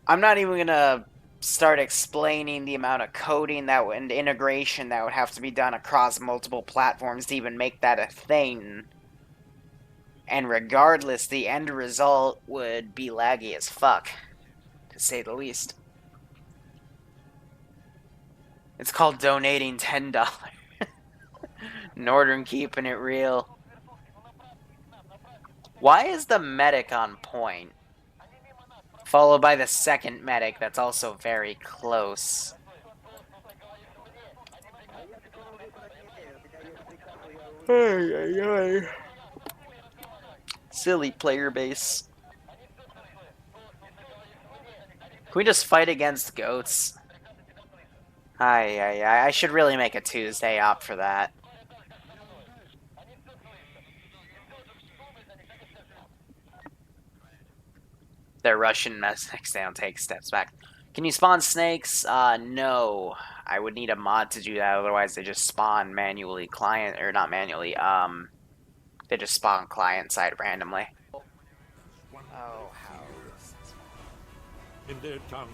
A: I'm not even going to start explaining the amount of coding and integration that would have to be done across multiple platforms to even make that a thing. And regardless, the end result would be laggy as fuck, to say the least. It's called donating $10. Northern keeping it real. Why is the medic on point? Followed by the second medic that's also very close. Ay, ay, ay. Silly player base. Can we just fight against goats? I should really make a Tuesday op for that. They're Russian medics, they don't take steps back. Can you spawn snakes? No. I would need a mod to do that, otherwise they just spawn manually client, or not manually, they just spawn client side randomly. Oh, how?
O: In their tongue.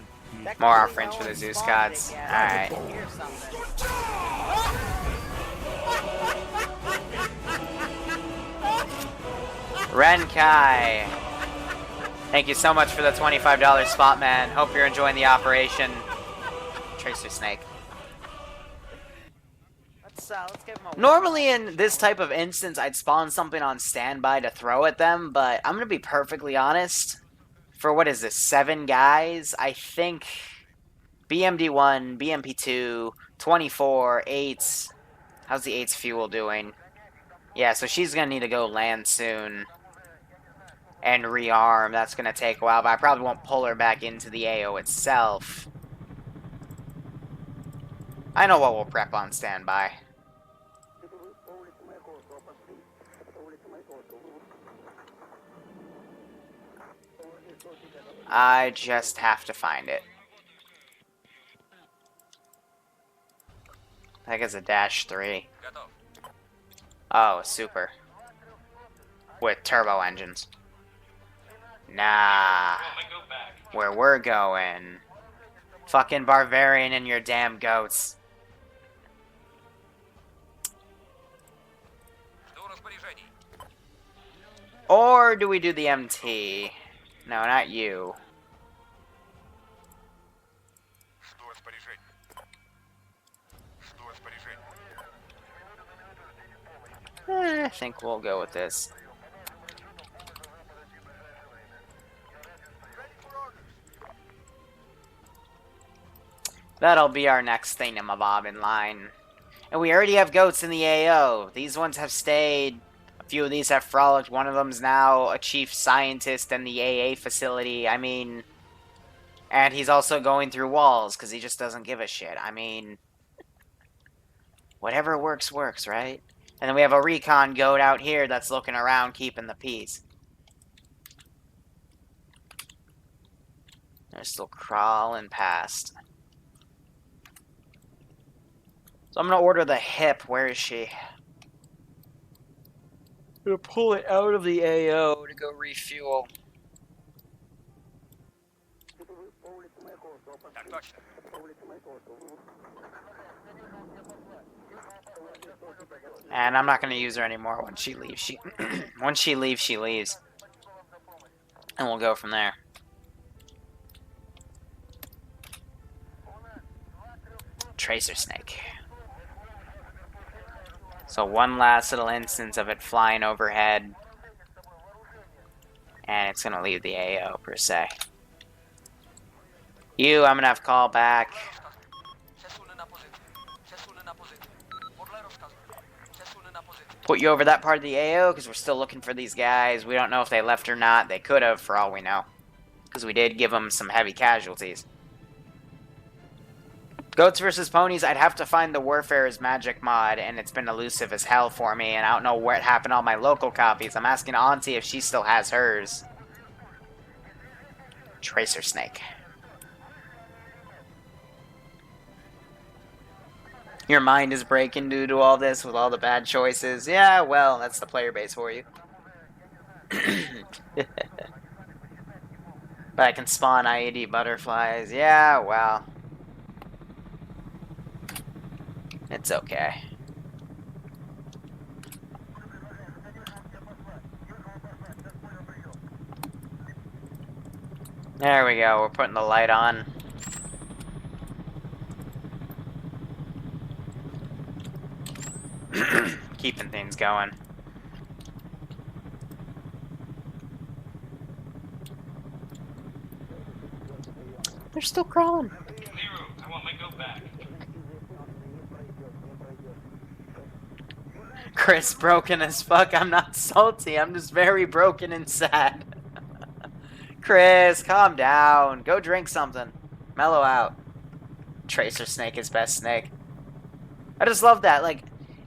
A: More off French for the Zeus gods. Alright. Renkai! Thank you so much for the $25 spot, man. Hope you're enjoying the operation. Tracer Snake. Let's give him a... Normally in this type of instance, I'd spawn something on standby to throw at them, but I'm gonna be perfectly honest. For what is this, 7 guys? I think BMD1, BMP2, 24, 8s. How's the 8's fuel doing? Yeah, so she's gonna need to go land soon. And rearm. That's gonna take a while, but I probably won't pull her back into the AO itself. I know what we'll prep on standby. I just have to find it. I think it's a -3. Oh, super. With turbo engines. Nah. Where we're going. Fucking Barbarian and your damn goats. Or do we do the MT? No, not you. I think we'll go with this. That'll be our next thingamabob in line. And we already have goats in the AO. These ones have stayed. A few of these have frolicked. One of them's now a chief scientist in the AA facility. I mean... And he's also going through walls, because he just doesn't give a shit. I mean... Whatever works, works, right? And then we have a recon goat out here that's looking around, keeping the peace. They're still crawling past. So I'm going to order the hip. Where is she? I'm going to pull it out of the AO to go refuel. And I'm not going to use her anymore when she leaves. Once she leaves, she leaves. And we'll go from there. Tracer Snake. So one last little instance of it flying overhead. And it's going to leave the AO, per se. You, I'm going to have to call back. Put you over that part of the AO, because we're still looking for these guys. We don't know if they left or not. They could have, for all we know. Because we did give them some heavy casualties. Goats versus ponies, I'd have to find the Warfare's magic mod, and it's been elusive as hell for me, and I don't know where it happened on my local copies. I'm asking Auntie if she still has hers. Tracer Snake. Your mind is breaking due to all this with all the bad choices. Yeah, well, that's the player base for you. But I can spawn IED butterflies. Yeah, well. It's okay. There we go, we're putting the light on. Keeping things going. still crawling.
L: Liru, I want my goat back.
A: Chris, broken as fuck. I'm not salty. I'm just very broken and sad. Chris, calm down. Go drink something. Mellow out. Tracer Snake is best snake. I just love that. Like,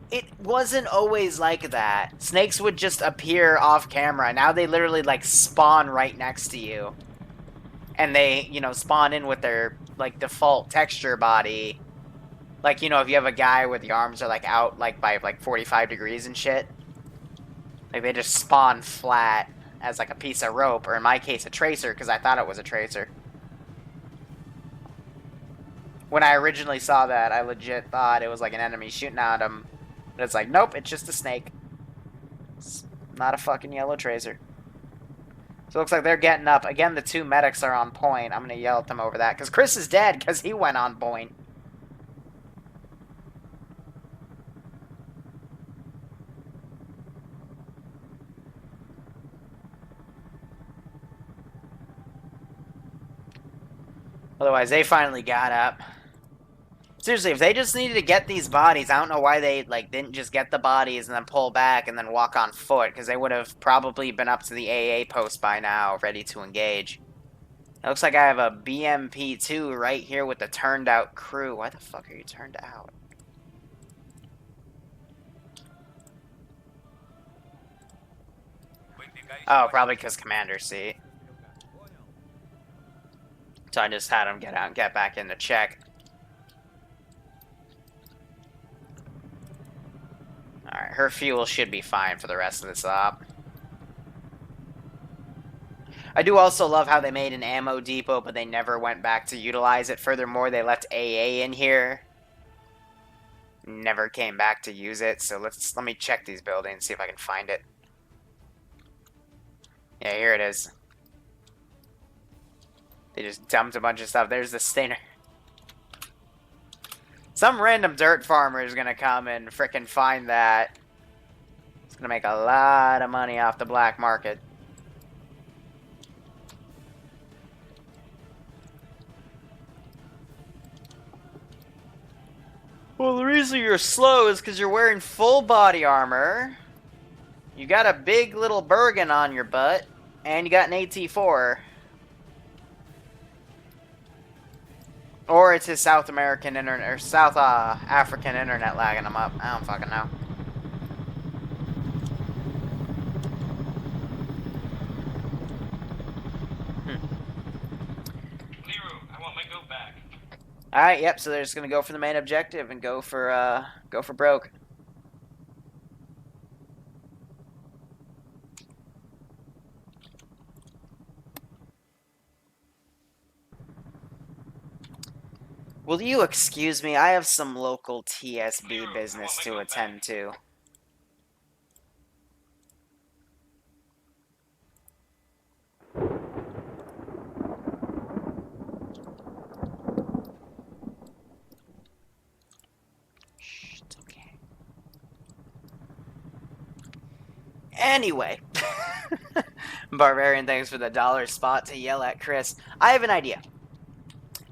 A: it wasn't always like that. Snakes would just appear off camera. Now they literally, like, spawn right next to you. And they, you know, spawn in with their, like, default texture body. Like, you know, if you have a guy where the arms are, like, out, like, by, like, 45 degrees and shit. Like, they just spawn flat as, like, a piece of rope. Or, in my case, a tracer, because I thought it was a tracer. When I originally saw that, I legit thought it was, like, an enemy shooting at him. But it's like, nope, it's just a snake. It's not a fucking yellow tracer. So it looks like they're getting up. Again, the two medics are on point. I'm going to yell at them over that. Because Chris is dead because he went on point. Otherwise, they finally got up. Seriously, if they just needed to get these bodies, I don't know why they, like, didn't just get the bodies and then pull back and then walk on foot, because they would have probably been up to the AA post by now, ready to engage. It looks like I have a BMP-2 right here with the turned out crew. Why the fuck are you turned out? Oh, probably because commander's seat. So I just had him get out and get back in to check. Alright, her fuel should be fine for the rest of this op. I do also love how they made an ammo depot, but they never went back to utilize it. Furthermore, they left AA in here. Never came back to use it, so let me check these buildings, see if I can find it. Yeah, here it is. They just dumped a bunch of stuff. There's the Stinger. Some random dirt farmer is gonna come and frickin' find that. It's gonna make a lot of money off the black market. Well, the reason you're slow is because you're wearing full body armor. You got a big little Bergen on your butt, and you got an AT-4. Or it's his South American internet, or South African internet lagging him up. I don't fucking know.
L: Liru, I want my goat back.
A: Alright, yep, so they're just gonna go for the main objective and go for broke. Will you excuse me? I have some local TSB business to attend to. Shh, it's okay. Anyway. Barbarian, thanks for the $1 spot to yell at Chris. I have an idea.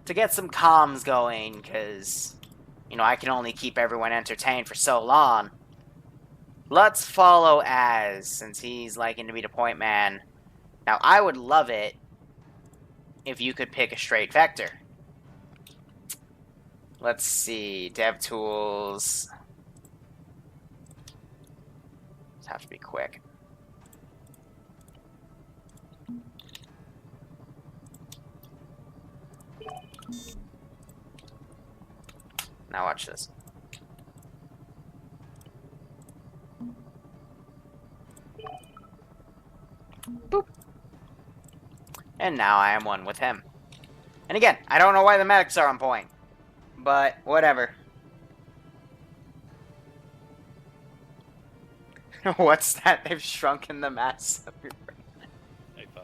A: To get some comms going, because, you know, I can only keep everyone entertained for so long. Let's follow Az, since he's liking to be the point man. Now, I would love it if you could pick a straight vector. Let's see, dev tools. Just have to be quick. Now watch this. Boop. And now I am one with him. And again, I don't know why the medics are on point. But, whatever. What's that? They've shrunken the mass of your brain.
C: Hey, fam.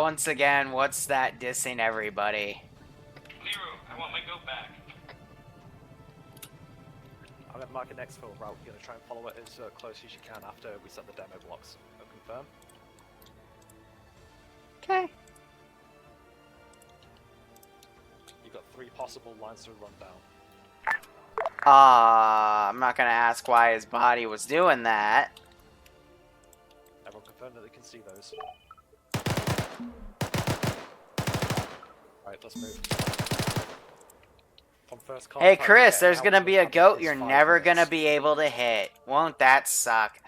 A: Once again, what's that dissing everybody?
L: Liru, I want my goat back.
C: I'm Granite, mark an exfil route. You're gonna try and follow it as close as you can after we set the demo blocks. Confirm.
A: Okay.
C: You've got 3 possible lines to run down.
A: I'm not gonna ask why his body was doing that.
C: Everyone confirm that they can see those. Right, let's move. From first
A: Hey
C: contact,
A: Chris,
C: getting
A: there's
C: out
A: gonna
C: to
A: be
C: the
A: a
C: camp
A: goat
C: is
A: you're
C: 5
A: never
C: minutes.
A: gonna be able to hit. Won't that suck?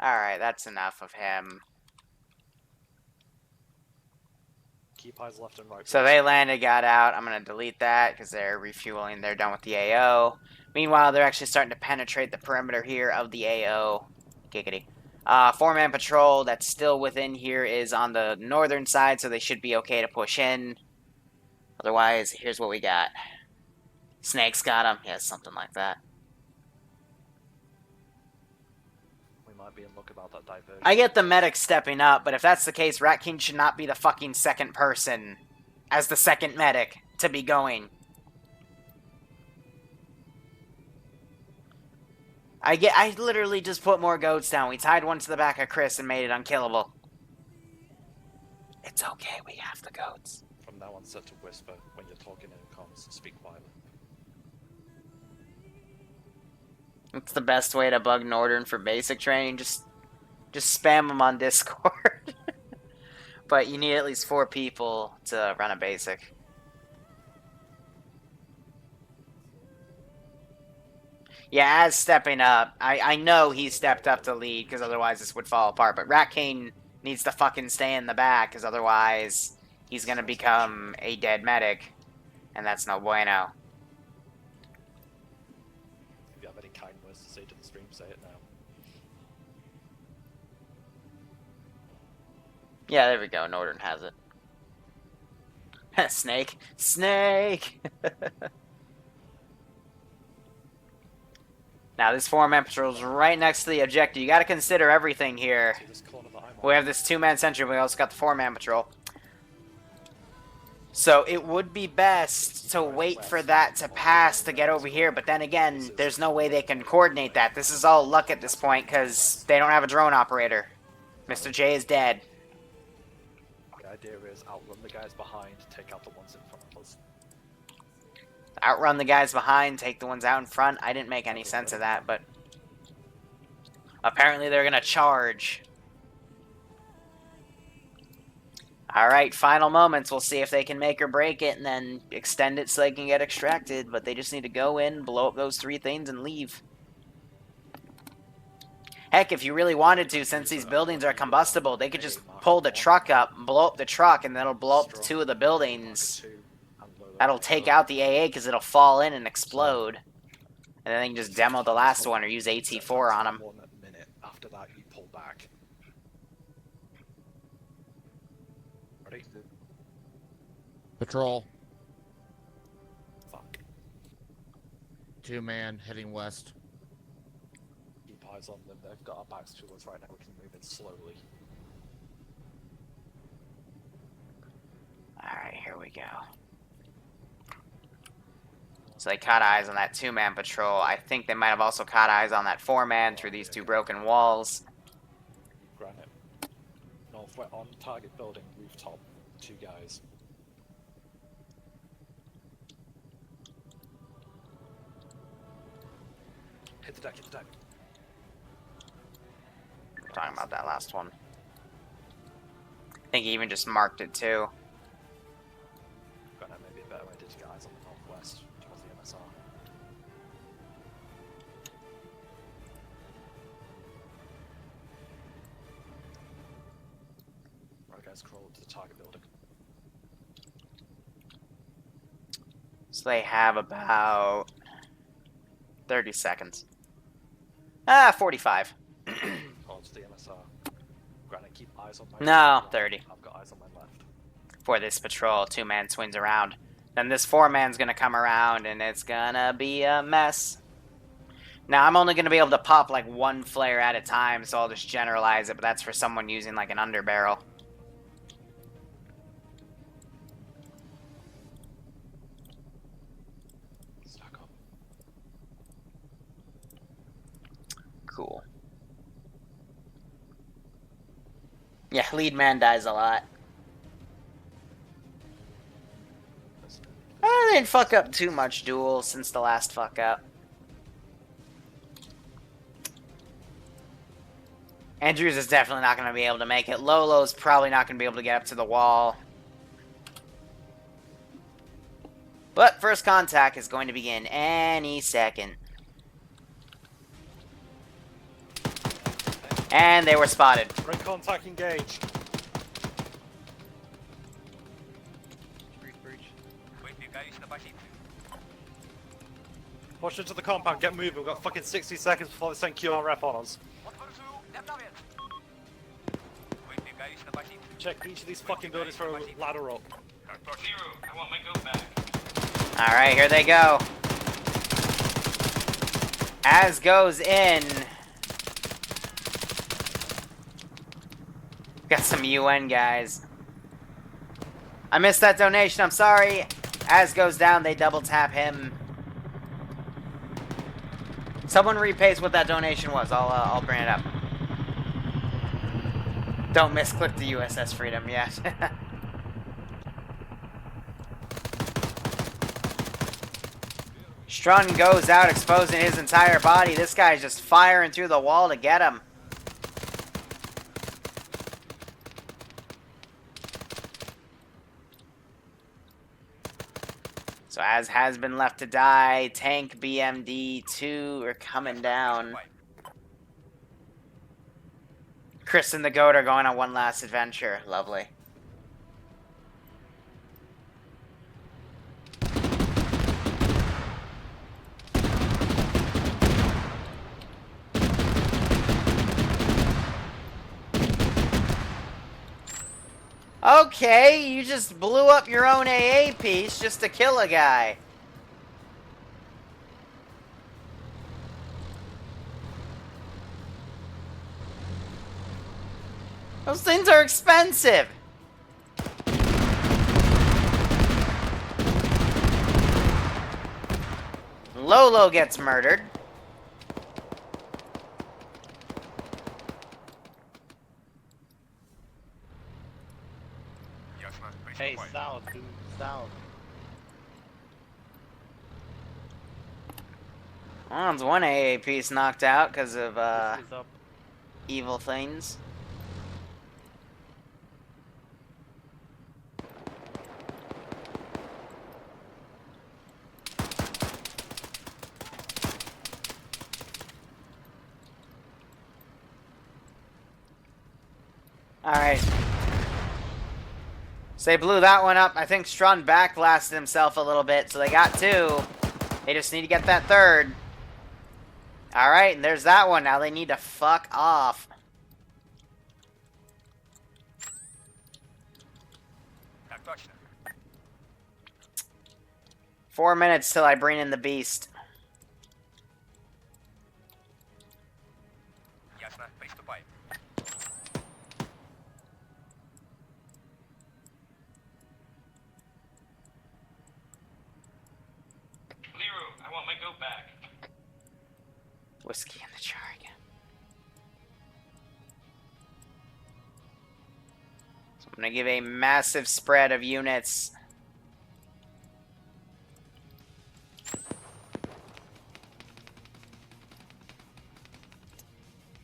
A: Alright, that's enough of him.
C: Keep eyes left and right.
A: So they landed, got out. I'm going to delete that because they're refueling. They're done with the AO. Meanwhile, they're actually starting to penetrate the perimeter here of the AO. Giggity. 4-man patrol that's still within here is on the northern side, so they should be okay to push in. Otherwise, here's what we got. Snake's got him. Yeah, something like that.
C: We might be in luck about that diversion.
A: I get the medic stepping up, but if that's the case, Rat King should not be the fucking second person as the second medic to be going. I literally just put more goats down. We tied one to the back of Chris and made it unkillable. It's okay, we have the goats.
C: From now on, set to whisper when you're talking in comms. Speak quietly.
A: It's the best way to bug Northern for basic training. Just spam them on Discord. But you need at least 4 people to run a basic. Yeah, as stepping up. I know he stepped up to lead, because otherwise this would fall apart. But Rat King needs to fucking stay in the back, because otherwise he's going to become a dead medic. And that's no bueno.
C: If you have any kind words to say to the stream, say it now.
A: Yeah, there we go. Northern has it. Snake. Snake! Now, this 4-man patrol is right next to the objective. You got to consider everything here. We have this 2-man sentry, but we also got the 4-man patrol. So, it would be best to wait for that to pass to get over here. But then again, there's no way they can coordinate that. This is all luck at this point, because they don't have a drone operator. Mr. J is dead.
C: The idea is outrun the guys behind, take out the ones in front of us.
A: Outrun the guys behind, take the ones out in front. I didn't make any sense of that, but apparently they're gonna charge. Alright, final moments. We'll see if they can make or break it and then extend it so they can get extracted. But they just need to go in, blow up those 3 things, and leave. Heck, if you really wanted to, since these buildings are combustible, they could just pull the truck up, blow up the truck, and then it'll blow up 2 of the buildings. That'll take out the AA because it'll fall in and explode. And then they can just demo the last one or use AT4 on them.
C: 1 minute. After that, you pull back. Ready?
N: Patrol.
C: Fuck.
N: 2-man heading west.
C: Keep eyes on them. They've got our backs to us right now. We can move in slowly.
A: Alright, here we go. So they caught eyes on that 2-man patrol. I think they might have also caught eyes on that 4-man through these 2 broken walls.
C: Granite. Northwest on target building, rooftop. 2 guys. Hit the deck, hit the deck.
A: Talking about that last one. I think he even just marked it too.
C: Granite may be a better idea to get eyes on the northwest towards the MSR. Right guys, crawl to the target building.
A: So they have about 30 seconds. 45.
C: Crawl to the MSR. Granite, keep eyes on my
A: No,
C: right.
A: 30.
C: I've got eyes on my left.
A: For this patrol, 2-man swings around. Then this 4-man's gonna come around and it's gonna be a mess. Now, I'm only gonna be able to pop like 1 flare at a time, so I'll just generalize it, but that's for someone using like an underbarrel. Yeah, lead man dies a lot. I didn't fuck up too much duel since the last fuck up. Andrews is definitely not going to be able to make it. Lolo's probably not going to be able to get up to the wall. But first contact is going to begin any second. And they were spotted.
C: Break contact engaged. Push into the compound, get moving. We've got fucking 60 seconds before they send QRF on us. Check each of these fucking buildings for a ladder up.
L: Liru, I want my go back.
A: Alright, here they go. As goes in. Got some UN guys. I missed that donation, I'm sorry. As goes down, they double tap him. Someone repaste what that donation was. I'll bring it up. Don't misclick the USS Freedom yet. Strun goes out, exposing his entire body. This guy's just firing through the wall to get him. So as has been left to die, Tank BMD2 are coming down. Chris and the Goat are going on one last adventure. Lovely. Okay, you just blew up your own AA piece just to kill a guy. Those things are expensive. Lolo gets murdered.
J: Hey, south, dude, south.
A: Well, one AA piece knocked out because of evil things. Alright. So they blew that one up. I think Strun backblasted himself a little bit, so they got two. They just need to get that third. Alright, and there's that one. Now they need to fuck off. Four minutes till I bring in the beast.
L: I want my go back.
A: Whiskey in the jar again. So I'm gonna give a massive spread of units.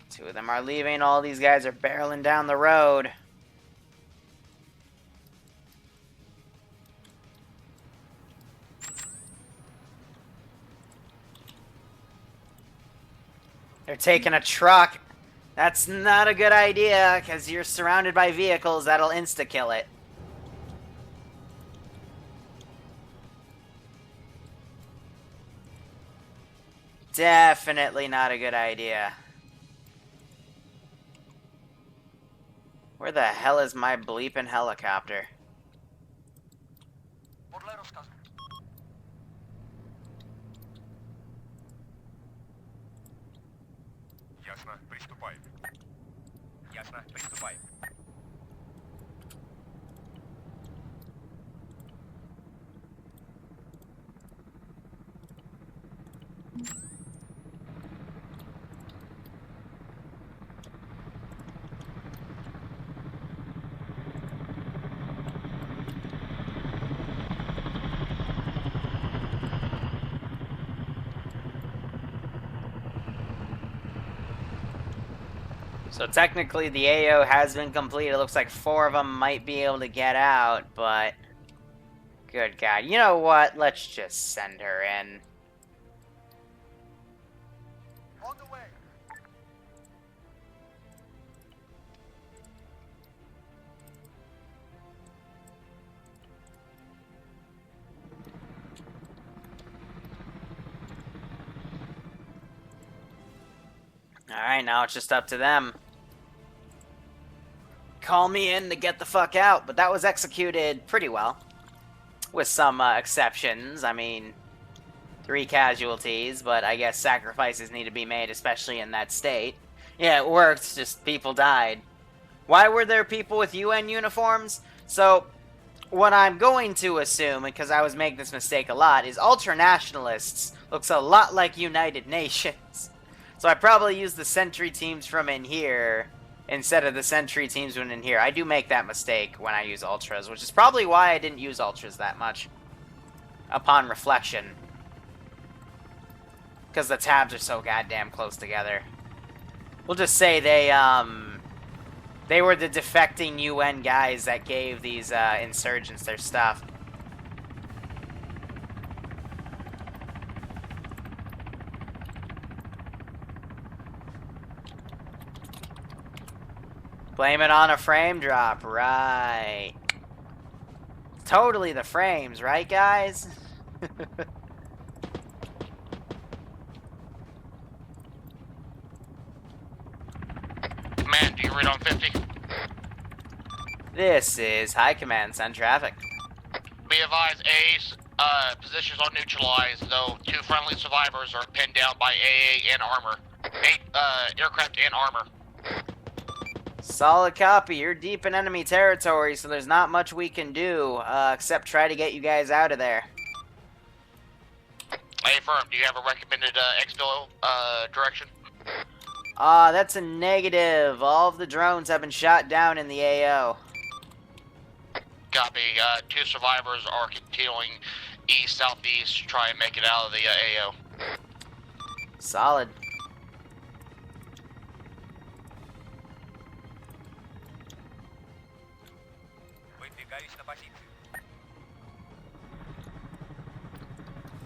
A: Two of them are leaving. All these guys are barreling down the road. They're taking a truck. That's not a good idea, because you're surrounded by vehicles that'll insta-kill it. Definitely not a good idea. Where the hell is my bleeping helicopter? So technically the AO has been completed. It looks like 4 of them might be able to get out, but... Good God. You know what? Let's just send her in.
P: On the way.
A: Alright, now it's just up to them. Call me in to get the fuck out, but that was executed pretty well. With some exceptions. I mean, 3 casualties, but I guess sacrifices need to be made, especially in that state. Yeah, it worked, just people died. Why were there people with UN uniforms? So, what I'm going to assume, because I was making this mistake a lot, is ultranationalists looks a lot like United Nations. So I probably used the sentry teams from in here instead of the sentry teams from in here. I do make that mistake when I use ultras, which is probably why I didn't use ultras that much upon reflection. Because the tabs are so goddamn close together. We'll just say they were the defecting UN guys that gave these insurgents their stuff. Blame it on a frame drop, right. Totally the frames, right guys?
H: Command, do you read on 50?
A: This is High Command, send traffic.
H: Be advised, A's positions are neutralized, though 2 friendly survivors are pinned down by AA and armor. 8 aircraft and armor.
A: Solid copy. You're deep in enemy territory, so there's not much we can do, except try to get you guys out of there.
H: A firm, do you have a recommended exfil direction?
A: That's a negative. All of the drones have been shot down in the AO.
H: Copy. 2 survivors are continuing east-southeast to try and make it out of the AO.
A: Solid.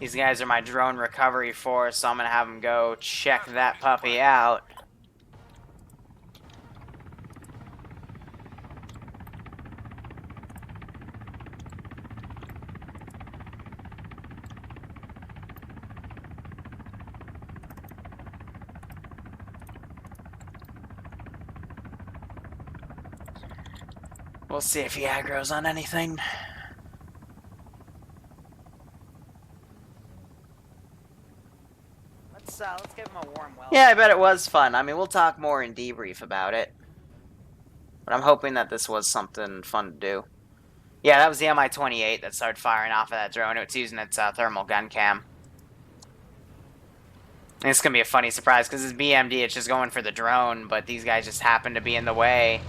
A: These guys are my drone recovery force, so I'm gonna have them go check that puppy out. We'll see if he aggro's on anything. Let's give him a warm welcome. Yeah, I bet it was fun. I mean, we'll talk more in debrief about it. But I'm hoping that this was something fun to do. Yeah, that was the Mi-28 that started firing off of that drone. It's using its thermal gun cam. And it's going to be a funny surprise, because it's BMD, it's just going for the drone, but these guys just happen to be in the way.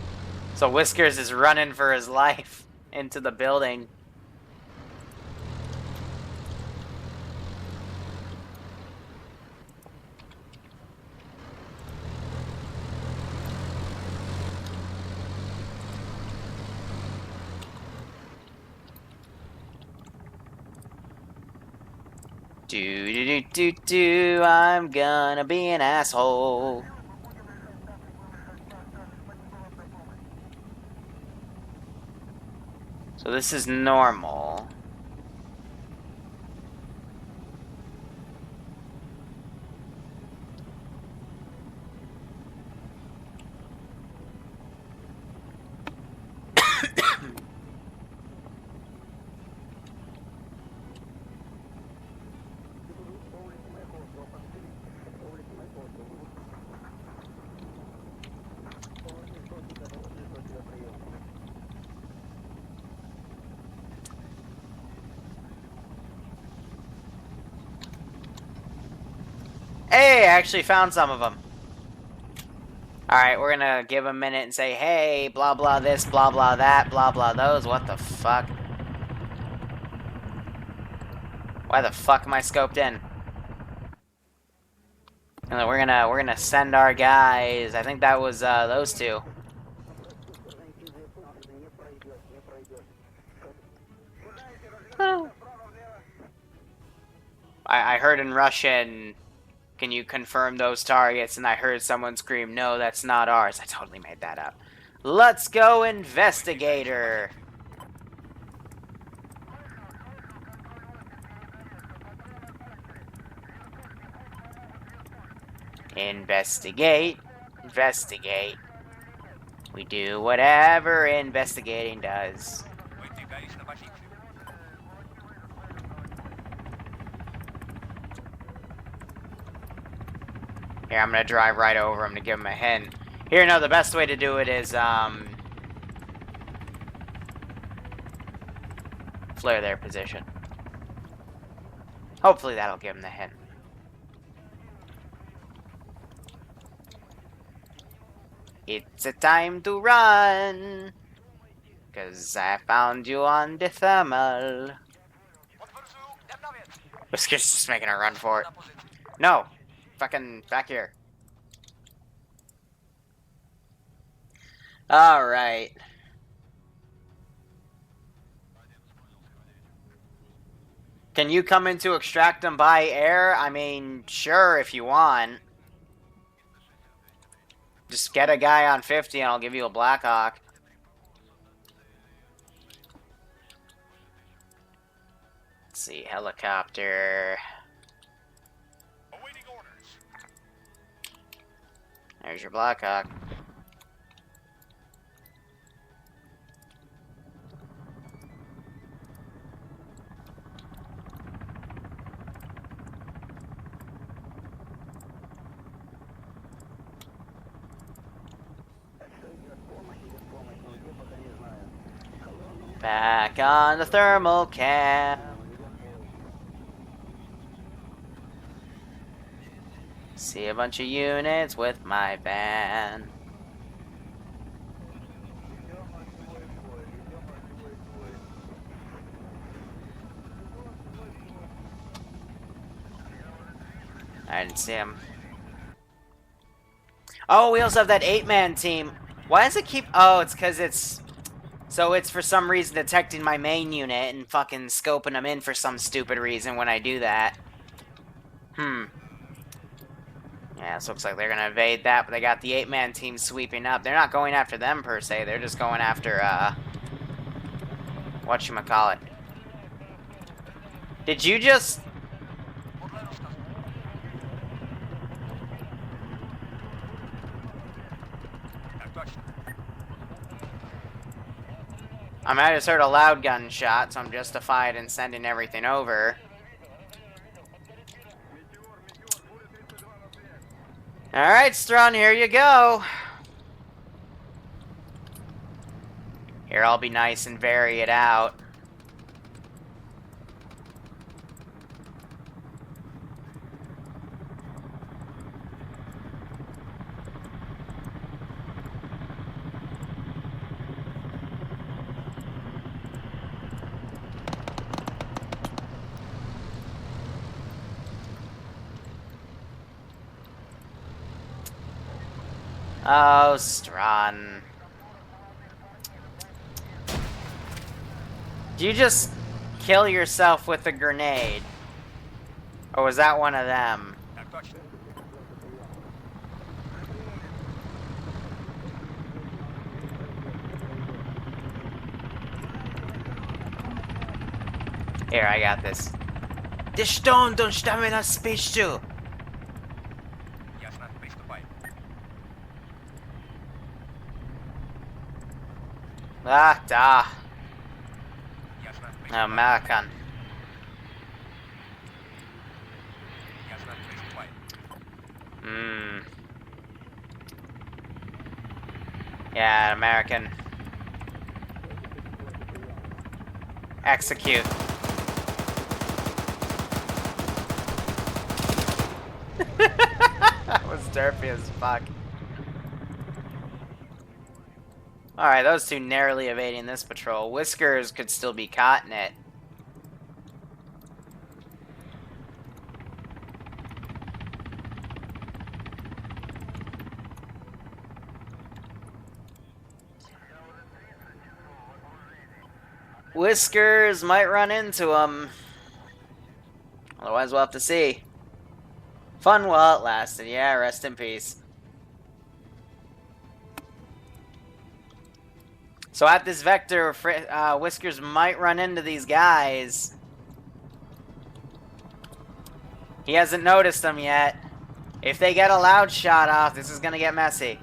A: So Whiskers is running for his life into the building. Do, I'm gonna be an asshole. So this is normal. Hey, I actually found some of them. Alright, we're gonna give a minute and say, hey, blah blah this, blah blah that, blah blah those. What the fuck? Why the fuck am I scoped in? And we're gonna send our guys. I think that was those two. I heard in Russian, can you confirm those targets? And I heard someone scream, no, that's not ours. I totally made that up. Let's go, investigator. Investigate. Investigate. We do whatever investigating does. Here, I'm gonna drive right over him to give him a hint. Here, no, the best way to do it is, flare their position. Hopefully that'll give him the hint. It's a time to run, 'cause I found you on the thermal. Whisker's just making a run for it. No! Fucking back here. Alright. Can you come in to extract them by air? I mean, sure, if you want. Just get a guy on 50 and I'll give you a Blackhawk. Let's see, helicopter. There's your Blackhawk. Back on the thermal cam. See a bunch of units with my van. I didn't see him. Oh, we also have that 8-man team. Why does it keep... Oh, it's because it's... So it's for some reason detecting my main unit and fucking scoping them in for some stupid reason when I do that. Yeah, this looks like they're gonna evade that, but they got the 8-man team sweeping up. They're not going after them, per se. They're just going after, whatchamacallit. Did you just... I might have just heard a loud gunshot, so I'm justified in sending everything over. Alright, Strawn, here you go. Here, I'll be nice and vary it out. Oh, Strawn. Did you just kill yourself with a grenade? Or was that one of them? Here, I got this. The stone don't stamina speech to. Ah, da. American. Yeah, American. Execute. That was derpy as fuck. Alright, those two narrowly evading this patrol. Whiskers could still be caught in it. Whiskers might run into him. Otherwise, we'll have to see. Fun while it lasted. Yeah, rest in peace. So at this vector, Whiskers might run into these guys. He hasn't noticed them yet. If they get a loud shot off, this is going to get messy.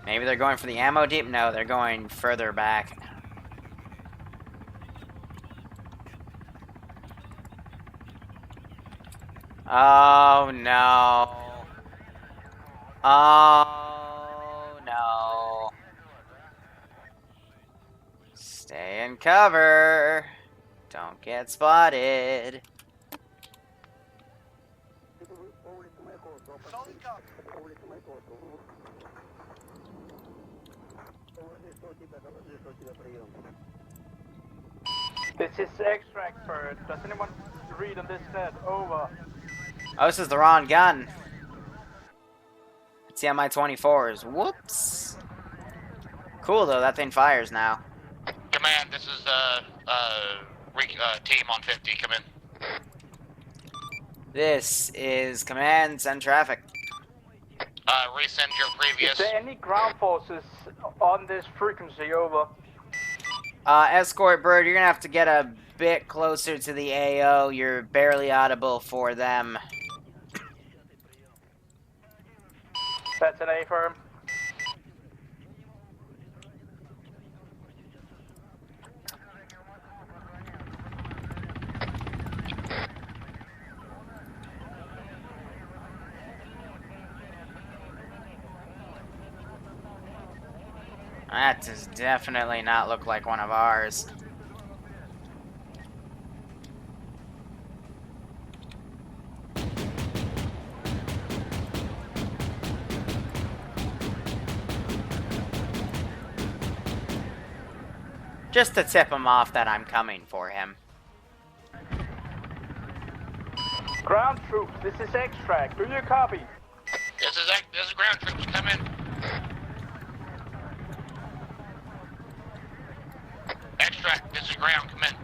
A: Maybe they're going for the ammo deep? No, they're going further back. Oh, no. Oh, no. Stay in cover. Don't get spotted.
E: This is extract bird. Does anyone read on this net? Over.
A: Oh, this is the wrong gun. It's the MI-24s. Whoops. Cool, though. That thing fires now.
H: Command, this is team on 50. Come in.
A: This is command. Send traffic.
H: Resend your previous.
E: Is there any ground forces on this frequency? Over.
A: Escort bird, you're gonna have to get a bit closer to the AO. You're barely audible for them.
E: That's an A firm.
A: That does definitely not look like one of ours. Just to tip him off that I'm coming for him.
E: Ground troops, this is extract. Do you copy?
H: This is ground troops. Come in. Extract, this is ground, come in.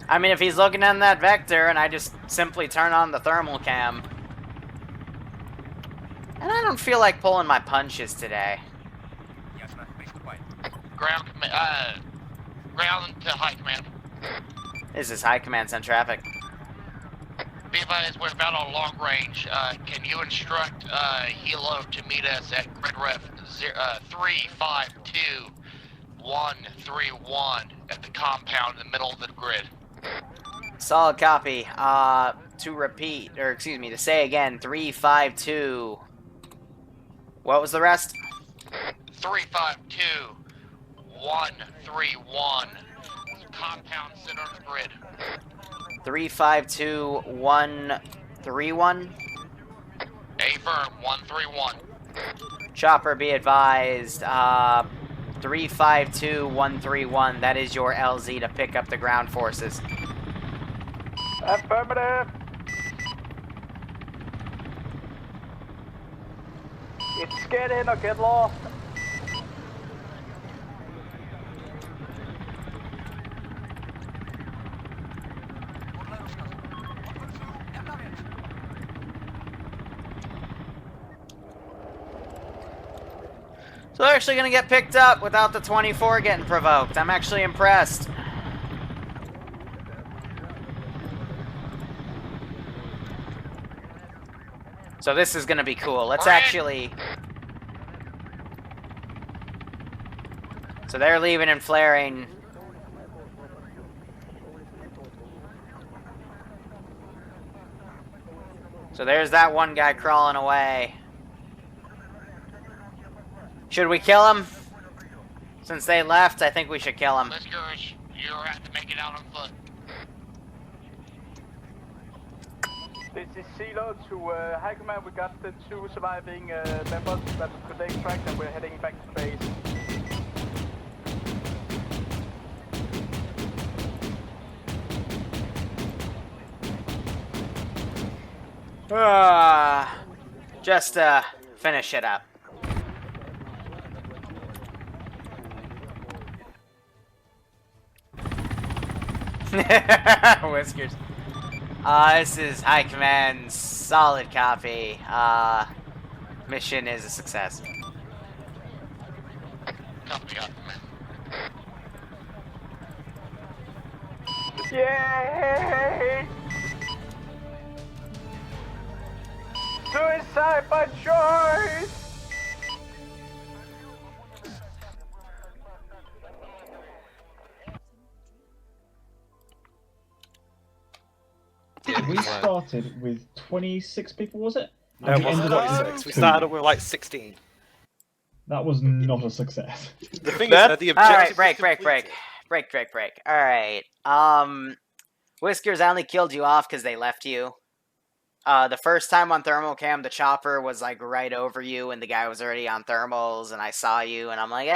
A: I mean, if he's looking in that vector and I just simply turn on the thermal cam. And I don't feel like pulling my punches today.
H: Ground, ground to high command.
A: This is high command, send traffic.
H: Be advised, we're about on long range. Can you instruct Hilo to meet us at grid ref 352131 at the compound in the middle of the grid?
A: Solid copy. To repeat, or excuse me, to say again, 352. What was the rest?
H: 352131. Compound center of the grid.
A: 352131.
H: A firm 131.
A: Chopper, be advised. 352131. That is your LZ to pick up the ground forces.
E: Affirmative. It's get in or get lost.
A: So they're actually going to get picked up without the 24 getting provoked. I'm actually impressed. So this is going to be cool. Let's actually... So they're leaving and flaring. So there's that one guy crawling away. Should we kill him? Since they left, I think we should kill him.
H: Whiskers, you're gonna have to make it out on foot.
E: This is CeeLo to High Command. We got the two surviving members that could extract and we're heading back to base.
A: Just finish it up. Whiskers. This is High Command. Solid copy. Mission is a success.
H: Copy,
E: Yay! Suicide by choice!
B: We started with 26 people, was it?
C: No, it wasn't 26. We started with like 16.
B: That was not a success.
C: The thing is, the objective.
A: Alright, break. Alright, Whiskers, I only killed you off because they left you. The first time on thermal cam, the chopper was like right over you and the guy was already on thermals and I saw you and I'm like,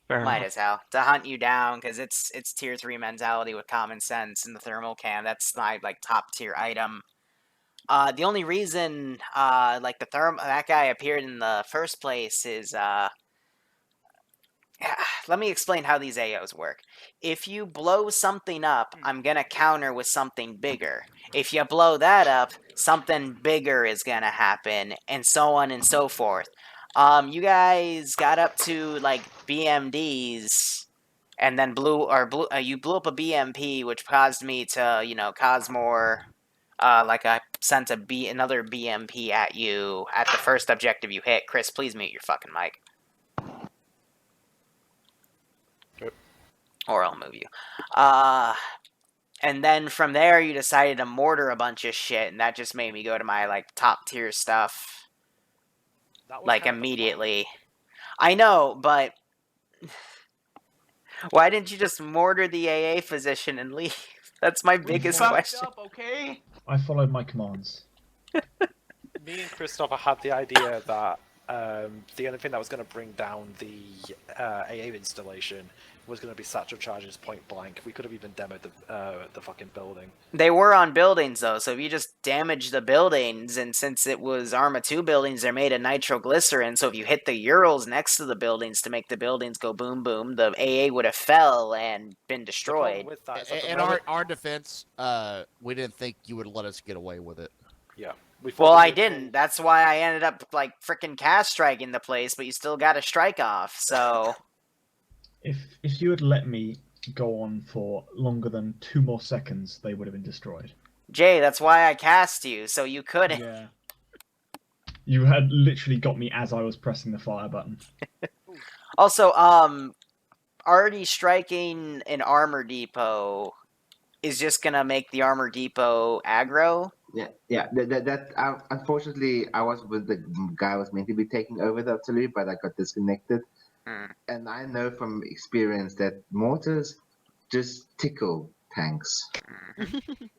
A: might as well to hunt you down because it's tier 3 mentality with common sense in the thermal cam. That's my like top tier item. The only reason like that guy appeared in the first place is let me explain how these AOs work. If you blow something up, I'm gonna counter with something bigger. If you blow that up, something bigger is gonna happen, and so on and so forth. You guys got up to like BMDs, and then you blew up a BMP, which caused me to cause more. Like I sent another BMP at you at the first objective you hit. Chris, please mute your fucking mic. Or I'll move you. And then from there, you decided to mortar a bunch of shit, and that just made me go to my, like, top-tier stuff, like, immediately. I know, but why didn't you just mortar the AA position and leave? That's my biggest question.
E: Okay?
B: I followed my commands.
C: Me and Christopher had the idea that the only thing that was going to bring down the AA installation was going to be satchel charges point blank. We could have even demoed the fucking building.
A: They were on buildings, though, so if you just damage the buildings, and since it was Arma 2 buildings, they're made of nitroglycerin, so if you hit the Urals next to the buildings to make the buildings go boom boom, the AA would have fell and been destroyed.
N: In our defense, we didn't think you would let us get away with it.
C: Yeah.
A: Well, I didn't. That's why I ended up, like, frickin' cast striking the place, but you still got a strike off, so...
B: If you had let me go on for longer than 2 more seconds, they would have been destroyed.
A: Jay, that's why I cast you, so you couldn't.
B: Yeah. You had literally got me as I was pressing the fire button.
A: Also, already striking an armor depot is just gonna make the armor depot aggro.
P: Yeah. Unfortunately, I was with the guy who was meant to be taking over the artillery, but I got disconnected. And I know from experience that mortars just tickle tanks.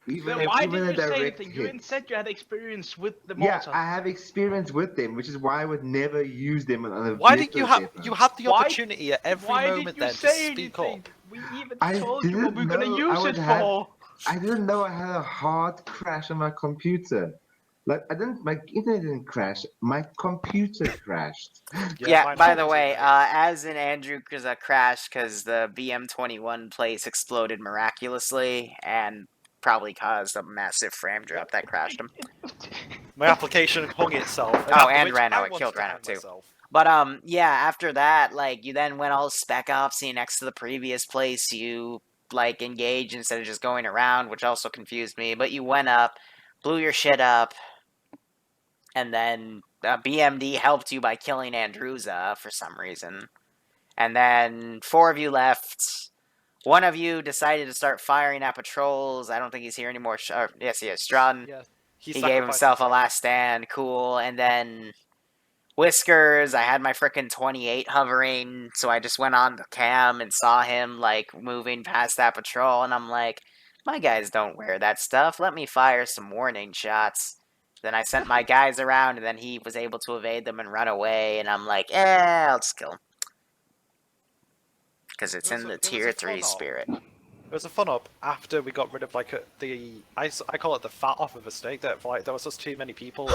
E: Why didn't you say anything? You said you had experience with the mortar.
P: Yeah, I have experience with them, which is why I would never use them on a
C: Why did you have the opportunity at every moment then to speak up?
E: We even told you what we were going to use it for.
P: I didn't know I had a hard crash on my computer. Like, my internet didn't crash, my computer crashed.
A: Yeah, by the way, as in Andrew crashed because the BM-21 place exploded miraculously and probably caused a massive frame drop that crashed him.
C: My application hung itself.
A: And Reno, it killed Reno too. But, yeah, after that, like, you then went all spec opsy next to the previous place you, like, engaged instead of just going around, which also confused me. But you went up, blew your shit up, and then BMD helped you by killing Andruza for some reason. And then 4 of you left. 1 of you decided to start firing at patrols. I don't think he's here anymore. Yes, he is. Strun. Yeah, he gave himself a last stand. Cool. And then Whiskers, I had my frickin' 28 hovering, so I just went on the cam and saw him, like, moving past that patrol, and I'm like, my guys don't wear that stuff. Let me fire some warning shots. Then I sent my guys around, and then he was able to evade them and run away, and I'm like, I'll just kill him. Because it's in the tier 3 spirit.
C: It was a fun up after we got rid of like I call it the fat off of a steak. That like there was just too many people.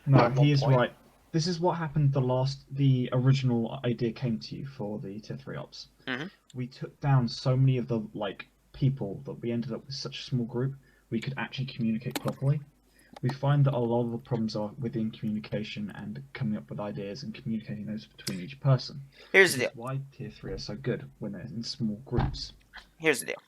B: No, he is right. This is what happened the original idea came to you for the Tier 3 ops.
A: Mm-hmm.
B: We took down so many of the people that we ended up with such a small group, we could actually communicate properly. We find that a lot of the problems are within communication and coming up with ideas and communicating those between each person.
A: Here's the deal.
B: That's why Tier 3 are so good when they're in small groups.
A: Here's the deal.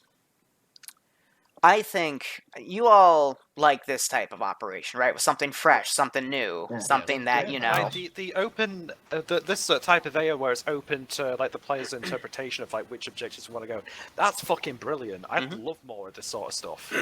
A: I think you all like this type of operation, right? With something fresh, something new, something that, you know...
C: Like the open, this type of AO where it's open to like the player's interpretation of like which objectives you want to go. That's fucking brilliant. I'd love more of this sort of stuff.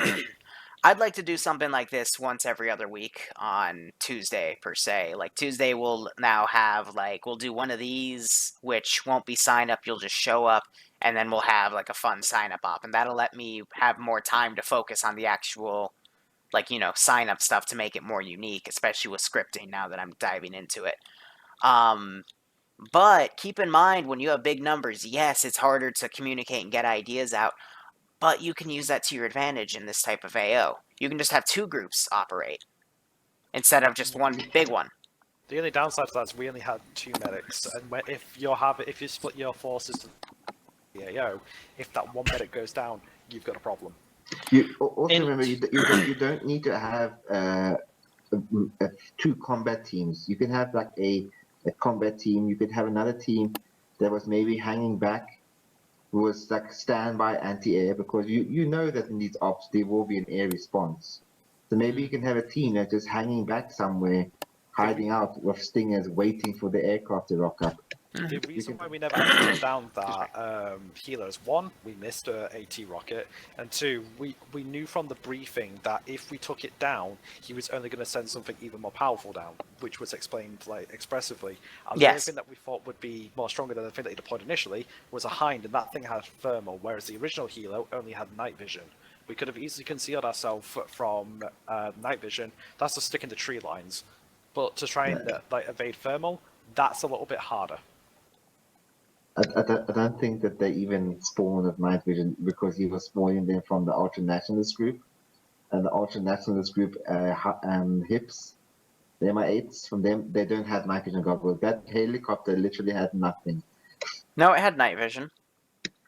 A: I'd like to do something like this once every other week on Tuesday, per se. Like, Tuesday we'll now have, like, we'll do one of these, which won't be sign-up, you'll just show up, and then we'll have, like, a fun sign-up op. And that'll let me have more time to focus on the actual, like, you know, sign-up stuff to make it more unique, especially with scripting now that I'm diving into it. But keep in mind, when you have big numbers, yes, it's harder to communicate and get ideas out, but you can use that to your advantage in this type of AO. You can just have 2 groups operate instead of just one big one.
C: The only downside to that is we only had 2 medics, and if you split your forces to the AO, if that 1 medic goes down, you've got a problem.
P: You also remember you don't need to have 2 combat teams. You can have like a combat team. You could have another team that was maybe hanging back, who was like standby anti-air, because you know that in these ops there will be an air response. So maybe you can have a team that's just hanging back somewhere, hiding out with stingers, waiting for the aircraft to rock up.
C: The reason why we never actually took down that healer is 1, we missed a AT rocket, and 2, we knew from the briefing that if we took it down, he was only going to send something even more powerful down, which was explained like expressively. And the only thing that we thought would be more stronger than the thing that he deployed initially was a hind, and that thing had thermal, whereas the original healer only had night vision. We could have easily concealed ourselves from night vision. That's to stick in the tree lines, but to try and like evade thermal, that's a little bit harder.
P: I don't think that they even spawned of night vision, because he was spawning them from the ultra nationalist group, and the ultra nationalist group hips, the MI8s from them, they don't have night vision goggles. That helicopter literally had nothing.
A: No, it had night vision.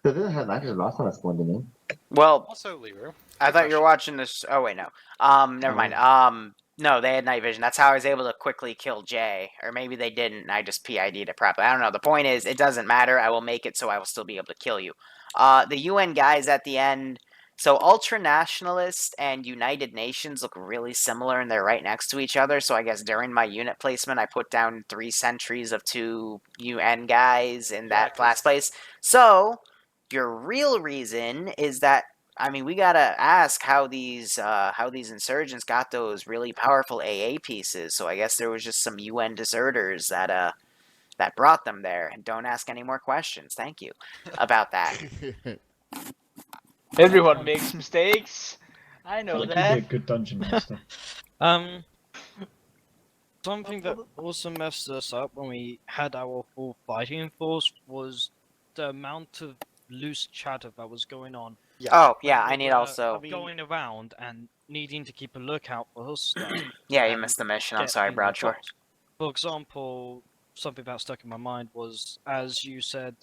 P: They didn't have night vision last time I spawned them in.
A: Well,
C: also Liru,
A: I thought you were watching this. Oh wait, no. Never mind. No, they had night vision. That's how I was able to quickly kill Jay. Or maybe they didn't, and I just PID'd it properly. I don't know. The point is, it doesn't matter. I will make it so I will still be able to kill you. The UN guys at the end... So, Ultranationalist and United Nations look really similar, and they're right next to each other. So, I guess during my unit placement, I put down 3 sentries of 2 UN guys in that last place. So, your real reason is that... I mean, we gotta ask how these insurgents got those really powerful AA pieces. So I guess there was just some UN deserters that brought them there. And don't ask any more questions. Thank you about that.
Q: Everyone makes mistakes. I know
B: that.
Q: that.
B: You'd be a good dungeon master.
R: Something that also messed us up when we had our full fighting force was the amount of loose chatter that was going on.
A: Yeah. Oh, yeah, I need also...
R: going around and needing to keep a lookout for stuff.
A: Yeah, you missed the mission. I'm sorry, Broadshore.
R: For example, something that stuck in my mind was, as you said,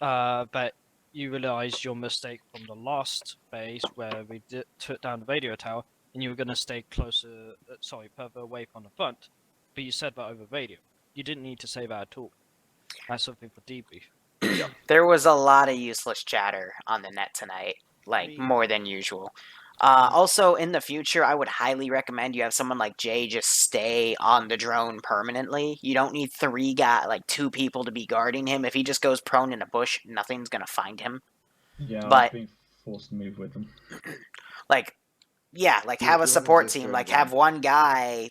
R: that you realized your mistake from the last base where we took down the radio tower, and you were going to stay further away from the front. But you said that over radio. You didn't need to say that at all. That's something for debrief.
A: There was a lot of useless chatter on the net tonight, like more than usual. Also, in the future, I would highly recommend you have someone like Jay just stay on the drone permanently. You don't need 2 people to be guarding him. If he just goes prone in a bush, nothing's gonna find him.
B: Yeah,
A: but
B: I've been forced to move with them.
A: Have a support team. Have one guy,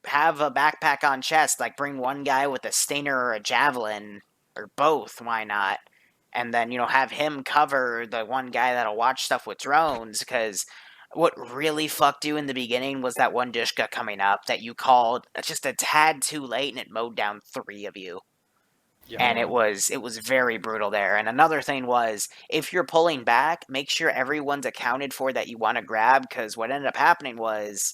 A: have a backpack on chest. Bring one guy with a stinger or a javelin. Or both, why not? And then, have him cover the one guy that'll watch stuff with drones, because what really fucked you in the beginning was that one Dushka coming up that you called just a tad too late, and it mowed down 3 of you. And it was very brutal there. And another thing was, if you're pulling back, make sure everyone's accounted for that you want to grab, because what ended up happening was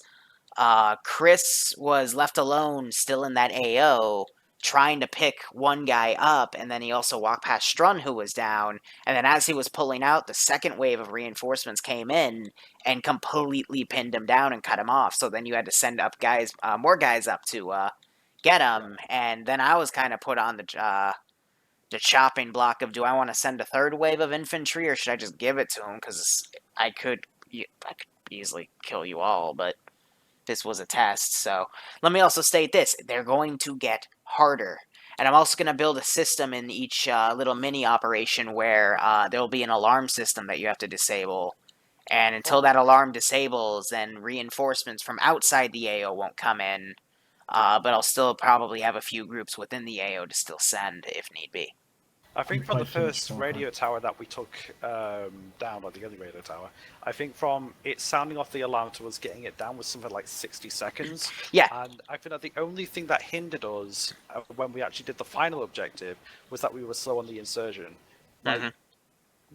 A: Chris was left alone still in that AO trying to pick one guy up, and then he also walked past Strun, who was down, and then as he was pulling out, the second wave of reinforcements came in and completely pinned him down and cut him off. So then you had to send up more guys up to get him, and then I was kind of put on the chopping block of, do I want to send a third wave of infantry, or should I just give it to him, because I could easily kill you all, but this was a test. So let me also state this: they're going to get harder, and I'm also going to build a system in each little mini operation where there'll be an alarm system that you have to disable, and until that alarm disables, then reinforcements from outside the AO won't come in, but I'll still probably have a few groups within the AO to still send if need be.
C: I think from the first radio tower that we took down, or the other radio tower, I think from it sounding off the alarm to us getting it down was something like 60 seconds.
A: Yeah.
C: And I think that the only thing that hindered us when we actually did the final objective was that we were slow on the insertion. Like,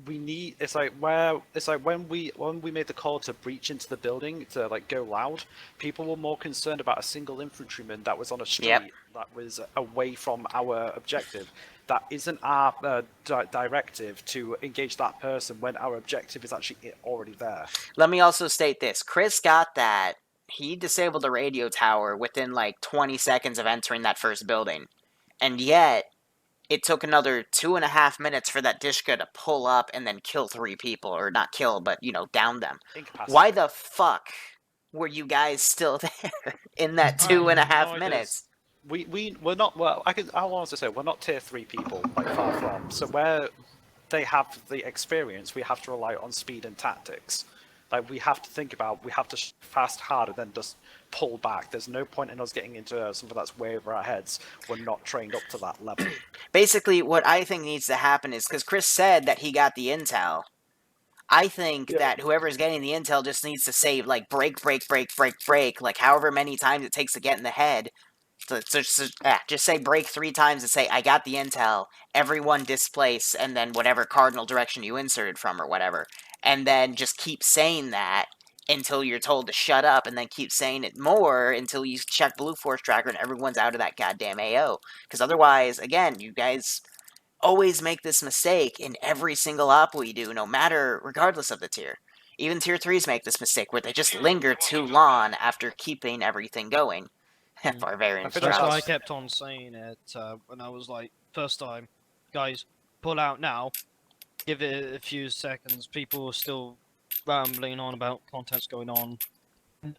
C: we need, it's like when we made the call to breach into the building to like go loud, people were more concerned about a single infantryman that was on a street that was away from our objective. That isn't our directive to engage that person when our objective is actually already there.
A: Let me also state this: Chris got that. He disabled the radio tower within like 20 seconds of entering that first building, and yet it took another 2.5 minutes for that Dishka to pull up and then kill 3 people, or not kill, but down them. Why the fuck were you guys still there in that 2.5 minutes?
C: We're not, well, I want to say, we're not tier 3 people, like, far from. So where they have the experience, we have to rely on speed and tactics. Like, we have to think about, we have to fast hard and then just pull back. There's no point in us getting into something that's way over our heads. We're not trained up to that level.
A: Basically, what I think needs to happen is, because Chris said that he got the intel, I think that whoever's getting the intel just needs to say, like, break, like, however many times it takes to get in the head. So just say break 3 times and say, I got the intel, everyone displace, and then whatever cardinal direction you inserted from or whatever. And then just keep saying that until you're told to shut up, and then keep saying it more until you check Blue Force Tracker and everyone's out of that goddamn AO. Because otherwise, again, you guys always make this mistake in every single op we do, regardless of the tier. Even tier 3s make this mistake where they just linger too long after keeping everything going. Barbarian
R: That's why I kept on saying it when I was like, first time, guys, pull out now, give it a few seconds, people are still rambling on about contents going on,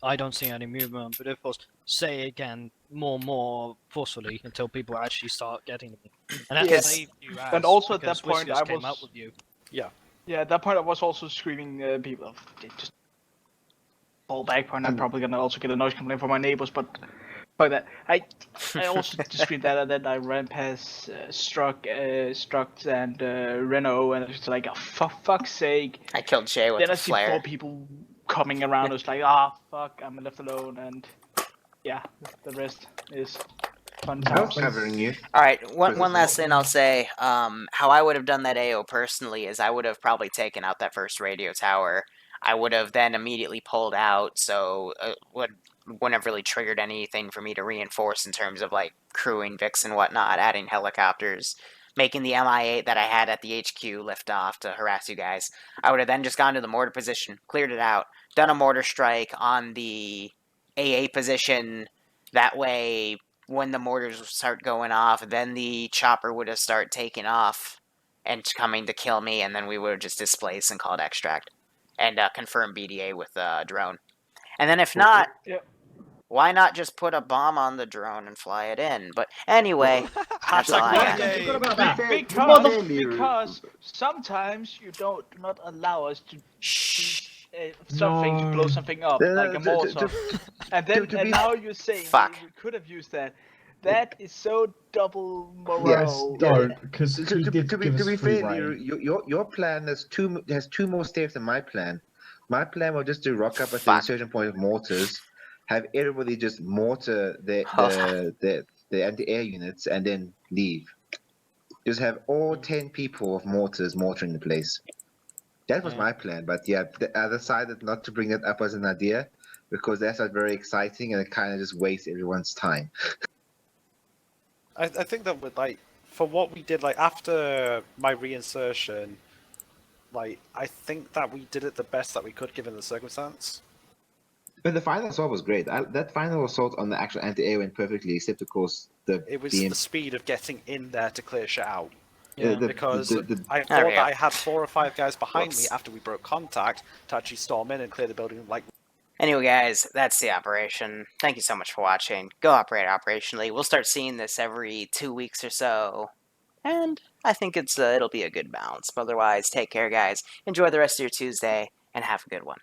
R: I don't see any movement, but of course, say it again more forcefully until people actually start getting it. And that saved you
Q: and also at that point, I
R: came
Q: was...
R: out with you.
C: Yeah,
Q: at that point I was also screaming people, just fall back point. I'm probably gonna also get a noise complaint from my neighbors, but that I also screamed that, and then I ran past Struct and Renault, and it's like, oh, for fuck's sake!
A: I killed Shay with
Q: then
A: the
Q: I see
A: flare.
Q: 4 people coming around. It's like, fuck, I'm left alone, and yeah, the rest is fun times.
P: Covering you.
A: Alright, one last thing I'll say. How I would have done that AO personally is I would have probably taken out that first radio tower. I would have then immediately pulled out, so wouldn't have really triggered anything for me to reinforce in terms of like crewing Vix and whatnot, adding helicopters, making the MI8 that I had at the HQ lift off to harass you guys. I would have then just gone to the mortar position, cleared it out, done a mortar strike on the AA position. That way, when the mortars start going off, then the chopper would have started taking off and coming to kill me, and then we would have just displaced and called extract and confirm BDA with the drone. And then if not, why not just put a bomb on the drone and fly it in? But anyway, that's all I got.
Q: Because sometimes you do not allow us to something to blow something up, like a mortar. And now you're saying we could have used that. That is so double morale.
B: Yes, don't, because
P: to be fair, your plan has two more steps than my plan. My plan was just to rock up at the insertion point of mortars, have everybody just mortar the anti-air units, and then leave. Just have all 10 people of mortars mortaring the place. That was my plan, but yeah, I decided not to bring that up as an idea because that's not very exciting and it kind of just wastes everyone's time.
C: I think that with like for what we did like after my reinsertion, like I think that we did it the best that we could given the circumstance.
P: But the final assault was great. That final assault on the actual anti-air went perfectly, except of course
C: It was the speed of getting in there to clear shit out.
P: Yeah.
C: Because I thought that I had 4 or 5 guys behind me after we broke contact to actually storm in and clear the building. Like,
A: anyway, guys, that's the operation. Thank you so much for watching. Go operate operationally. We'll start seeing this every 2 weeks or so, and I think it'll be a good balance. But otherwise, take care, guys. Enjoy the rest of your Tuesday, and have a good one.